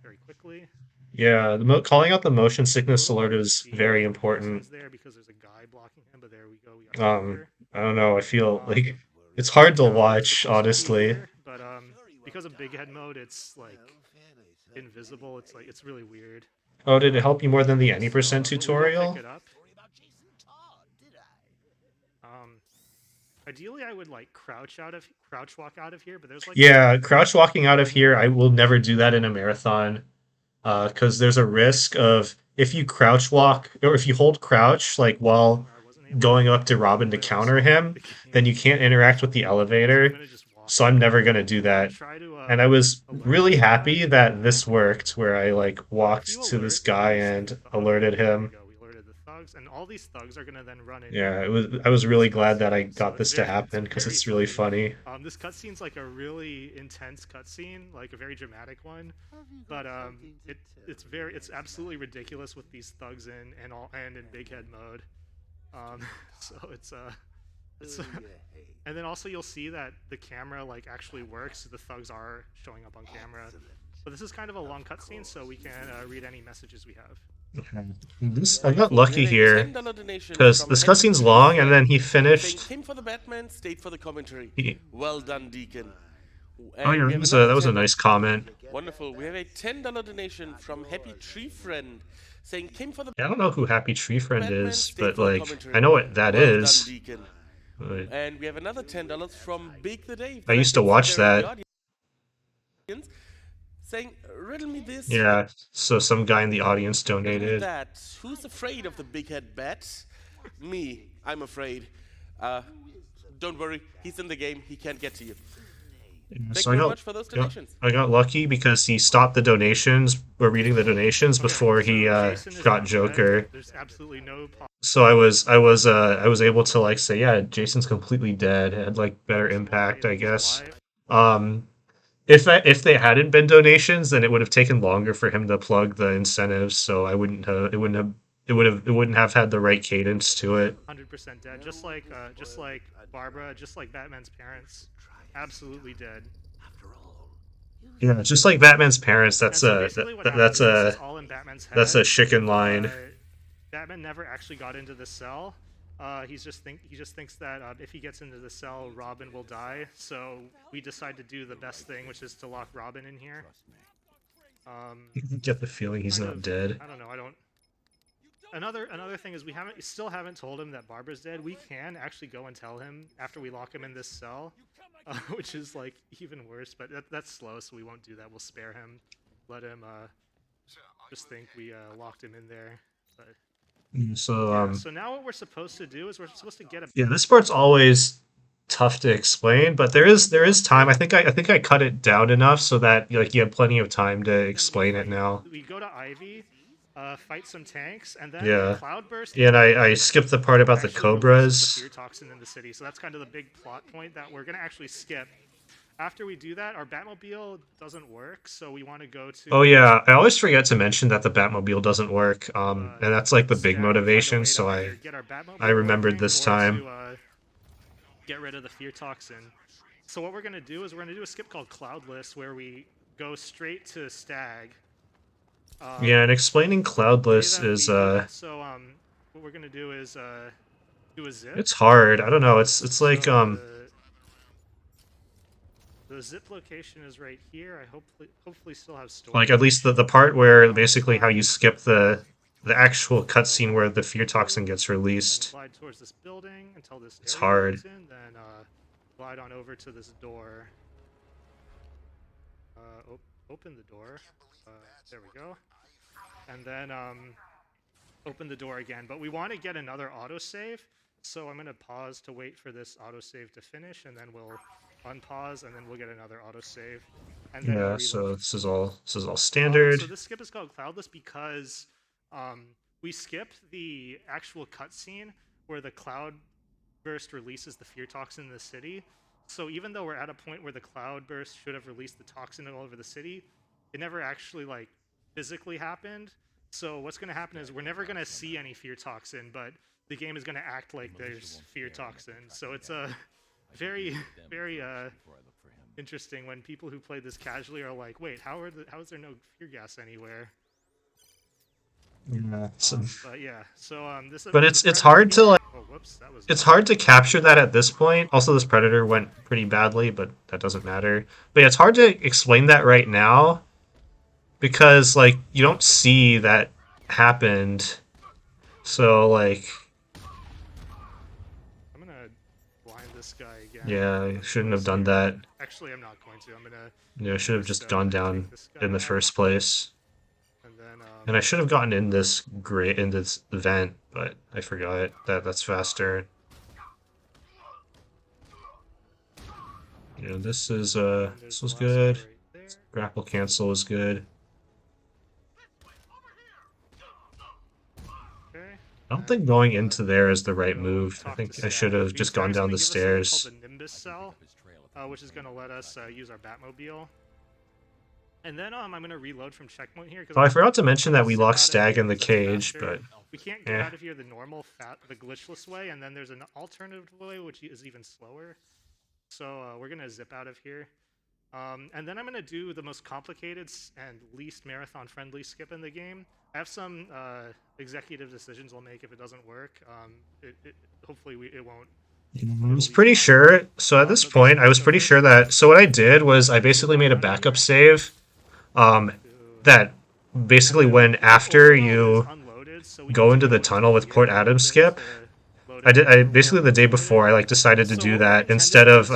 very quickly. Yeah, calling out the motion sickness Little alert hard to is see very if Jason's important. there because there's a guy blocking him, but there we go. We got Joker. I don't know. I feel Um, like it's hard to Now, we're watch, supposed to be honestly. here, but because of big head mode, it's like invisible. It's like it's really weird. Oh, did it help you more than the any So, percent we'll tutorial? pick it up. Ideally, I would like crouch walk out of here, but there's like Yeah, crouch walking out of here, I will never do that in a marathon. Because there's a risk of if you crouch walk or if you hold crouch like while I wasn't able going up to Robin to to counter him, then you can't interact with the So I'm elevator. gonna just walk. So I'm never gonna do that. Try to. And I was alert really this guy. happy that this worked, where I like If walked you to this alert guy these and thugs, alerted there we him. go, we alerted the thugs, and all these thugs are gonna then run in. Yeah, I was really this glad that I cutscene, so got this to happen because very it's really funny. This cutscene's like a really intense cutscene, like a very dramatic one. But it's absolutely ridiculous with these thugs in and in big head mode. So it's and then also you'll see that the camera like actually works. So the thugs are showing up on camera. But this is kind of a long cutscene, so we can read any messages we have. I got lucky We have a here $10 donation because from this Henry cutscene's Adams. long, and then he Saying, finished. came for the Batman, stayed for the commentary. He, Well done, Deacon. oh And yeah, we have that another was a 10 nice comment. Wonderful. We have a $10 donation from Happy Tree Friend saying, came for the Yeah, I don't know who Happy Tree Friend Batman, is, stayed but for the like commentary. I know what that Well done, is. Deacon. But And we have another $10 from Big the Dave I that I used to can see watch there in the that. audience saying, riddle me this, Yeah, so some guy in the audience riddle me donated. that. Who's afraid of the big head bat? Me. I'm afraid. Don't worry, he's in the game. He can't get to you. Yeah, Thank so you very much for those donations. I got lucky because he stopped the donations or reading the donations Okay, before he so Jason is got not dead. Joker. There's absolutely no So I was able to like say, yeah, Jason's completely dead. It had like better impact, I that he's guess. alive. Um, if they hadn't been donations, then it would have taken longer for him to plug the incentives. So I wouldn't have it wouldn't have had the right cadence to it. 100% dead. Just like Barbara, just like Batman's parents. Absolutely dead. Yeah, just like Batman's parents. And so basically what happens That's is this is a all in Batman's head. that's a chicken line. Batman never actually got into the cell. He just thinks that if he gets into the cell, Robin will die. So we decide to do the best thing, which is to lock Robin in here. Get the feeling he's not dead. I don't know. I don't. Another thing is we still haven't told him that Barbara's dead. We can actually go and tell him after we lock him in this cell, which is like even worse. But that's slow, so we won't do that. We'll spare him. Let him just think we locked him in there. But So so now what we're supposed to do is we're supposed to get a yeah, this part's always tough to explain, but there is time. I think I cut it down enough so that like you have plenty of time to explain it now. We go to Ivy, fight some tanks, and then Yeah. Cloudburst. Yeah, and I skipped the part about the actually releases the cobras. fear toxin in the city. So that's kind of the big plot point that we're gonna actually skip. After we do that, our Batmobile doesn't work, so we want to go to. Oh yeah, I always forget to mention that the Batmobile doesn't work. And that's like the big Stag, find a motivation. way to So either get our Batmobile I remembered working this or time. to, get rid of the fear toxin. So what we're gonna do is we're gonna do a skip called Cloudless, where we go straight to Stag. Yeah, and explaining way Cloudless that is we do it. So what we're gonna do is do a zip. it's hard. I don't know. It's like So the zip location is right here. I hopefully still have storage. like at least the part where basically how you skip the actual cutscene where the fear toxin gets And released. glide towards this building until this It's area hard. moves in, then glide on over to this door. Open the door. There we go. And then open the door again. But we want to get another autosave, so I'm going to pause to wait for this autosave to finish, and then we'll unpause, and then we'll get another autosave. And then Yeah, reload. so this is all standard. So this skip is called Cloudless because we skipped the actual cutscene where the Cloudburst releases the fear toxin in the city. So even though we're at a point where the Cloudburst should have released the toxin all over the city, it never actually like physically happened. So what's going to happen is we're never going to see any fear toxin, but the game is going to act like there's fear toxin. So it's a very interesting when people who play this casually are like, wait, how is there no fear gas anywhere? Yeah, But yeah, so this. but it's hard to like Oh, whoops, that was. it's hard to capture that at this point. Also, this Predator went pretty badly, but that doesn't matter. But yeah, it's hard to explain that right now because like you don't see that happened. So like I'm gonna blind this guy again. yeah, I shouldn't have done that. Actually, I'm not going to. I'm gonna. Yeah, I should have just gone down take this guy in the out, first place. And then. And I should have gotten in this vent, but I forgot that that's faster. Yeah, this is and there's this the was last good. guy right there. Grapple cancel was good. Okay. I don't think going into there is the right Go move. I talk think to I should Stag. have just gone Stag's down gonna the give us something stairs. called the Nimbus cell, which is gonna let us use our Batmobile. And then I'm gonna reload from checkpoint here because Oh, I forgot to mention that we locked Stag in the cage, faster. but we can't get eh. out of here the normal the glitchless way, and then there's an alternative way which is even slower. So we're gonna zip out of here. And then I'm gonna do the most complicated and least marathon-friendly skip in the game. I have some executive decisions I'll make if it doesn't work. Hopefully it won't. I was pretty sure. So at this point, I was pretty sure that. So what I did was I basically made a backup save. That basically when after you go into the tunnel with Port Adams skip, I basically the day before I like decided to do that instead of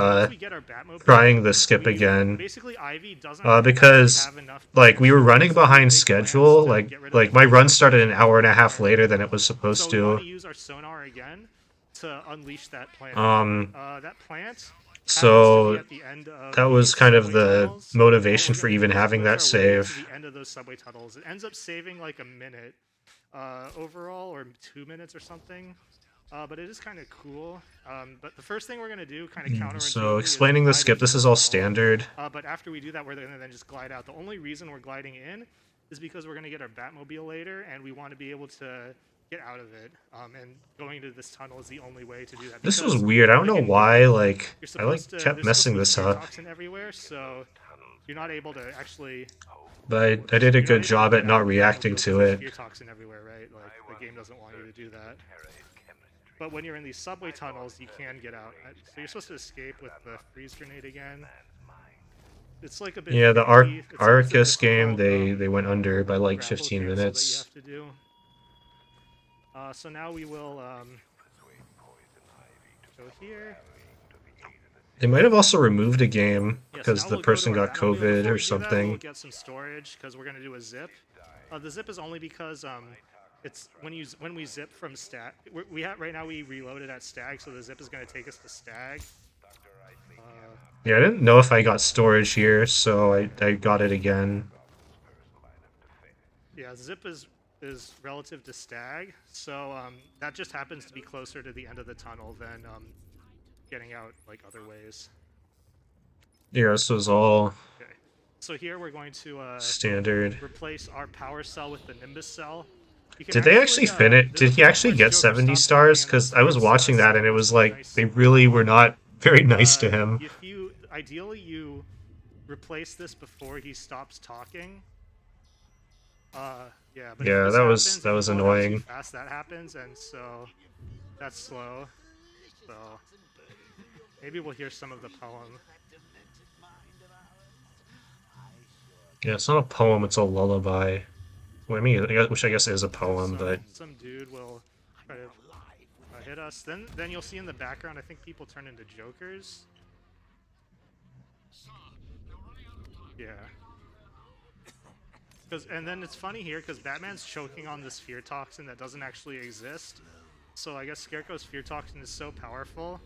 trying the skip again. Basically, Ivy doesn't actually Because have enough like we were damage running against really behind big plants schedule, to like get rid of like the my run plants. started an hour and a half later than it was supposed So we want to. to use our sonar again to unleash that plant. Um, That plant happens to be so at the end of that was these kind of subway the tunnels. What motivation we're for gonna even do is having push that our way to save. the end of those subway tunnels. It ends up saving like a minute overall, or 2 minutes or something. But it is kind of cool. But the first thing we're gonna do, kind of So counterintuitively, is explaining the glide skip, into this the is all tunnel. standard. But after we do that, we're gonna then just glide out. The only reason we're gliding in is because we're gonna get our Batmobile later, and we want to be able to get out of it. And going to this tunnel is the only way to do that. This was Because, weird. I don't like know in why. Doom, Like you're I like supposed to kept there's supposed to messing be this fear up, toxin everywhere, so you're not able to actually but I did a you're not good able to job get at out not of the reacting Batmobile because to there's it. fear toxin everywhere, right? Like the game doesn't want you to do that. But when you're in these subway tunnels, you can get out. So you're supposed to escape with the freeze grenade again. It's like a bit Yeah, the finicky. It's a Arcus game, difficult they went under by like grapple 15 cancel that you minutes. have to do. So now we will go here. They might have also removed a game Yes, because now the we'll go to person our got Batmobile. COVID Before or we do that, we'll something. get some storage because we're gonna do a zip. The zip is only because it's when we zip from Stag. We have right now we reloaded at Stag, so the zip is gonna take us to Stag. Yeah, I didn't know if I got storage here, so I got it again. Yeah, zip is relative to Stag, so that just happens to be closer to the end of the tunnel than getting out like other ways. Yeah, this was all Okay, so here we're going to standard. replace our power cell with the Nimbus cell. You can Did they actually finish? there's Did a he point actually once get Joker 70 stops talking stars? and then Because I was starts watching that and it saying was some like nice they really were not very nice to him. If you ideally you replace this before he stops talking. Yeah, but Yeah, if this that happens, was if you blow it out too annoying. fast, that happens, and so that's slow. So maybe we'll hear some of the poem. Yeah, it's not a poem, it's a lullaby. Well, I mean, which I guess is a poem, but Some dude will try to hit us. Then you'll see in the background, I think people turn into jokers. Yeah. And then it's funny here because Batman's choking on this fear toxin that doesn't actually exist. So I guess Scarecrow's fear toxin is so powerful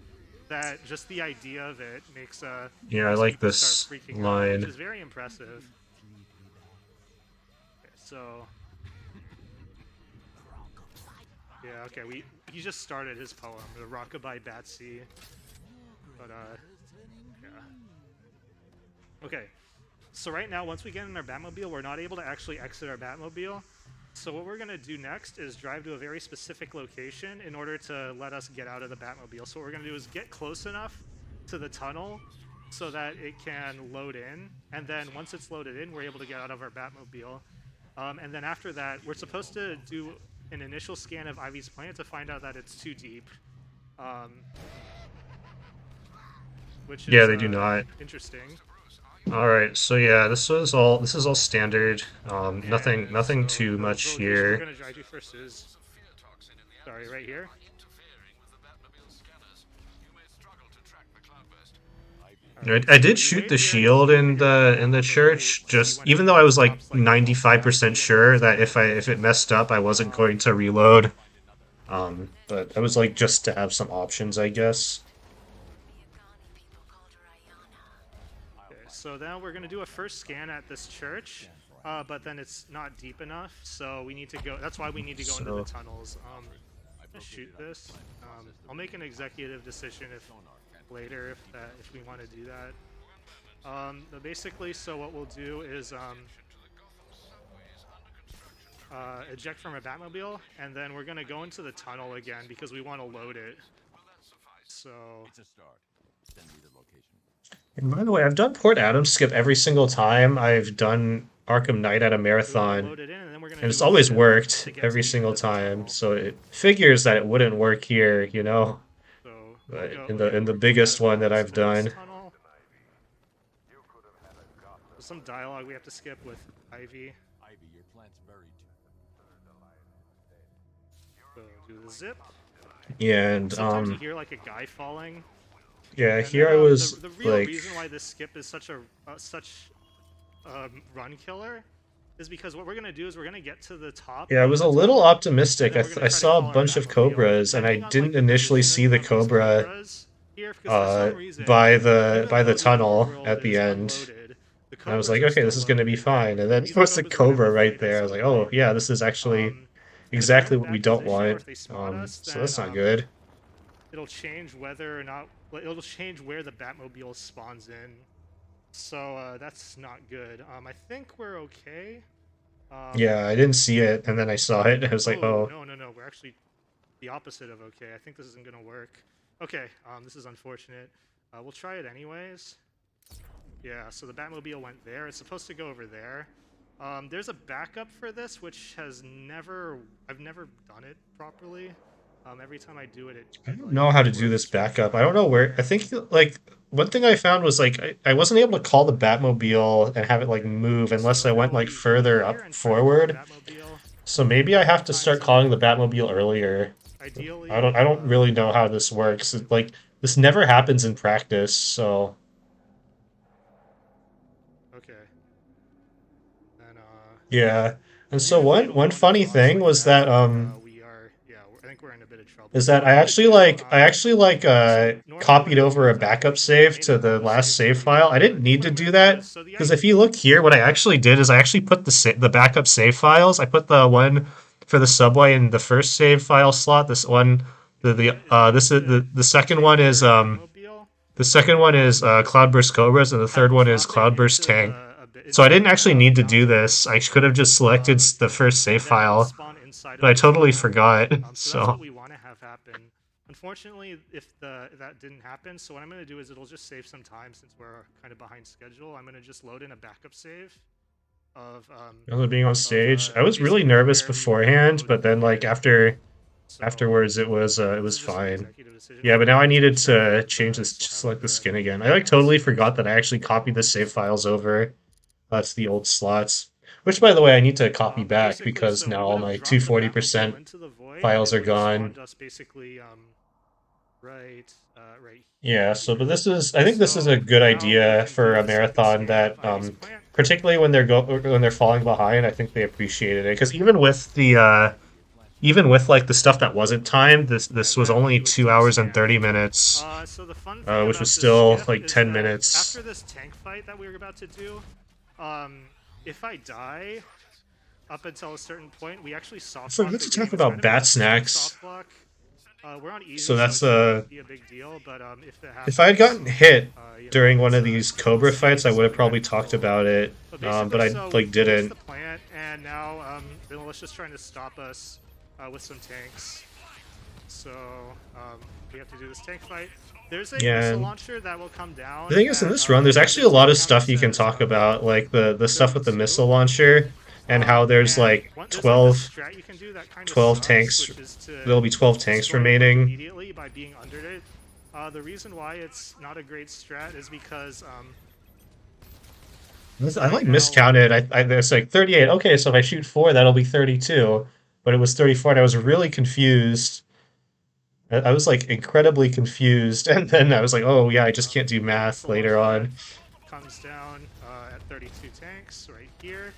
that just the idea of it makes yeah, I most like people this start freaking out, line. which is very impressive. Okay, so yeah, okay, he just started his poem, the Rockabye Batsy, but yeah. Okay, so right now, once we get in our Batmobile, we're not able to actually exit our Batmobile. So what we're gonna do next is drive to a very specific location in order to let us get out of the Batmobile. So what we're gonna do is get close enough to the tunnel so that it can load in, and then once it's loaded in, we're able to get out of our Batmobile. And then after that, we're supposed to do an initial scan of Ivy's plant to find out that it's too deep. Which is Yeah, they do not. interesting. All right, so yeah, this is all standard. Nothing So too the much location here. we're gonna drive to first is right here. I did shoot the shield in the church, just even though I was like 95% sure that if it messed up, I wasn't going to reload. But I was like just to have some options, I guess. Okay, so now we're gonna do a first scan at this church, but then it's not deep enough, so we need to go. That's why we need to go into the tunnels. Let's shoot this. I'll make an executive decision later if we want to do that. But basically, so what we'll do is eject from a Batmobile, and then we're gonna go into the tunnel again because we want to load it. So It's a start. Send me the location. And by the way, I've done Port Adams skip every single time I've done Arkham Knight at a marathon, load it in, and then we're gonna and do it's a always zip worked to get every to the single end of the time. tunnel. So it figures that it wouldn't work here, you know. So But we'll in go- the we're biggest gonna one that I've explore this done. tunnel. There's some dialogue we have to skip with Ivy. Ivy, your plant's buried. So do the zip. Yeah, and Sometimes you hear like a guy falling, yeah, and then here I was the real like, reason why this skip is such a run killer is because what we're gonna do is we're gonna get to the top, yeah, I go to was the a little tunnel, and optimistic. then we're gonna I try to saw a call our bunch of Batmobile. Cobras, and I Depending on like didn't the initially see positioning the of these Cobra Cobras here, because for some reason, by even the though the tunnel overworld at the is end. unloaded, the And I was Cobras like, are okay, still this is gonna be loaded, fine. And then and these there are was a Cobras we're gonna have Cobra to right fight at there. I was some like, oh point. yeah, this is actually And if they're in exactly a what we bad don't position or want. if they spot us, So then that's not good. it'll change whether or not it'll change where the Batmobile spawns in. So that's not good. I think we're okay. Yeah, I didn't see it, and then I saw it, and I was like, Oh oh, no, we're actually the opposite of okay. I think this isn't gonna work. Okay, this is unfortunate. We'll try it anyways. Yeah, so the Batmobile went there. It's supposed to go over there. There's a backup for this, which I've never done it properly. Every time I do it, I it don't like know how to do this works just backup. I don't know fine. where. I think like one thing I found was like I wasn't able to call the Batmobile and have it like move unless So I now went I'll like use E further here up and try to call the forward. Batmobile So maybe I have to times start that I calling the can. Batmobile earlier. Ideally, I don't really know how this works. Like this never happens in practice, so okay. Then yeah. And so usually it'll one go into funny dots thing like was that, that and we are yeah. I think we're in a bit of trouble. is So that what I'm gonna do, I actually like so normally what copied I do over a is backup I save made a to the couple last saves save already, file. I but I didn't think need what to I'm do gonna do that is so the because if you look here, what I actually did is I actually put the backup save files. I put the one for the subway in the first save file slot. This one, idea is going this is to the second take one is your Batmobile Cloudburst Cobras, and the have third it one is drop it Cloudburst Tank. So I into the didn't actually map need to down do to this. I this, could have just selected the first save and then it'll file, spawn inside but of I this totally map. forgot. So that's what So we want to have happen. Unfortunately, if that didn't happen, so what I'm going to do is it'll just save some time since we're kind of behind schedule. I'm going to just load in a backup save of other being on stage, I was really basically nervous where we want to beforehand, load but then like in. So afterwards it this was is just an fine. executive decision. I Yeah, but really now I need to needed check, to but change I this, still just have select the the skin again. I like mouse totally here. forgot that I actually copied the save files over. That's the old slots. Which, by the way, I need to copy But back basically, because so now we all would have my dropped the Batmobile 240% into the void, and files it are would have gone. spawned us basically right Yeah, so but here. this is I think this is a So good now we idea can for do a the second marathon scan that of Ivy's plant. particularly when they're falling behind, I think they appreciated it because even with like the stuff that wasn't timed, this And was then only we would 2 hours and descan. 30 minutes, So the fun thing which was about this still skip like is 10 that minutes. after this tank fight that we were about to do, if I die up until a certain point, we actually soft So lock let's the talk game. It's about kind of bat a quick snacks. soft lock. We're on easy, So so that's it shouldn't be a big deal. But if it if I had happens, gotten hit during one of these we'll Cobra see. fights, I This would will have be kind probably of talked cool. about it. But basically, But I so we like closed didn't. the plant, and now the militia's trying to stop us with some tanks. So we have to do this tank fight. There's a Yeah, missile and launcher that will come down the thing is, in that this run, there's the actually a lot tank of counter stuff you can says talk about, like the stuff with the 32. missile launcher, and how there's And like there's like this strat you can do that kind of 12 sucks, tanks. which is to There'll be 12 tanks destroy it like remaining. immediately by being under it. The reason why it's not a great strat is because I right like now miscounted. It's like 38. Okay, so if I shoot four, that'll be 32. But it was 34, and I was really confused. I was like incredibly confused, and then I was like, oh yeah, I just can't do the math missile later launcher on. comes down at 32 tanks right here.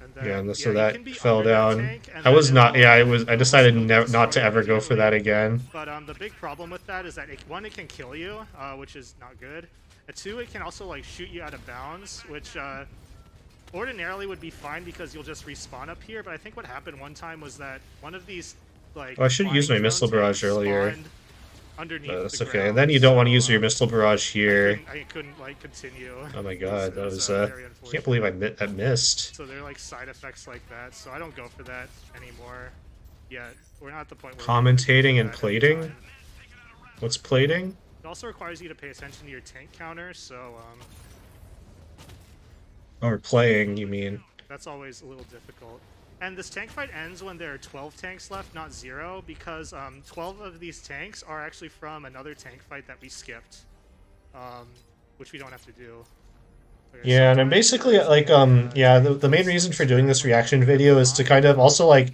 And Yeah, then, and yeah, so you that can be fell under that down. tank, and I then was not. Yeah, I was. I it'll decided still not destroy to it ever go for immediately. that again. But the big problem with that is that one, it can kill you, which is not good. And two, it can also like shoot you out of bounds, which ordinarily would be fine because you'll just respawn up here. But I think what happened one time was that one of these like Oh, I should have used flying my drone missile barrage tanks earlier. spawned underneath But that's the okay. And ground. then you don't want to So use your missile barrage here. I couldn't like continue. Oh my It god, that it was very can't believe unfortunate. I missed. So there are like side effects like that. So I don't go for that anymore. Yet we're not at the point where we're gonna go Commentating for and that every plating? time. What's plating? It also requires you to pay attention to your tank counter. So Or playing, you mean? that's always a little difficult. And this tank fight ends when there are 12 tanks left, not 0, because 12 of these tanks are actually from another tank fight that we skipped, which we don't have to do. Okay, so Yeah, and I'm time basically for like tank yeah, the main fights. reason Let's for doing grab this one of reaction the video is to behind. kind of also like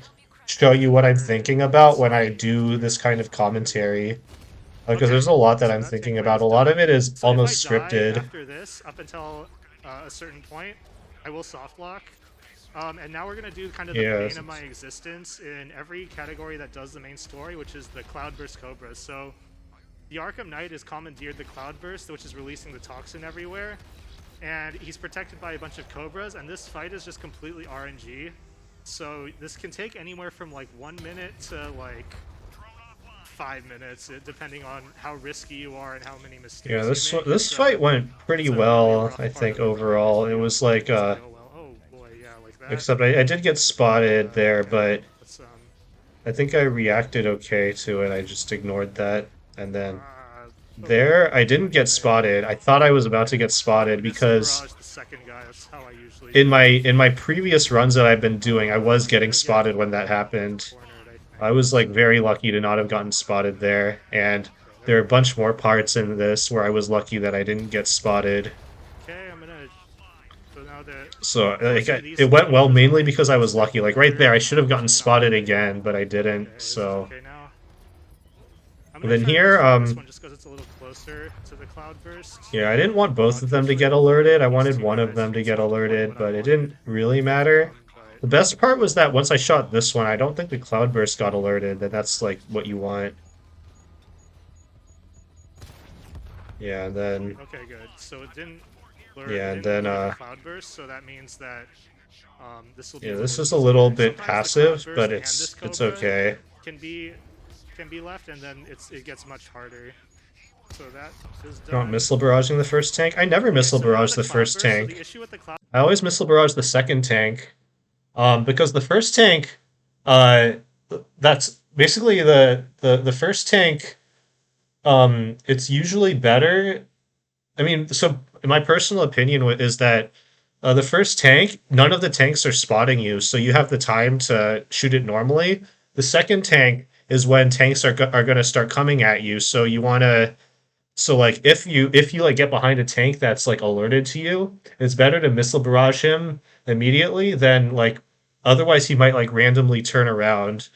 show you what I'm thinking about when I do this kind of commentary. Because Okay, there's a lot that so I'm that tank thinking fight about. is A lot done. of it is So if I almost die scripted. after this, up until a certain point, I will soft lock. And now we're gonna do kind of the Yeah. bane of my existence in every category that does the main story, which is the Cloudburst Cobras. So the Arkham Knight has commandeered the Cloudburst, which is releasing the toxin everywhere, and he's protected by a bunch of Cobras. And this fight is just completely RNG. So this can take anywhere from like 1 minute to like 5 minutes, depending on how risky you are and how many mistakes Yeah, you make. this fight went pretty It's a really well, rough I part think, of the run overall. if It you was want like, things to go well. Oh boy, yeah, like that. except I did get spotted there, Okay, but let's I think I reacted okay to it. I just ignored that. And then okay, there, I didn't get okay. spotted. I thought I was about to get spotted Missile because barrage the second guy. That's how I usually in do it. my previous runs that I've been doing, I was I'm getting gonna get spotted when that happened. cornered, I think. I was like very lucky to not have gotten spotted there, and Okay, there there are we a go. bunch more parts in this where I was lucky that I didn't get spotted. Okay, I'm gonna. So now the So like, unfortunately these it went well Cobras are mainly only because I was like lucky. Like right there, I should have gotten which is not spotted great. again, but I didn't. Okay, this is So okay now. I'm and gonna then try to here, destroy this one just because it's a little closer to the Cloudburst. yeah, I didn't want both of them to get Unfortunately, alerted. I these wanted two one of guys them to get spawned quite alerted, what I but it wanted. didn't really matter. But The best part was that once I shot this one, I don't think the Cloudburst got alerted. That's like what you want. Yeah, and then okay, good. So it didn't lure, yeah, it and didn't then lure the Cloudburst, so that means that this will be yeah, a this little is a little easier. bit Sometimes the passive, Cloudburst but and this it's Cobra okay. can be left, and then it gets much harder. So that is Not done. missile barraging the first tank. I never Okay, missile so now barrage the the first Cloudburst. So the tank. issue with the Cloud. I always missile barrage the second tank, because the first tank, uh, that's basically the first tank. It's usually better. I mean, so my personal opinion is that the first tank, none of the tanks are spotting you, so you have the time to shoot it normally. The second tank is when tanks are going to start coming at you, so you want to. So like if you like get behind a tank that's like alerted to you, it's better to missile barrage him immediately than like otherwise he might like randomly turn around.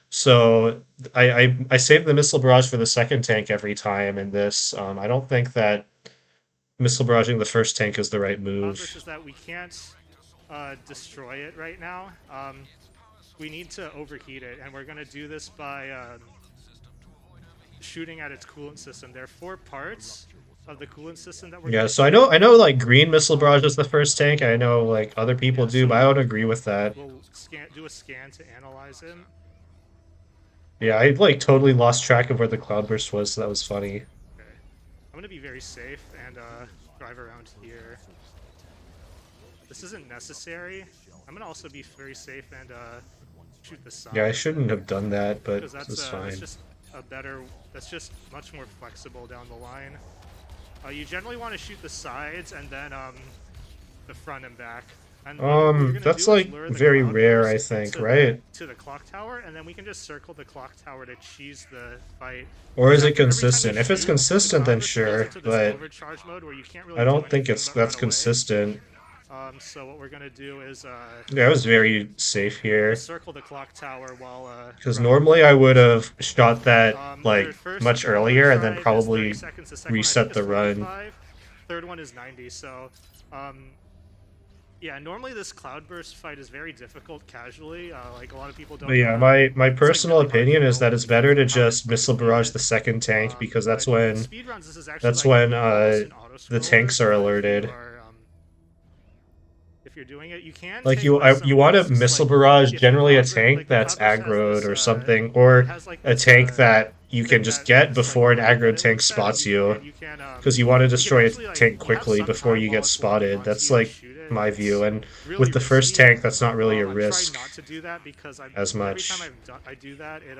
So I save the missile barrage for the second tank every time in this. I don't think that missile barraging the first tank is the right Cloudburst move. is that we can't destroy it right now. We need to overheat it, and we're gonna do this by shooting at its coolant system. There are 4 parts of the coolant system that we're Yeah, gonna so shoot. I know like green missile barrage is the first tank. I know like other people Yeah, do, but I so don't agree with that. we'll do a scan to analyze him. Yeah, I like totally lost track of where the cloudburst was, so that was funny. Okay, I'm gonna be very safe and drive around here. This isn't necessary. I'm gonna also be very safe and shoot the side. Yeah, I shouldn't have done that, but because it's fine. that's just a better. That's just much more flexible down the line. You generally want to shoot the sides and then the front and back. And what we're gonna That's do is like lure the very rare, I Cloudburst think, into right? to the clock tower, and then we can just circle the clock tower to cheese the fight. Or is it Except every time we consistent? If it's shoot, consistent, the then Cloudburst goes sure, into this but overcharge mode where you can't I really do don't think anything but that's run away. consistent. So what we're gonna do is Yeah, I was very safe here. circle the clock tower while Because running. normally I would have shot that Their like first much earlier and then side is 30 probably seconds. The second one, I reset think, the is run. 45. Third one is 90. So, yeah, normally this Cloudburst fight is very difficult casually. Like a lot of people don't. But yeah, know my that. It's like personal really hard to opinion is know that it's better to how hard just to missile do barrage it. the second tank because But in speedruns, this is actually that's like when almost an auto the scroller. tanks are But alerted. if you're doing it, you can Like take like some you want to risks, missile like barrage if the generally a Cloudburst, tank like the that's Cloudburst has aggroed this, or something, it or has like a this tank that you thing can just that get is like before an really good, aggro it tank looks at, spots you, and you can because you want to destroy a actually like tank you have quickly some before time you while get it's walking spotted. onto That's you to like shoot it. my view, and Really with the first risky. tank, that's not really a I'm risk trying not to do that because as every time much. I do that, it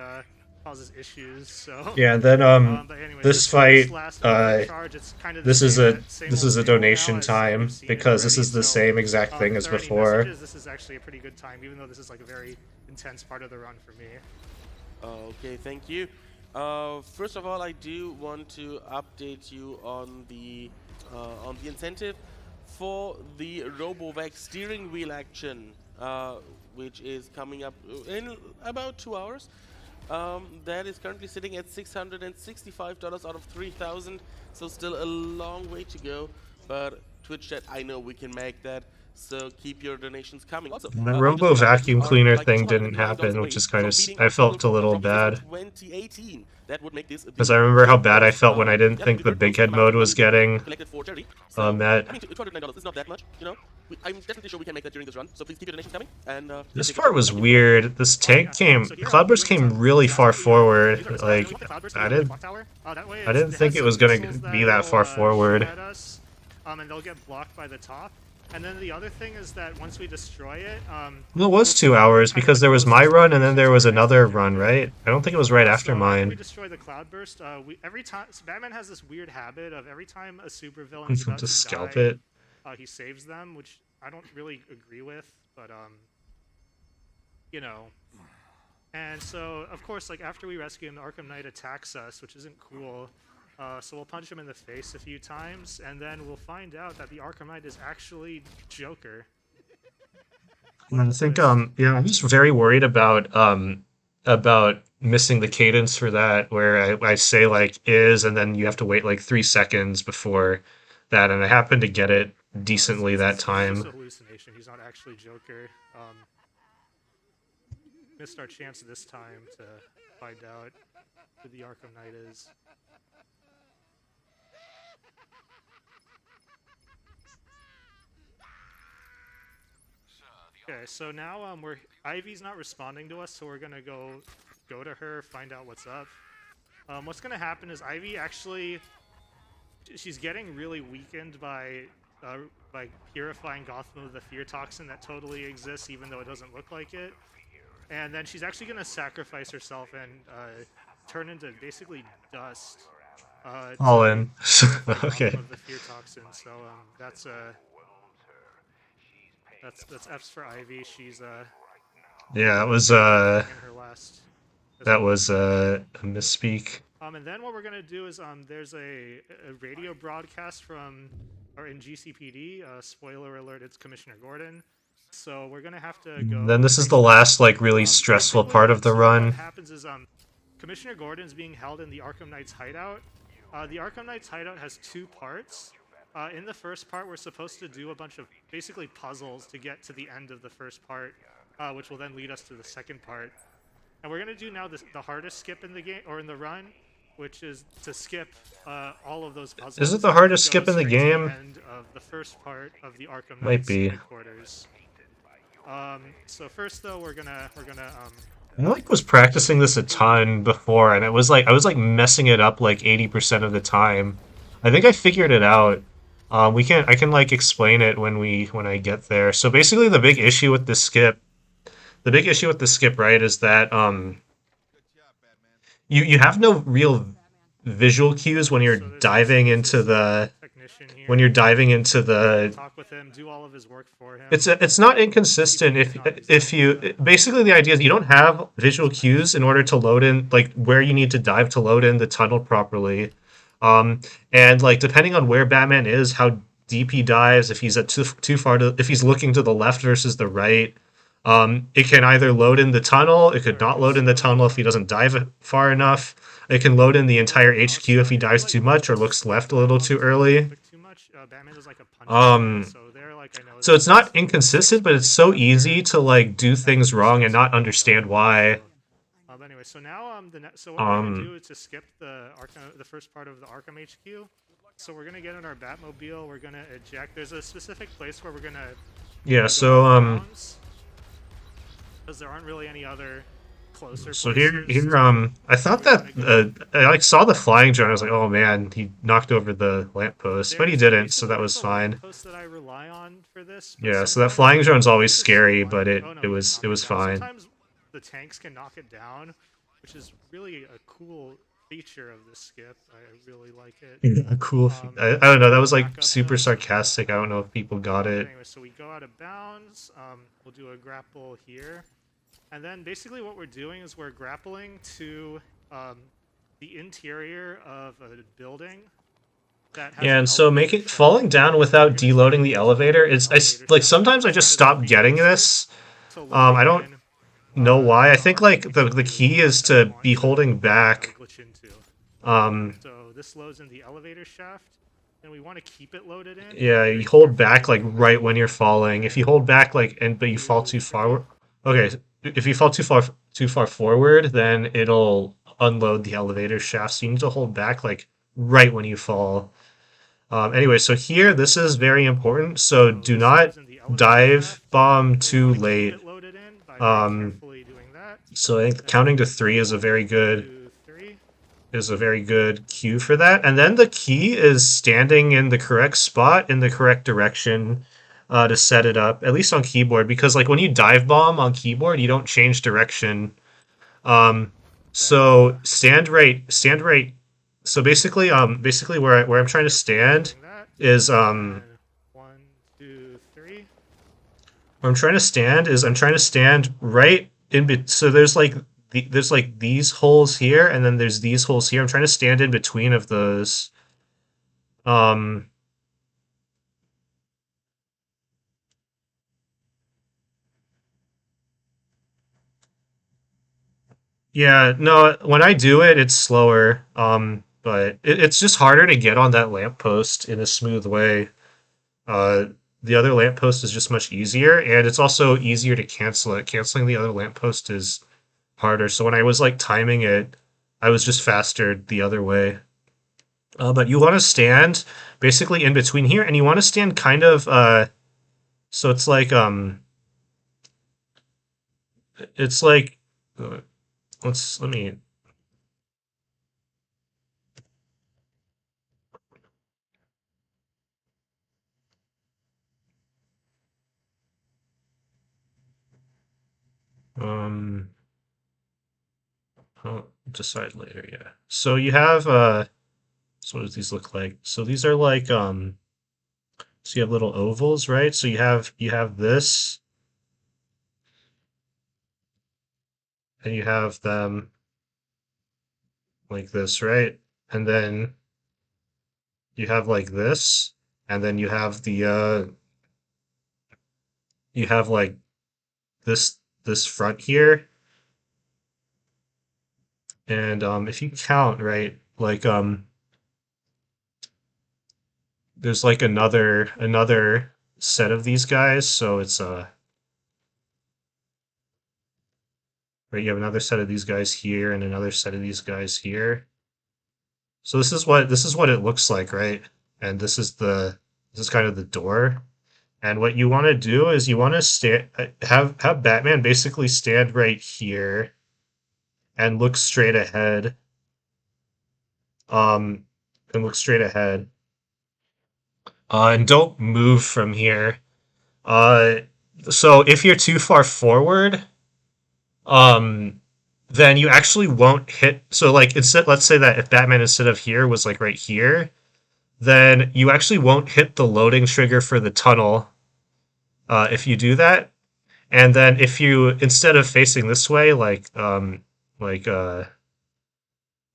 causes issues. So, Yeah, and then but anyways, this this fight, last overcharge, it's kind of the this is same this old, is a same old now donation as time we've seen it because this already. is the So, same exact thing if as there are any before. messages, this is actually a pretty good time, even though this is like a very intense part of the run for me. Okay, thank you. First of all, I do want to update you on the incentive for the RoboVac steering wheel action. which is coming up in about 2 hours. That is currently sitting at $665 out of 3,000, so still a long way to go. But Twitch chat, I know we can make that. So keep your donations coming. Also, The I just Robo realized we vacuum are cleaner like thing didn't $209 happen, which away is kind from of beating I our total felt a goal little from ESA bad 2018. That would make this because the I remember how third bad I most, felt when I didn't yeah, think the the third big most head amount mode of money was that we getting collected for charity. So, met. I mean, $209 is not that much, you know. I'm definitely sure we can make that during this run. So please keep your donations coming. And yeah, This take it part away. was Thank you. weird. This tank So here, Cloudburst doing this, came really so that's far what forward. these are the Like, we want the cloudburst to I be on the didn't, clock tower. That way I didn't it has think it some was gonna missiles be that that will far shoot forward. at us, and they'll get blocked by the top. And then the other thing is that once we destroy it, Well, it we'll was 2 spawn hours kind of because the there was my closest run and then location there to was our next another run, objective. right? I don't think it was right after So after we mine. destroy the cloudburst, every time Batman has this weird habit of every time a supervillain is about To to scalp die, it. he saves them, which I don't really agree with, but you know. And so, of course, like after we rescue him, the Arkham Knight attacks us, which isn't cool. So we'll punch him in the face a few times, and then we'll find out that the Arkham Knight is actually Joker. And I think yeah, I'm just very worried about missing the cadence for that where I say like is and then you have to wait like 3 seconds before that, and I happened to get it decently that It's just time. a hallucination. He's not actually Joker. Missed our chance this time to find out who the Arkham Knight is. Okay, so now Ivy's not responding to us, so we're gonna go to her, find out what's up. What's gonna happen is Ivy actually she's getting really weakened by purifying Gotham of the fear toxin that totally exists, even though it doesn't look like it. And then she's actually gonna sacrifice herself and turn into basically dust. All To in. purify Okay. Gotham of the fear toxin. So that's F's for Ivy. She's Yeah, it was in her last. that was a misspeak. And then what we're gonna do is there's a radio broadcast from or in GCPD. Spoiler alert: it's Commissioner Gordon. So we're gonna have to go. Then this is the last like really stressful part of the run. What happens is Commissioner Gordon is being held in the Arkham Knight's hideout. The Arkham Knight's hideout has 2 parts. In the first part, we're supposed to do a bunch of basically puzzles to get to the end of the first part, which will then lead us to the second part. And we're gonna do now the hardest skip in the game or in the run, which is to skip all of those puzzles. Is it the hardest and go skip in the straight to game? end of the first part of the Arkham Might Knight's be. headquarters. So first though, we're gonna I like was practicing this a ton before, and I was like messing it up like 80% of the time. I think I figured it out. I can like explain it when I get there. So basically, the big issue with the skip, right, is that you have no real visual cues when you're so there's diving into the technician here. when you're diving into the Talk with him, do all of his work for him. it's not inconsistent if you basically the idea is you don't have visual cues in order to load in like where you need to dive to load in the tunnel properly. And like depending on where Batman is, how deep he dives, if he's at too far if he's looking to the left versus the right, it can either load in the tunnel, it could not load in the tunnel if he doesn't dive far enough. It can load in the entire HQ if he dives too much or looks left a little too early. Too much. Batman is like a punch. So they're like I know. So it's not inconsistent, but it's so easy to like do things wrong and not understand why. Anyway, so now so what we're gonna do is to skip the first part of the Arkham HQ. So we're gonna get in our Batmobile. We're gonna eject. There's a specific place where we're gonna. Yeah. So because there aren't really any other closer. So places. here I thought that I like saw the flying drone. I was like, oh man, he knocked over the lamppost, but he didn't, so that was fine. That I rely on for this. Yeah, so that flying drone's always scary, but it was fine. Sometimes the tanks can knock it down, which is really a cool feature of this skip. I really like it. Yeah, cool. I don't know. That was like super sarcastic. I don't know if people got it. Anyway, so we go out of bounds. We'll do a grapple here. And then basically what we're doing is we're grappling to the interior of a building that has Yeah, and so falling down without deloading the elevator. Like sometimes I just stop getting this. to loading I don't in. know why. I The think Arkham like the HQ key is set of to be points that holding will back. glitch into. Um, So this loads in the elevator shaft, and we want to keep it loaded in, but yeah, very you hold carefully. back like right when you're falling. If you hold back like but you fall Two, too three. far, okay. If you fall too far forward, then it'll unload the elevator shaft. So you need to hold back like right when you fall. Anyway, so here this is very important. So So do this not loads in the elevator dive shaft, bomb and we too want to keep late. it loaded in by very Um, carefully doing that. so I think Then counting to three one, two, three. is a very good cue for that. And then the key is standing in the correct spot in the correct direction to set it up, at least on keyboard, because like when you dive bomb on keyboard, you don't change direction. Um, Then so stand right. So basically where I'm trying to carefully stand doing that. is Then one, two, three. where I'm trying to stand is I'm trying to stand right in so there's like there's like these holes here and then there's these holes here. I'm trying to stand in between of those. Um, yeah, no, when I do it, it's slower. But it's just harder to get on that lamppost in a smooth way. Uh, the other lamppost is just much easier, and it's also easier to cancel it. Canceling the other lamppost is harder. So when I was like timing it, I was just faster the other way. But you want to stand basically in between here, and you want to stand kind of so it's like let me um I'll decide later, yeah. So you have so what does these look like? So these are like so you have little ovals, right? So you have this and you have them like this, right? And then you have like this, and then you have like this front here. And if you count, right, like there's like another set of these guys, so it's right, you have another set of these guys here and another set of these guys here. So this is what it looks like, right? And this is kind of the door. And what you want to do is you want to stand have Batman basically stand right here and look straight ahead. Um and look straight ahead. And don't move from here. Uh so if you're too far forward, um then you actually won't hit. So like instead, let's say that if Batman instead of here was like right here, then you actually won't hit the loading trigger for the tunnel if you do that. And then if you instead of facing this way, like uh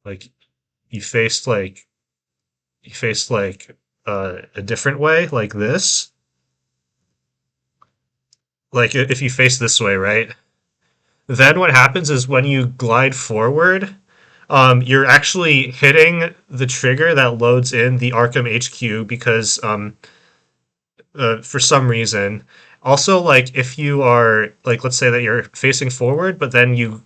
like you faced like you faced like a different way, like this, like if you face this way, right? Then what happens is when you glide forward, you're actually hitting the trigger that loads in the Arkham HQ because for some reason. Also, like if you are like, let's say that you're facing forward, but then you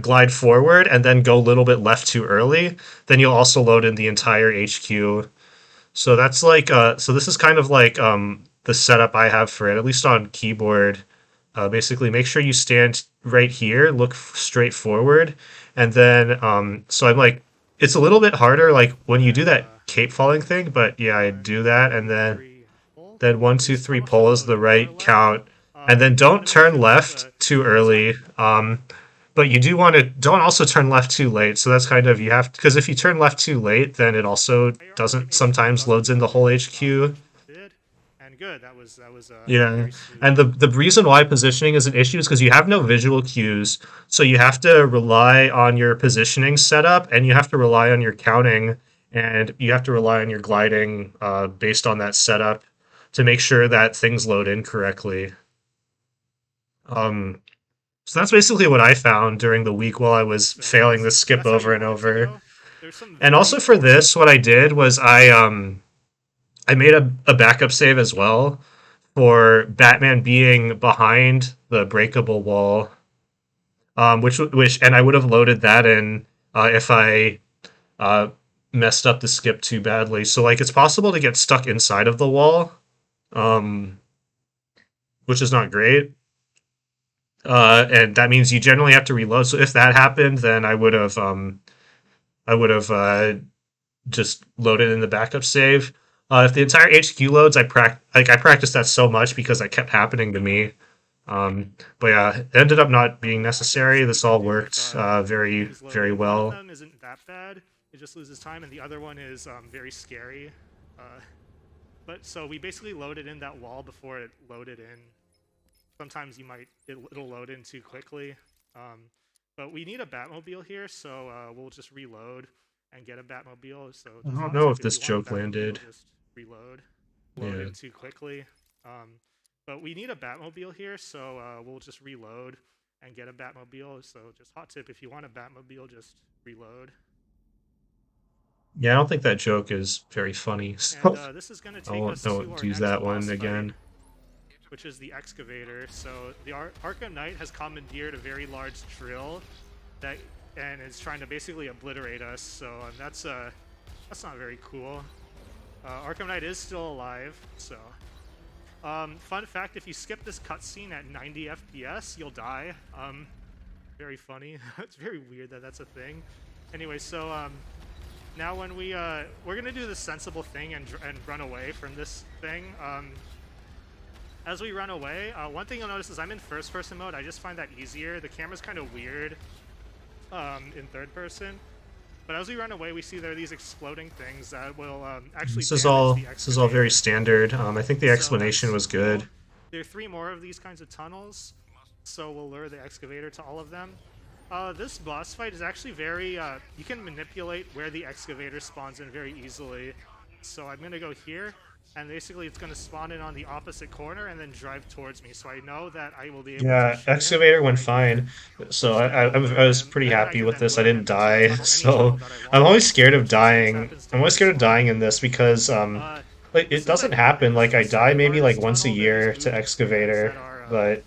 glide forward and then go a little bit left too early, then you'll also load in the entire HQ. So that's like so this is kind of like the setup I have for it, at least on keyboard. Basically, make sure you stand right here, look straight forward, and then so I'm like, it's a little bit harder like when you do Then that cape falling thing, but yeah, I one, do that, and two, three. Pull. then one, And we two, three, still should pull is load the in more right left. count, and then We want don't to make turn sure that left the too inside. early. But you do want to don't also turn left too late. So that's kind of you have because if you turn left too late, then it also Your Arkham doesn't HQ sometimes doesn't loads in the load whole in, HQ. which did, and good. That was Yeah, very smooth. and the reason why positioning is an issue is because you have no visual cues, so you have to rely on your positioning setup, and you have to rely on your counting, and you have to rely on your gliding based on that setup. to make sure that things load in correctly. Um, so that's basically what I found during the week while I was So yeah, failing this skip that's how over you and want it to over. go. There's some And very also for important. this, what I did was I made a backup save as well for Batman being behind the breakable wall, which and I would have loaded that in if I uh, messed up the skip too badly. So like it's possible to get stuck inside of the wall, um, which is not great. And that means you generally have to reload. So if that happened, then I would have just loaded in the backup save. If the entire HQ loads, I practiced that so much because it kept happening to me. But yeah, it ended up not being Backup that necessary. you This can all do with worked very things very loading. One of well. them isn't that bad; it just loses time, and the other one is very scary. Uh, but so we basically loaded in that wall before it loaded in. Sometimes it'll load in too quickly. But we need a Batmobile here, so we'll just reload and get a Batmobile. So I just don't hot know tip if if this you want a joke Batmobile, landed. just reload. Load Yeah. in too quickly. But we need a Batmobile here, so we'll just reload and get a Batmobile. So just hot tip if you want a Batmobile, just reload. Yeah, I don't think that joke is very funny, And so this is going to I take us to won't our use next that boss one fight, again. which is the excavator. So the Arkham Knight has commandeered a very large drill that and is trying to basically obliterate us. So that's not very cool. Arkham Knight is still alive. So fun fact: if you skip this cutscene at 90 FPS, you'll die. Very funny. It's very weird that that's a thing. Anyway, so now when we're gonna do the sensible thing and run away from this thing. As we run away, one thing you'll notice is I'm in first-person mode. I just find that easier. The camera's kind of weird in third person. But as we run away, we see there are these exploding things that will actually damage the This is all very excavator. standard. I think the So explanation that's was cool. good. There are 3 more of these kinds of tunnels, so we'll lure the excavator to all of them. This boss fight is actually very, you can manipulate where the excavator spawns in very easily. So I'm going to go here, and basically it's going to spawn in on the opposite corner and then drive towards me. So I know that I will be able to Yeah, shoot him excavator went right here, fine. So which then will I lure was him, pretty and then I happy can with then this. I lure didn't him into the die. tunnel, any So tunnel that I I'm want, always scared of which this dying. happens to I'm be always scared this of one. dying in this because Uh, like this it is doesn't happen. Like I the die second maybe like hardest once a tunnel. There is year to movement commands excavator, that are but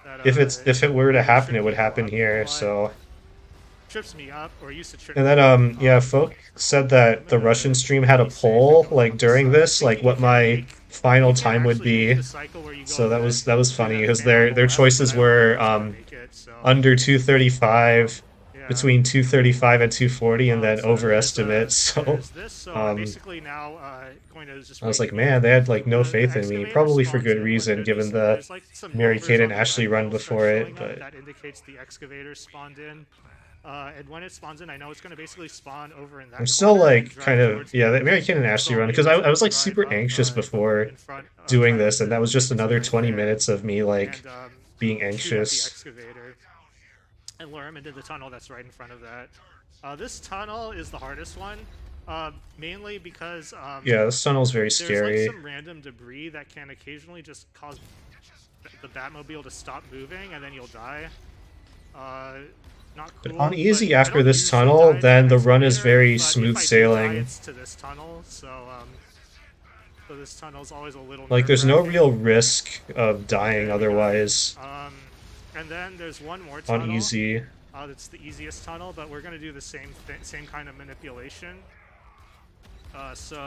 that if it were to really happen, trip it would people happen up a here. lot. So Trips me up, or used to trip and me then up. yeah, folk said I'm that the Russian gonna stream had a be safe and poll go like around the during side. I this, think like what my you final can time would actually make be. the cycle where you go So in that that was do funny that because thing on the their left, but choices I don't think were it's gonna make it. So under 235, yeah. between 235 and 240, and then So then overestimate. So there's this. So I'm um, basically now going to just I was wait like, here. man, they had like no The faith in me, excavator probably for spawns good in when reason, given the there's like some Mary numbers Kate on and the Ashley run rectangle start before it, showing up. but That indicates the excavator spawned in. And when it spawns in, I know it's going to basically spawn over in I'm that still corner and like kind drive of towards yeah, me. that Mary Kate and So Ashley I'll run be because able I to was like drive super up anxious before in front, doing try to this, and visit that was just to another right 20 there minutes of me like and being shoot at the anxious. excavator and lure him into the tunnel that's right in front of that. This tunnel is the hardest one, mainly because Yeah, this tunnel's very there's like scary. some random debris that can occasionally just cause the Batmobile to stop moving and then you'll die. Not But cool. on easy But I after don't this usually tunnel, die to then an the run is excavator, very but if smooth I do die, sailing. it's to this tunnel. So this tunnel's always a little Like there's no nerve-wracking. real risk of dying There we go. otherwise And then there's one more on tunnel. easy. That's the easiest tunnel, but we're gonna do the same kind of manipulation.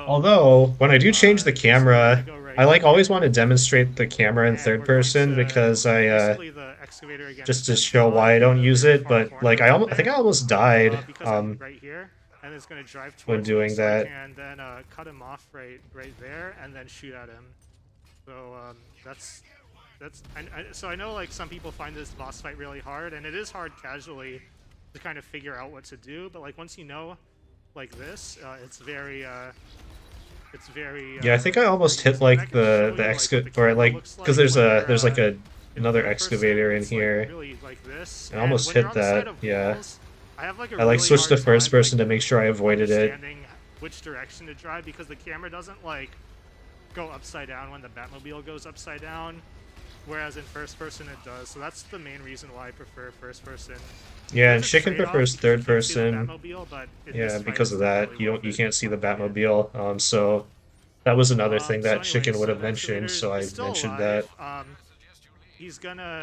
Although when I do change the Basically we're gonna camera, go right I like here, always want to demonstrate the camera in and third we're going person to because I basically the excavator again is just to gonna show spawn why I in don't the use very it. far But corner like right I think I there, almost died because I'm right here, and it's gonna drive when towards me, doing so I that. can then cut him off right there, and then shoot at him. So that's so I know like some people find this boss fight really hard, and it is hard casually to kind of figure out what to do. But like once you know, like this, it's very Yeah, I think I almost hit easy. And I like can show the you like what the or camera like looks because like when there's you're like a in another third person. excavator in It's like here. really like this. I And almost when you're hit on the side that. of Yeah, walls, I have like a I like really switched to hard first time like person to make sure I avoided it. understanding which direction to drive because the camera doesn't like go upside down when the Batmobile goes upside down, whereas in first person it does. So that's the main reason why I prefer first person. Yeah, There and is a Chicken trade-off prefers because you third can't see the person. Batmobile, but in Yeah, this fight because it's of that, definitely worth you it. can't see the Batmobile. So that was another thing So that anyway, Chicken would so have the mentioned. excavator So I is still mentioned alive. that.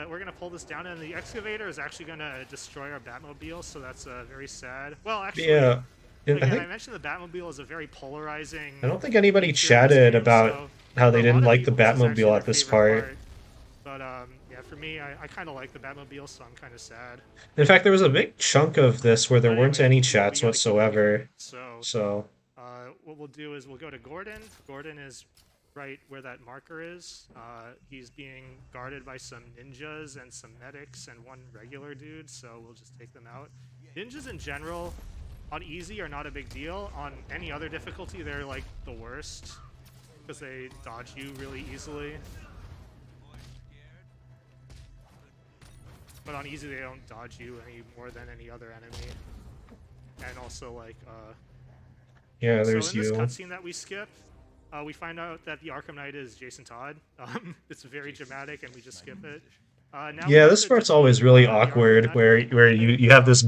We're gonna pull this down, and the excavator is actually gonna destroy our Batmobile. So that's very sad. Well, actually, Yeah, and I again, I think mentioned the Batmobile is a very polarizing I don't think anybody feature in this chatted game. about So how for they a lot didn't of like the people, this is actually Batmobile their at this favorite part. part. But yeah, for me, I kind of like the Batmobile, so I'm kind of sad. In fact, there was a big chunk of this where there But weren't anyways, any yeah, we chats gotta keep going. whatsoever. So So what we'll do is we'll go to Gordon. Gordon is right where that marker is. He's being guarded by some ninjas and some medics and one regular dude, so we'll just take them out. Ninjas in general, on easy, are not a big deal. On any other difficulty, they're like the worst because they dodge you really easily. But on easy, they don't dodge you any more than any other enemy. And also, like, yeah, so there's in this you. cutscene that we skip, we find out that the Arkham Knight is Jason Todd. It's very dramatic, and we just skip it. Now we Yeah, have this to part's defeat always really the Arkham awkward Knight. where you have this.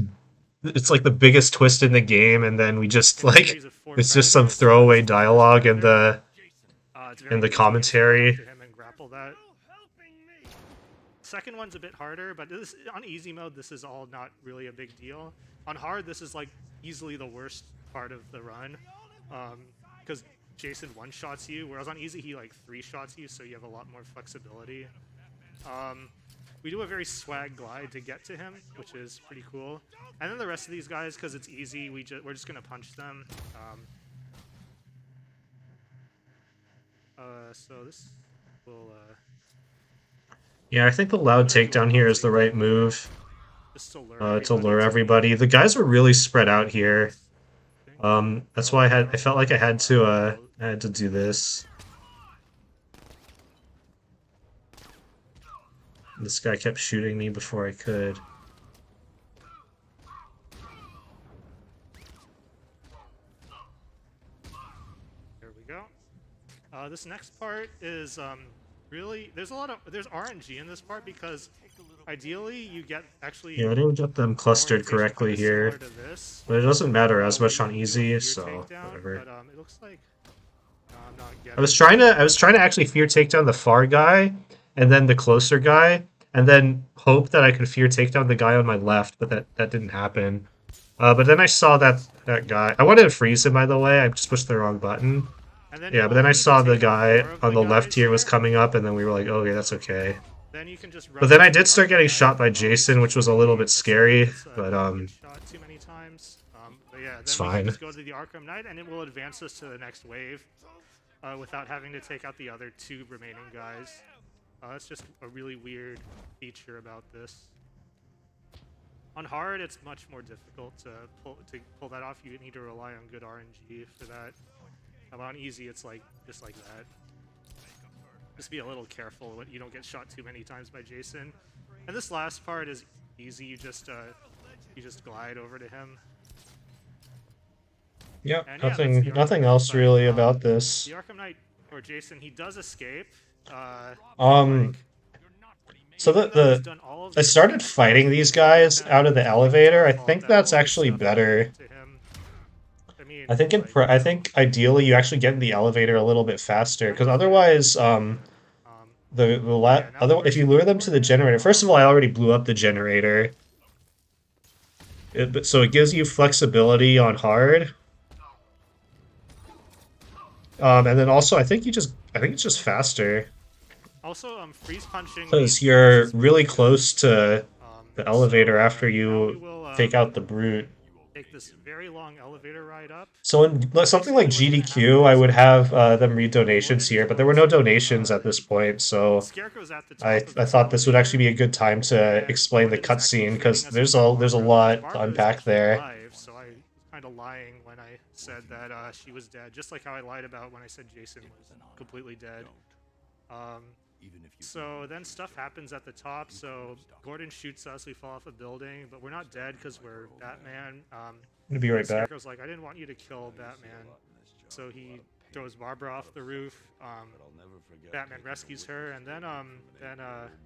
It's like the biggest twist in the game, and then we just In a like series of 4 it's just some predators, throwaway this is the first dialogue in predator. It's very the easy. You just go commentary. after him and grapple that. Second one's a bit harder, but this, on easy mode, this is all not really a big deal. On hard, this is like easily the worst part of the run, because Jason one-shots you, whereas on easy he like 3-shots you, so you have a lot more flexibility. We do a very swag glide to get to him, which is pretty cool. And then the rest of these guys, because it's easy, we're just gonna punch them. So this will. Yeah, I think the loud I'm gonna do a takedown here is the right takedown move just to lure to everybody lure to everybody. me. The guys were really spread out here. Think. That's why I felt like I had to do this. This guy kept shooting me before I could. There we go. This next part is really there's RNG in this part because ideally you get actually Yeah, I didn't get them clustered correctly here, similar to this, but it doesn't matter as where much you on can do a easy, fear so takedown, whatever. but it looks like I'm not getting. I was trying to actually fear takedown the far guy, and then the closer guy, and then hope that I could fear takedown the guy on my left, but that didn't happen. But then I saw that guy. I wanted to freeze him, by the way. I just pushed the wrong button. And then Yeah, you but then only I need to saw the take out guy 4 of on the left guys here was here. coming up, and then we were like, okay, that's okay. Then you can just run But then I into did the start Arkham getting Knight. shot by Jason, which was a little bit That's scary, nice. but Don't get shot too many times. But yeah, it's then we can fine. just go to the Arkham Knight, and it will advance us to the next wave without having to take out the other 2 remaining guys. That's just a really weird feature about this. On hard, it's much more difficult to pull that off. You need to rely on good RNG for that. On easy, it's like just like that. Just be a little careful when you don't get shot too many times by Jason. And this last part is easy. You just glide over to him. Yep, And yeah, that's the Arkham nothing Knight else fight. really about this. The Arkham Knight or Jason, he does escape. Um, So even though he's done all of I the started remaining fighting stuff, these it's guys kinda out of the our elevator. I fault think that that's all this actually stuff better. happened to him. I mean, I think like, I think ideally you actually get in the elevator a little bit faster, because otherwise the yeah, now other if you lure them to the generator. First of all, I already blew up the generator. So it gives you flexibility on hard. And then also I think it's just faster also, freeze punching because these you're guys is really good. close to the elevator So, after now we you will, take out the brute. take this very long elevator ride up. So in something like Basically, what's gonna GDQ, happen I is, would have them read donations Gordon here, is but there were going no to, donations at this point, so Scarecrow's at the top of I this thought this would actually be a elevator, good time to and explain the Gordon is actually cutscene, because feeding us with there's a Barbara, lot because to Barbara is unpack actually there. alive, so I was kind of lying when I said that she was dead, just like how I lied about when I said Jason was completely dead. So then stuff happens at the top, so Gordon shoots us, we fall off a building, but we're not dead because we're Batman. I'm gonna be right back. Scarecrow's like, I didn't want you to kill Batman, so he throws Barbara off the roof. Batman rescues her, and then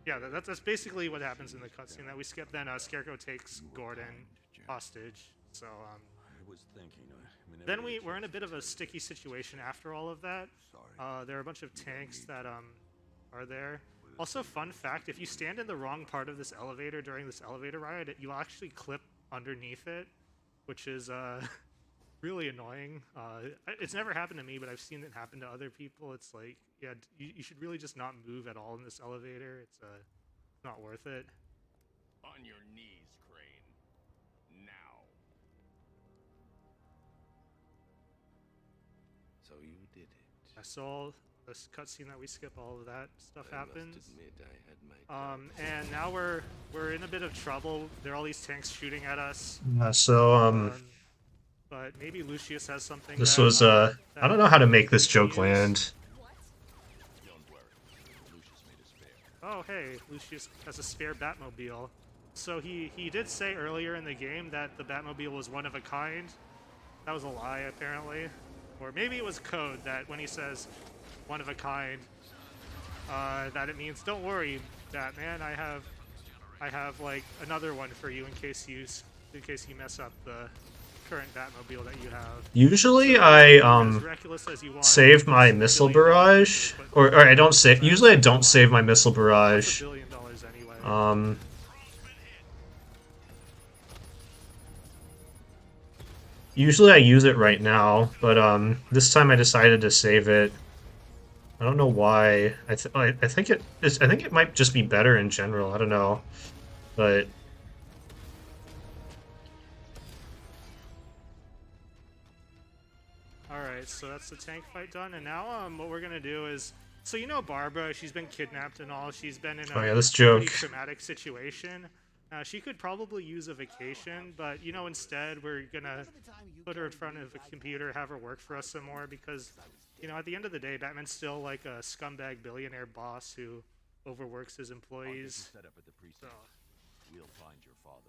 yeah, that's basically what happens in the cutscene that we skip. Then Scarecrow takes Gordon hostage. So then we're in a bit of a sticky situation after all of that. There are a bunch of tanks that are there. Also, fun fact: if you stand in the wrong part of this elevator during this elevator ride, you'll actually clip underneath it, which is really annoying. It's never happened to me, but I've seen it happen to other people. It's like, yeah, you should really just not move at all in this elevator. It's not worth it. On your knees, Crane. Now. So you did it. I saw this cutscene that we skip. All of that stuff happens. Must admit I had my And now we're in a bit of trouble. There are all these tanks shooting at us. But maybe Lucius has something. This that, was that I don't know how to make this we can joke use. land. Don't worry. Lucius made a spare. Oh, hey, Lucius has a spare Batmobile. So he did say earlier in the game that the Batmobile was one of a kind. That was a lie, apparently. Or maybe it was code that when he says one of a kind, that it means don't worry, Batman. I have like another one for you in case you mess up the current Batmobile that you have. Usually So, I as reckless as you want, save my it's missile $1 billion barrage, to put or I don't save. Usually I don't save my missile It's barrage. $1 billion anyway. Usually I use it right now, but this time I decided to save it. I don't know why. I think it might just be better in general. I don't know, but Alright, so that's the tank fight done, and now what we're gonna do is, so you know Barbara, she's been kidnapped and all, she's been in a oh yeah, this pretty joke. traumatic situation. She could probably use a vacation, but you know, instead we're gonna put her in front of a computer, have her work for us some more, because, you know, at the end of the day, Batman's still like a scumbag billionaire boss who overworks his employees. Set up at the precinct. So, We'll find your father.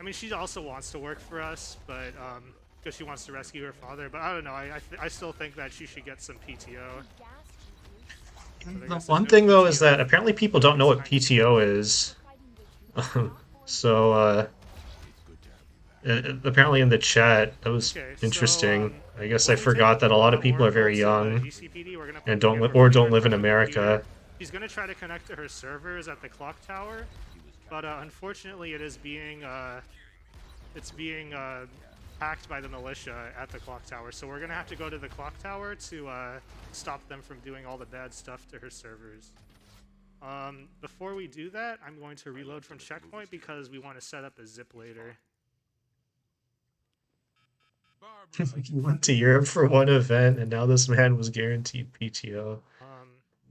I mean, she also wants to work for us, but because she wants to rescue her father. But I don't know. I still think that she should get some PTO. The one thing though is that apparently people don't know what PTO is. So apparently in the chat that was Okay, interesting. so, I guess when I we forgot take that a lot of more people are very folks in the young GCPD, we're gonna and put don't her don't live in front of the America. computer. She's gonna try to connect to her servers at the clock tower, but unfortunately, it is being hacked by the militia at the clock tower. So we're gonna have to go to the clock tower to stop them from doing all the bad stuff to her servers. Before we do that, I'm going to reload from checkpoint because we want to set up a zip later. You went to Europe for one event and now this man was guaranteed PTO.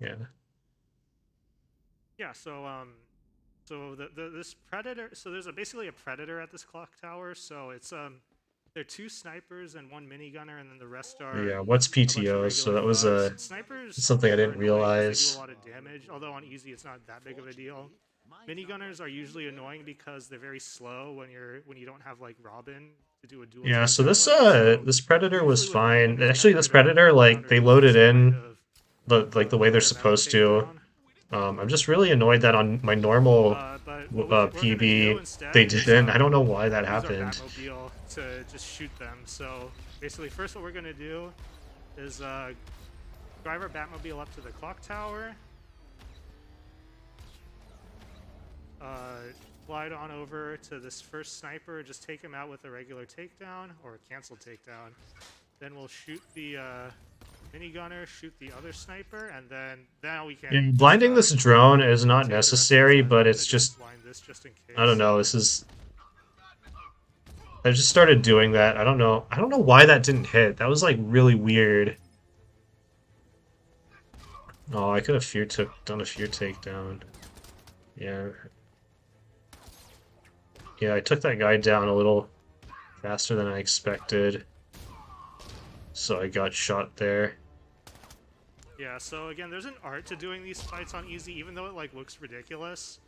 Yeah. Yeah, so this predator, so there's basically a predator at this clock tower. So it's there are 2 snipers and 1 minigunner, and then the rest are Yeah, what's a bunch of PTO? So regular that was thugs. Snipers something I are didn't annoying 'cause realize. they do a lot of damage. Although on easy, it's not that big of a deal. Minigunners are usually annoying because they're very slow when you don't have like Robin to do a dual. Yeah, so takedown this with. So this predator was usually with fine. minigun, Actually, this predator, like, they loaded in the way they're automatic supposed to. takedown. I'm just really annoyed that on my normal But what we're gonna do PB instead they is, didn't. I don't know why that use our happened. Batmobile to just shoot them. So basically, first what we're gonna do is drive our Batmobile up to the clock tower, glide on over to this first sniper, just take him out with a regular takedown or a cancel takedown. Then we'll shoot the minigunner, shoot the other sniper, and then now we can. Yeah, blinding this drone is not take the rest of necessary, the but time it's to just, blind this just in case. I don't know. This is. I just started doing that. I don't know. I don't know why that didn't hit. That was like really weird. Oh, I could have done a fear takedown. Yeah. Yeah, I took that guy down a little faster than I expected. So I got shot there. Yeah, so again, there's an art to doing these fights on easy, even though it like looks ridiculous.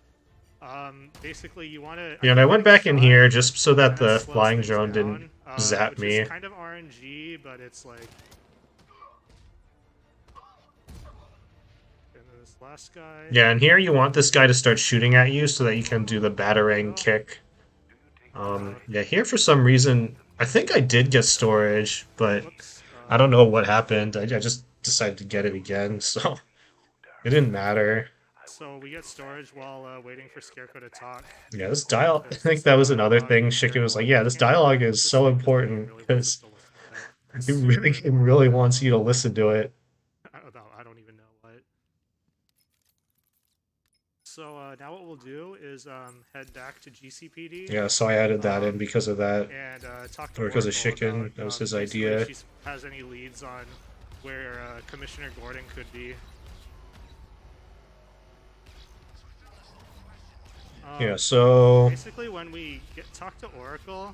Basically, you want to. Yeah, and I went back in here just so that the flying drone didn't down, zap which me. is kind of RNG, but it's like. And then this last guy. Yeah, and here you want this guy to start shooting at you so that you can do the batarang kick. Yeah, here for some reason, I think I did get storage, but Whoops. I don't know what happened. I just decided to get it again, so it didn't matter. So we get storage while waiting for Scarecrow to talk. Yeah, this dialogue, I think that was another thing. Shikken was like, yeah, this dialogue is so important because it really wants you to listen to it. I don't even know what. So now what we'll do is head back to GCPD. Yeah, so I added that in because of that. And talk to Or because of Oracle Shikken, about, that was his basically idea. if she has any leads on where Commissioner Gordon could be. Yeah, so basically when we talk to Oracle,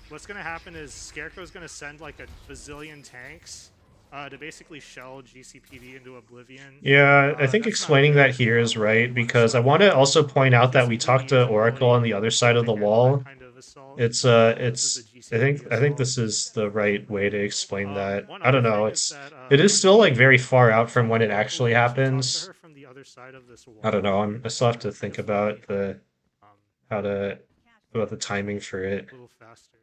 what's gonna happen is Scarecrow's gonna send like a bazillion tanks to basically shell GCPD into oblivion. yeah, I think explaining that here is right because I want to also point out that we talked to Oracle on the other side of the wall. It's I think this is the right way to explain that. I don't know. It is still like very far out from when it actually happens. I don't know. I still have to think about about the timing for it. A little faster.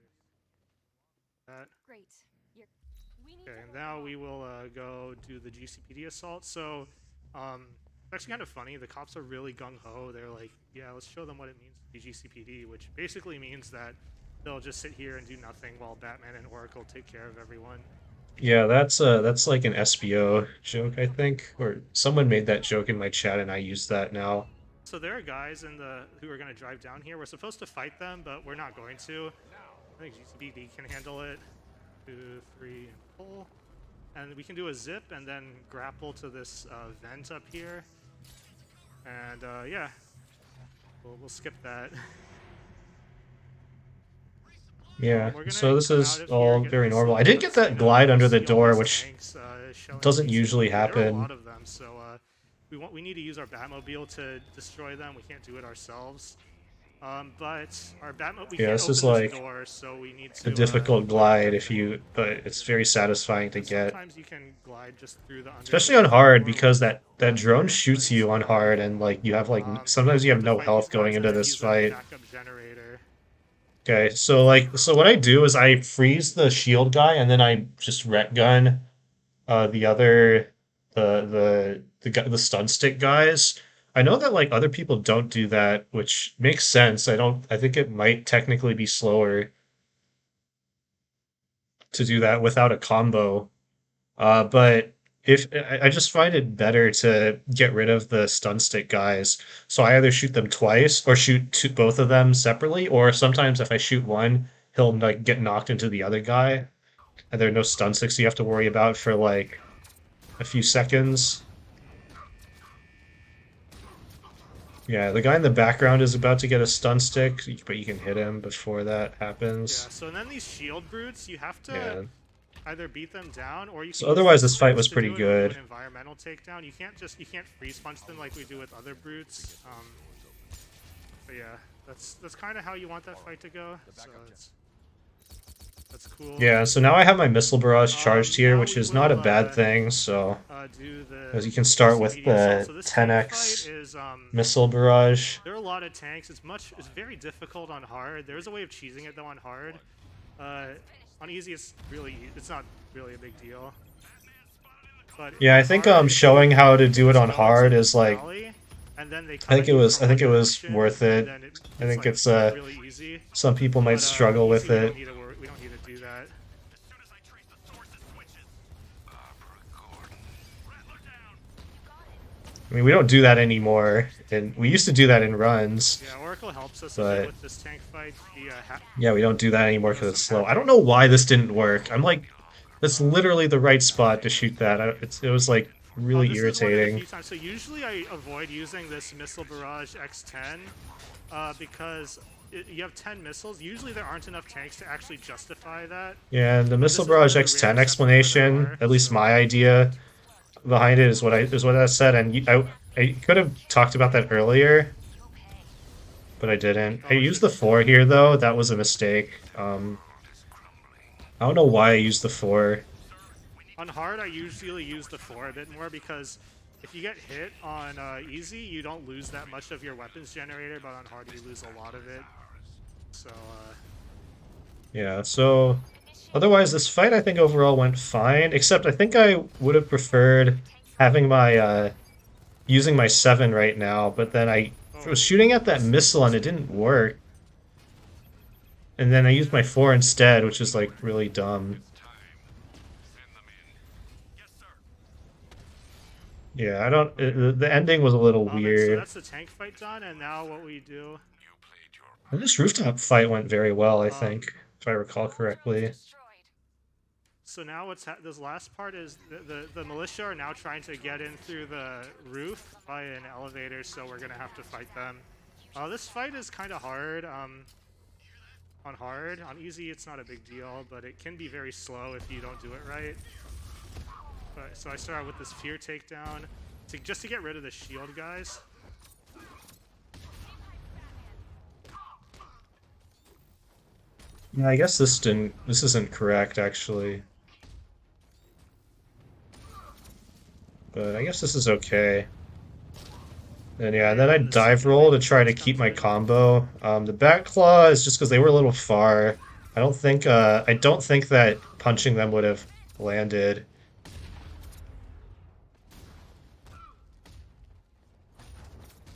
Great. Okay, and now we will go do the GCPD assault. So, it's actually kind of funny. The cops are really gung ho. They're like, "Yeah, let's show them what it means to be GCPD," which basically means that they'll just sit here and do nothing while Batman and Oracle take care of everyone. Yeah, that's like an SBO joke, I think, or someone made that joke in my chat, and I use that now. So there are guys who are going to drive down here. We're supposed to fight them, but we're not going to. I think GCPD can handle it. 2, 3, and pull. And we can do a zip and then grapple to this vent up here. And yeah, we'll skip that. Yeah, so this is all very normal. I did get that glide under the door, which doesn't usually happen. There are a lot of them, so we need to use our Batmobile to destroy them. We can't do it ourselves. But our Batmobile, we can't this open is this like door, so we need to. a difficult glide but it's very satisfying to get. Sometimes you can glide just through the Especially on hard because that drone shoots you on hard and like you have like sometimes you have no health going into this fight. Okay, so what I do is I freeze the shield guy and then I just ret gun the stun stick guys. I know that like other people don't do that, which makes sense. I think it might technically be slower to do that without a combo. But if I just find it better to get rid of the stun stick guys. So I either shoot them twice or shoot both of them separately, or sometimes if I shoot one, he'll like get knocked into the other guy. And there are no stun sticks you have to worry about for like a few seconds. Yeah, the guy in the background is about to get a stun stick, but you can hit him before that happens. Yeah, so then these shield brutes, you have to either beat them down or you can. So otherwise this fight was pretty good. An environmental takedown. You can't freeze punch them like we do with other brutes. But yeah, that's kind of how you want that fight to go. So that's cool. Yeah, so now I have my missile barrage charged here, which is not a bad thing. So as you can start with the 10x missile barrage. There are a lot of tanks. It's very difficult on hard. There is a way of cheesing it though on hard. On easy, it's not really a big deal. But yeah, I think showing how to do it on hard is like I think it was worth it. I think it's really easy. Some people might struggle with it. We don't need to do that. I mean, we don't do that anymore, and we used to do that in runs. Yeah, Oracle helps us a bit with this tank fight. Yeah, we don't do that anymore because it's slow. I don't know why this didn't work. I'm like, that's literally the right spot to shoot that. It was like really irritating. So usually I avoid using this missile barrage X10 because you have 10 missiles. Usually there aren't enough tanks to actually justify that. Yeah, and the missile barrage X10 explanation, at least my idea behind it is what I said, and I could have talked about that earlier, but I didn't. I Oh, it's used the just 4 here though. That was a mistake. I don't know why I used the 4. on hard. I usually use the 4 a bit more because if you get hit on easy, you don't lose that much of your weapons generator, but on hard you lose a lot of it. So Yeah, so otherwise this fight I think overall went fine, except I think I would have preferred having my using my 7 right now, but then I was oh, shooting at that this missile and it didn't work. And then I used my 4 instead, which is like really dumb. Yeah, I don't. The ending was a little then so weird. that's the tank fight done, and now what we do. And this rooftop fight went very well, I Um, think, if I recall correctly. so now this last part is the militia are now trying to get in through the roof by an elevator, so we're gonna have to fight them. This fight is kind of hard. On hard, on easy, it's not a big deal, but it can be very slow if you don't do it right. But, so I start with this fear takedown just to get rid of the shield guys. Yeah, I guess this didn't. This isn't correct actually, but I guess this is okay. And yeah, and then I The dive roll to simulated try to punch keep comes my in. combo. The back claw is just because they were a little far. I don't think. I don't think that punching them would have landed.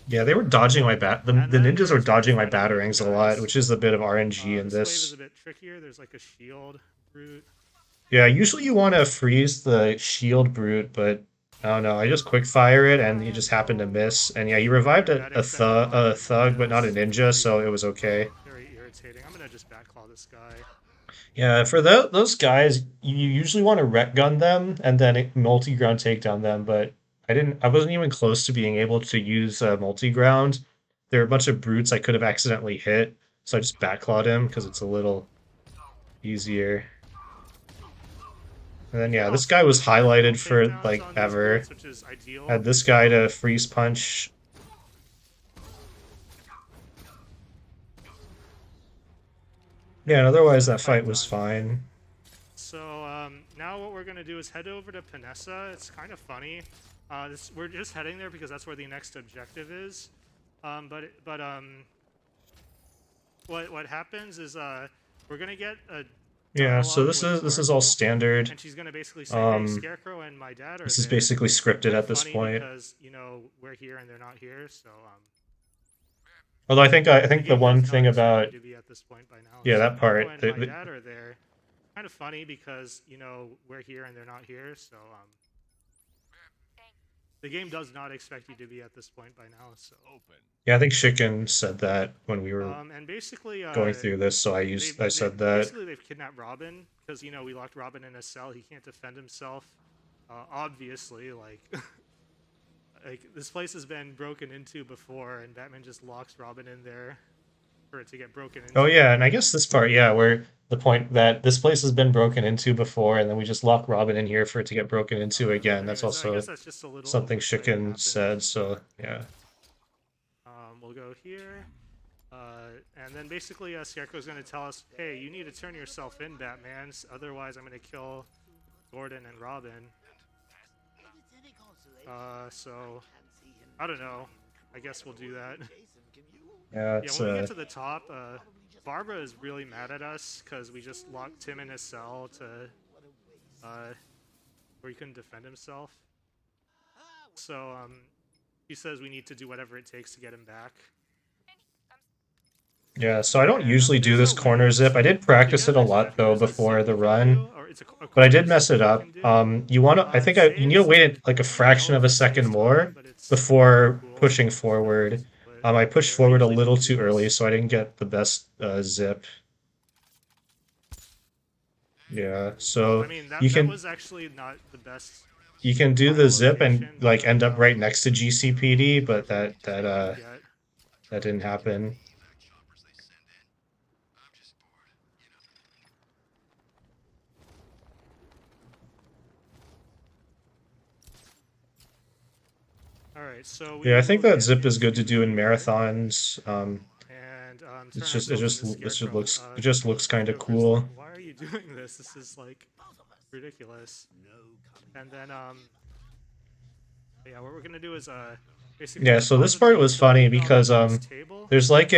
Yeah, they were dodging my bat. The And then ninjas were we're trying to dodging my fight all these batarangs a lot, guys. which is a bit of RNG in This wave is this. a bit trickier. There's like a shield route. Yeah, usually you want to freeze the shield brute, but I don't know. I just quick fire it, and he just happened to miss. And yeah, you revived Forgetting setting them up a with thug, but not a ninjas. ninja, so it was okay. Very irritating. I'm gonna just backclaw this guy. Yeah, for those guys, you usually want to ret gun them and then multi-ground takedown them, but I didn't. I wasn't even close to being able to use multi-ground. There are a bunch of brutes I could have accidentally hit, so I just backclawed him because it's a little easier. And then yeah, Yeah, this guy was triple highlighted for takedowns like on these ever. brutes, which is ideal. Had this guy to freeze punch. Yeah, and otherwise Set that fight fight was done. fine. So now what we're gonna do is head over to Panessa. It's kind of funny. We're just heading there because that's where the next objective is. What happens is we're gonna get a Yeah, so dialogue this with is all Oracle, standard. and she's gonna basically say, "Hey, Um, Scarecrow and my dad are this is there." basically It's scripted kind of at this funny point. because we're here and they're not here, so Although I the think the game does one not thing expect about you to be at this point by now. yeah, that Scarecrow part and my dad are there. Kind of funny because we're here and they're not here, so the game does not expect you to be at this point by now. So yeah, I think Chicken said that when we were and basically going through this, so I said that. they've kidnapped Robin because we locked Robin in a cell. He can't defend himself. Obviously, like like this place has been broken into before, and Batman just locks Robin in there for it to get broken into. Oh yeah, and I guess this part, yeah, where the point that this place has been broken into before, and then we just lock Robin in here for it to get broken into again. That's Anyways, I also guess that's just a little something oversight that Chicken happened. said, so yeah. We'll go here. And then basically Scarecrow's going to tell us, hey, you need to turn yourself in, Batman, otherwise I'm going to kill Gordon and Robin. So, I don't know. I guess we'll do that. Yeah, Yeah, it's when we get to the top, Barbara is really mad at us because we just locked him in his cell where he couldn't defend himself. So, he says we need to do whatever it takes to get him back. yeah, so I don't And usually do there's this no corner waves. zip. I did Do practice you it a guys lot though there's a before zip the you can run, do, or it's a but I corner did zip mess it you up. can do. You want to, I think I, you need to Saves, wait like a I don't fraction know of if a it second saves more time, but it's before cool. pushing forward. But I pushed yeah, forward a usually little don't do too early, this. so I didn't get the best zip. Yeah, so I mean, you that can was actually not the best you can do the final zip and location, like but end up right next to GCPD, but yet. that didn't happen. All right, so Yeah, I we think will that get zip is good to do in into here, marathons. It's turn just it ourselves just into this just Scarecrow. looks kind of Joker's like, cool. why are you doing this? This is like ridiculous. And then yeah, what we're gonna do is basically Yeah, so pause this the part game, was put funny everything because onto this table, there's and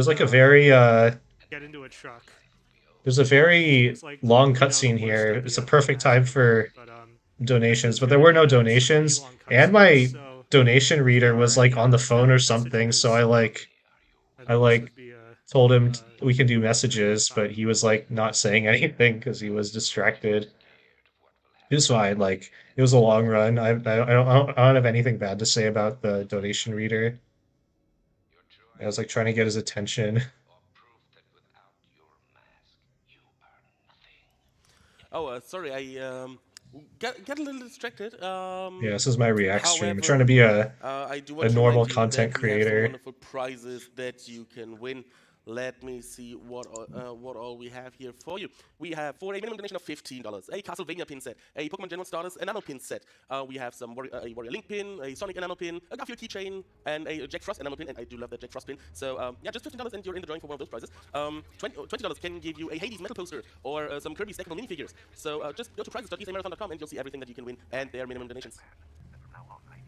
like a very get into a truck. there's a very It's like long we know the cutscene worst here. It's a idea for perfect time matchmaking, for but this donations, is but there gonna were no be an extremely donations, long and cutscene. my So donation if you reader was are, like on the phone or sending something, so messages, I I think this like would be told him uh, we can do a good messages, but time. he was like not saying anything because he was distracted. It was fine. Like it was a long run. I don't have anything bad to say about the donation reader. I was like trying to get his attention. Oh, sorry, I got a little distracted. Yeah, this is my React stream. I'm trying to However, be I do a want to normal remind you content that we have some creator. wonderful prizes that you can win. Let me see what all we have here for you. We have for a minimum donation of $15, a Castlevania pin set, a Pokemon General Starters enamel pin set. We have some a Warrior Link pin, a Sonic enamel pin, a Garfield keychain, and a Jack Frost enamel pin. And I do love that Jack Frost pin. So yeah, just $15 and you're in the drawing for one of those prizes. $20 can give you a Hades metal poster or some Kirby stackable minifigures. So just go to prizes.esamarathon.com and you'll see everything that you can win and their minimum donations.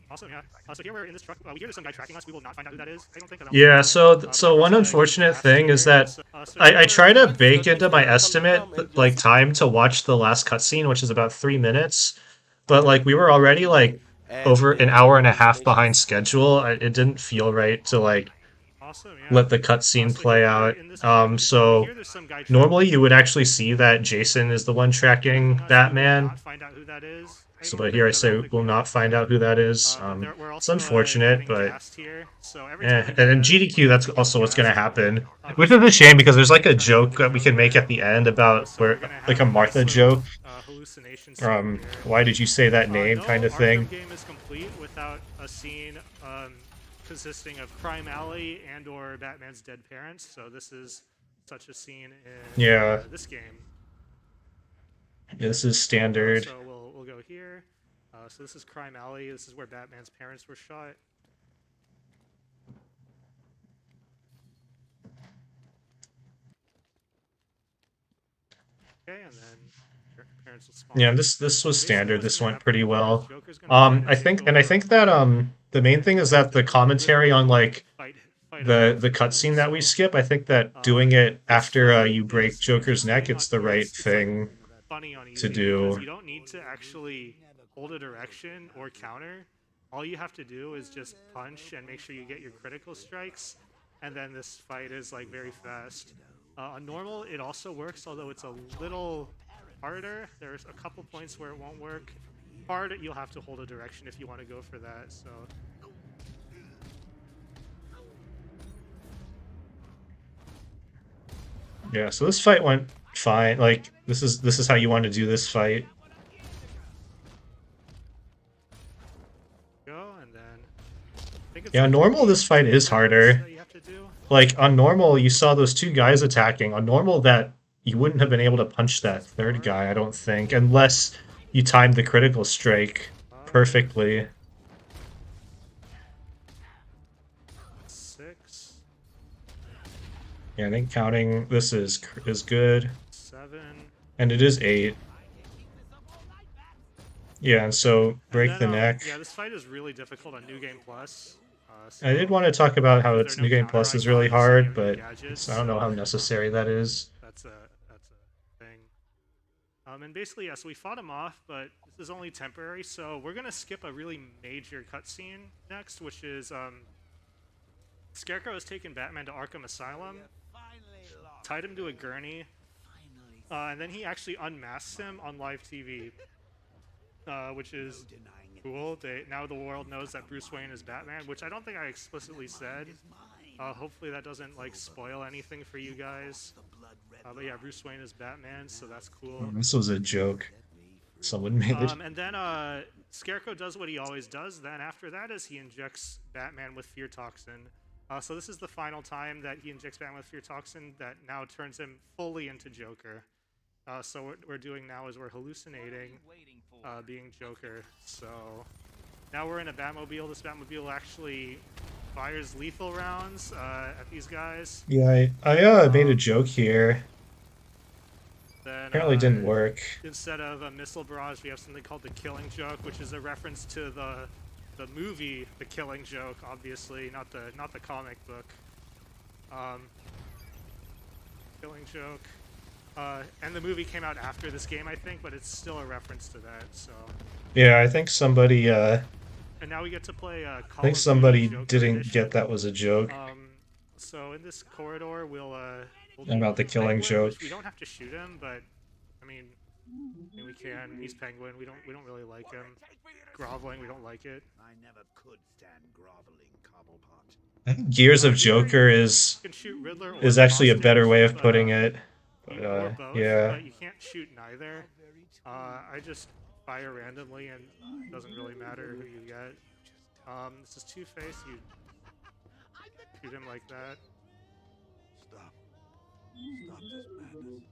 Awesome, yeah. So here we're in this truck. We hear there's some guy tracking us. We will not find out who that is. I don't think. I don't think Yeah, we will. so We're one gonna get unfortunate past thing is here. that So here I we're try in to the bake into my estimate Prizes.esamarathon.com and you'll like time to watch the last cutscene, which is about 3 minutes, but like we were already like and over an their hour and a minimum half behind donations. schedule. It didn't feel right to like awesome, yeah. let the cutscene So here play we're out. in this truck. We So hear there's some guy tracking normally you would actually see that Jason is the one tracking us. We will Batman. not find out who that is. So, but here I say we'll We not will. find out who that is. But we're It's also unfortunate, getting but gassed here. So every eh. time we And do in this, GDQ, that's we're getting also what's gonna gassed. happen. Which is Basically, a this shame because game there's is like a turning joke into that we can make Joker. at the end about So we're where, gonna like have a a nice Martha little joke. hallucination scene here. Why did you say that name kind No of thing. Arkham game is complete without a scene consisting of Crime Alley and/or Batman's dead parents. So this is such a scene in Yeah, this game. this is standard. So we'll go here. So this is Crime Alley. This is where Batman's parents were shot. Okay, and then parents will spawn. Yeah, this was Basically, standard. what's This going to went happen pretty here is well. Joker's going to try to I take think over. that the main thing is that the commentary on like fight him off the too. cutscene that we So skip, I think that doing it this after fight you break is Joker's neck, interesting. it's the right It's like thing funny on to easy because do. you don't need to actually hold a direction or counter. All you have to do is just punch and make sure you get your critical strikes, and then this fight is like very fast. On normal, it also works, although it's a little harder. There's a couple points where it won't work. Hard, you'll have to hold a direction if you want to go for that. So. Yeah, so this fight went fine. Like this is how you want to do this fight. Go, and then I think it's Yeah, like normal this fight is harder. that you have to do. Like on normal, you saw those two guys attacking. On normal, that you wouldn't have been able to punch that third guy, I don't think, unless you timed the critical strike perfectly. 6, Yeah, I think counting this is good, 7. and it is 8. Yeah, and so break And the then, neck. yeah, this fight is really difficult on New Game Plus. I did want to talk about how there it's are no New Game counter Plus is really icons, so you hard, have no but gadgets, I don't know how so necessary that is. that's a thing. And basically, yeah, so we fought him off, but this is only temporary. So we're gonna skip a really major cutscene next, which is Scarecrow has taken Batman to Arkham Asylum, tied him to a gurney, and then he actually unmasks him on live TV, which is cool. Now the world knows that Bruce Wayne is Batman, which I don't think I explicitly said. Hopefully that doesn't like spoil anything for you guys. But yeah, Bruce Wayne is Batman, so that's cool. This was a joke. Someone made it. And then Scarecrow does what he always does. Then after that is he injects Batman with fear toxin. So this is the final time that he injects Batman with fear toxin that now turns him fully into Joker. So what we're doing now is we're hallucinating being Joker. So now we're in a Batmobile. This Batmobile actually fires lethal rounds at these guys. Yeah, I made a joke here. Then Apparently didn't work. instead of a missile barrage, we have something called the Killing Joke, which is a reference to the movie The Killing Joke, obviously, not the comic book. Killing Joke. And the movie came out after this game, I think, but it's still a reference to that. So. Yeah, I think somebody And now we get to play I Call think of somebody Duty Joker didn't Edition. get that was a joke So in this corridor, we'll about the Killing Joke. We don't have to shoot him, but I mean we can. He's Penguin. We don't really like him. Groveling, we don't like it. I never could stand groveling, Cobblepot. I think Gears of Joker You is can shoot Riddler or is the actually a hostage, better way of putting it. But, or both, yeah. but you can't shoot neither. I just fire randomly, and it doesn't really matter who you get. This is Two-Face. You shoot him like that. Stop. Stop this madness.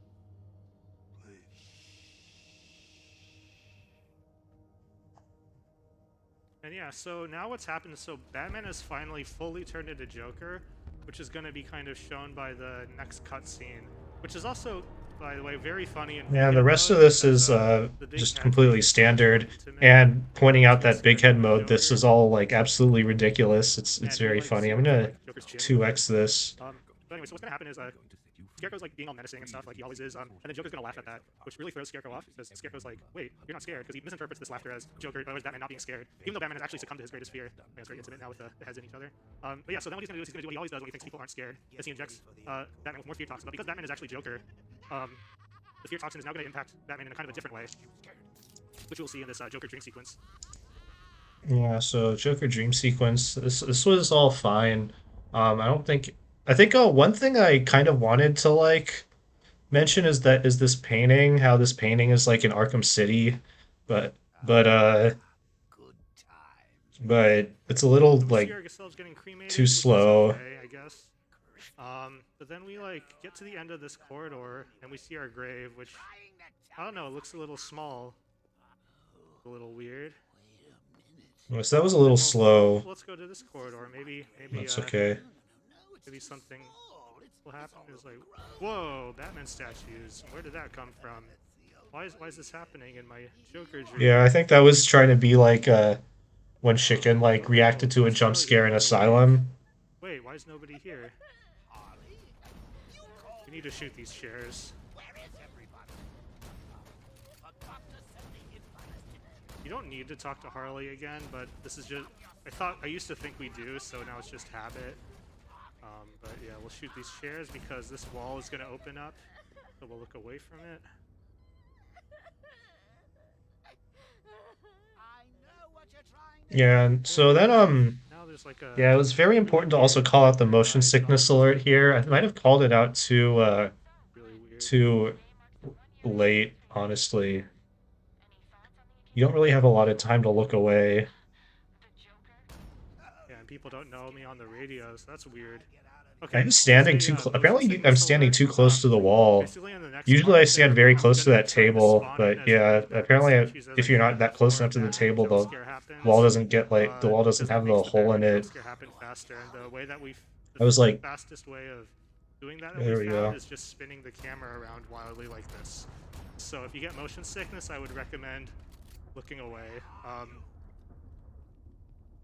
Please. And yeah, so now what's happened is, so Batman has finally fully turned into Joker, which is going to be kind of shown by the next cutscene, which is also, by the way, very funny. And Yeah, the rest of this is just completely standard. And pointing out that big head mode, this is all like absolutely ridiculous. It's very funny. I'm gonna 2x this. But anyway, so what's gonna happen is Scarecrow's like being all menacing and stuff, like he always is, and then Joker's gonna laugh at that, which really throws Scarecrow off, because Scarecrow's like, wait, you're not scared, because he misinterprets this laughter as Joker, or as Batman not being scared, even though Batman has actually succumbed to his greatest fear. It's very intimate now with the heads in each other. But yeah, so then what he's gonna do is he's gonna do what he always does when he thinks people aren't scared, is he injects Batman with more fear toxin. But because Batman is actually Joker, the fear toxin is now gonna impact Batman in a kind of a different way, which we'll see in this Joker dream sequence. Yeah, so Joker Dream Sequence. This was all fine. I think one thing I kind of wanted to like mention is this painting, how this painting is like in Arkham City, but but uh Good time. but it's a little So we see like our Gasel's getting cremated, too which is slow. okay, I guess. But then we like get to the end of this corridor and we see our grave, which I don't know, it looks a little small, a little weird. So that was a little slow. Let's go to this corridor. Maybe That's okay. maybe something will happen. It's like, whoa, Batman statues. Where did that come from? Why is this happening in my Joker dream? Yeah, I think that was trying to be like when Chicken like reacted to a jump scare in Asylum. Wait, why is nobody here? We need to shoot these chairs. You don't need to talk to Harley again, but this is just... I used to think we do, so now it's just habit. But yeah, we'll shoot these chairs because this wall is going to open up, so we'll look away from it. Yeah, and so then Now there's like a... yeah, it was very important to also call out the motion sickness alert here. I might have called it out really weird. too late, honestly. You don't really have a lot of time to look away. Yeah, and people don't know me on the radio, so that's weird. Okay, I'm standing too close. Apparently, I'm standing too close to the wall. basically in the next Usually, part, I stand very close to gonna that try to table, spawn in but as yeah, many apparently, statues as if I you're can not that close enough to the before table, that the jump scare happens. wall doesn't get like the wall doesn't because have it the makes hole in Batman jump it. scare happen faster, and the way that I was like, the fastest way of doing that there we we found go. is just spinning the camera around wildly like this. So if you get motion sickness, I would recommend looking away.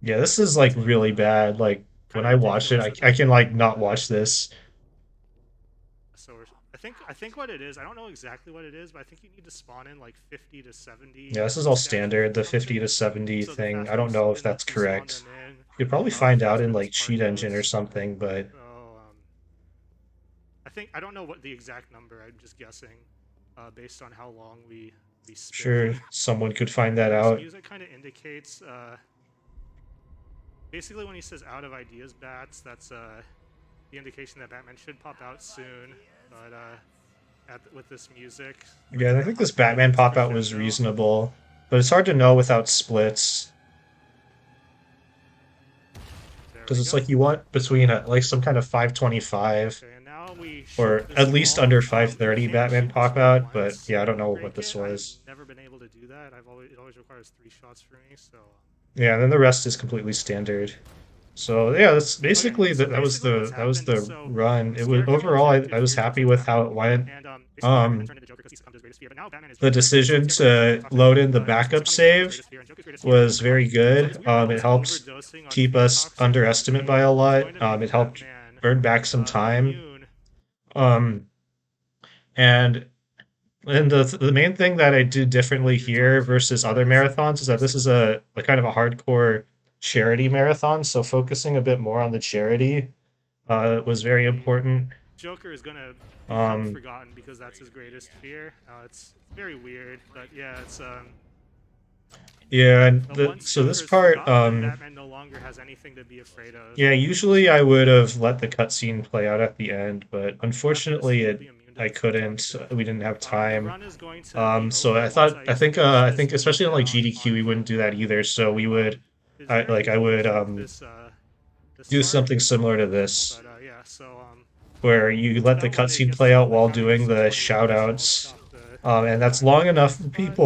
Yeah, this is like really bad. Like when I watch it, I can like not watch this. So I think what it is, I don't know exactly what it is, but I think you need to spawn in like 50 to 70. Yeah, this is all statues standard, the or 50 to something. 70 So the thing. faster I don't you know if spin that's them, you spawn correct. them in. You'd probably The find out faster in this like part Cheat Engine or goes. something, but So I don't know what the exact number. I'm just guessing, based on how long we spin. sure someone could find that This out. music kind of indicates, basically when he says "out of ideas, bats," that's the indication that Batman should pop out soon. But with this music, Yeah, I think this Batman pop out was reasonable, but it's hard to know without splits there because we it's go. like you want between like some kind of 525 Okay, and now we or shoot this at least wall. under We 530 can't Batman shoot this pop wall out, but once yeah, I don't know and what this break it. was. I've never been able to do that. It always requires 3 shots for me. So Yeah, and then the rest is completely standard. So yeah, that's Okay, basically so that was basically what's the happened. So run. It was Scarecrow overall I objective was here happy tells us with what how it happened, went. and basically Batman Um, turned into Joker because he's succumbed to his greatest fear. But now Batman is the joined by decision Scarecrow and to Tough and load in the He's backup succumbing to his save greatest fear, and Joker's greatest fear is was being caught. very So good. his weird goal It is helped overdosing on keep fear us toxin, underestimated by and a he's lot. going to make It helped Batman burn back some time. immune. Um, and the main thing that I do To differently fear here toxin versus other because marathons is that this is basically a kind of a hardcore charity marathon. So focusing a bit more on the charity was very important. Joker is going to become Um, forgotten because that's his greatest fear. It's very weird, but yeah, it's yeah, and but once so this Joker is part, forgotten, then Batman no longer has anything to be afraid of. yeah, usually I would have let the cutscene play out at the end, but So after this, unfortunately you'll it be immune to I the fear couldn't. toxin. We didn't have The time. run is going to be So over once I finish I this think window especially on like down GDQ on we wouldn't Flip. do that either. So we would, It's very I easy to would jump this do part, something similar to this, but yeah. So where you let so the now when it cutscene gets play to out all the while doing cutscenes is the when we shout might as well outs, stop and the that's Batman long enough skin spot.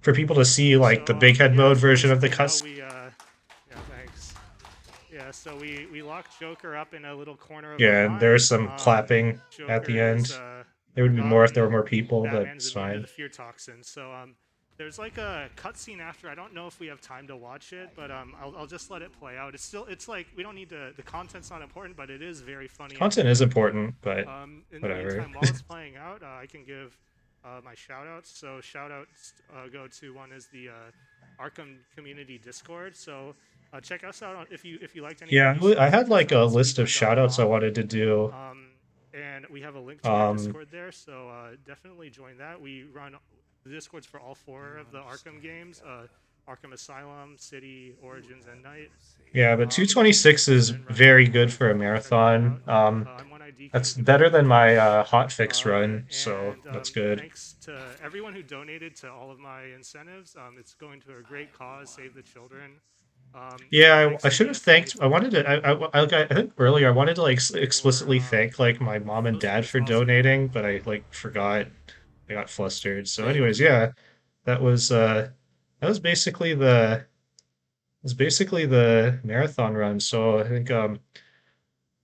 for people to see like the So big head yeah. mode So version of the basically now cuts. we yeah. Thanks. Yeah. So we locked Joker up in a little corner of the Yeah, and there's line. some clapping at the Joker is end. There would be more if there forgotten. were more people, but Batman is it's immune to fine. the fear toxin. So there's like a cutscene after. I don't know if we have time to watch it, but I'll just let it play out. It's like we don't need to. The content's not important, but it is very funny at Content the is end. important, but In the whatever. meantime, while it's playing out, I can give my shout outs. So shout outs go to one is the Arkham community Discord. So check us out if you liked any of the Yeah, new I stuff. had Check us like out a on list of shout outs I speedrun.com. wanted to do. And we have a link to our Um, Discord there, so definitely join that. We run the Discords for all four of the Arkham games: Arkham Asylum, City, Origins, and Night. yeah, but So 226 go is ahead and run very that. good for a Check that marathon. out. I'm one IDQ That's the game better than my community. hotfix run, so And that's good. thanks to everyone who donated to all of my incentives. It's going to a great cause, Save the Children. Yeah, Thanks I to should have ESA thanked. I for wanted to. I think earlier I wanted to like for explicitly thank like my mom and dad hosting this for awesome event. donating, but I like forgot. I got flustered. So, Thank anyways, you. yeah, that was uh that was basically the marathon run. So I think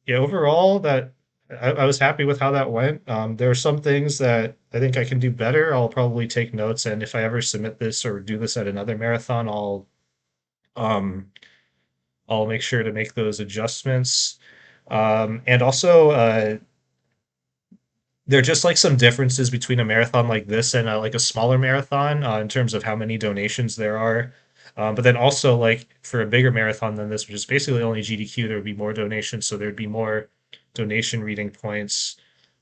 yeah, overall that I was happy with how that went. There are some things that I think I can do better. I'll probably take notes, and if I ever submit this or do this at another marathon, um I'll make sure to make those adjustments. And also, there are just like some differences between a marathon like this and like a smaller marathon in terms of how many donations there are. But then also, like for a bigger marathon than this, which is basically only GDQ, there would be more donations, so there'd be more donation reading points.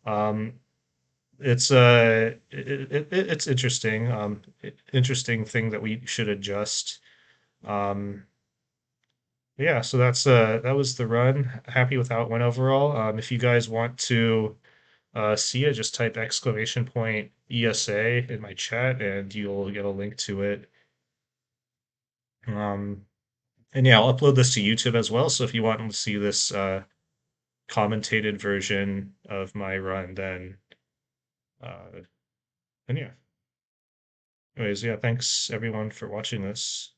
Um, it's interesting. Interesting thing that we should adjust. Um, yeah, so that was the run. Happy with how it went overall. If you guys want to see it, just type exclamation point ESA in my chat and you'll get a link to it. Um, and yeah, I'll upload this to YouTube as well. So if you want to see this commentated version of my run, uh, then yeah. Anyways, yeah, thanks everyone for watching this.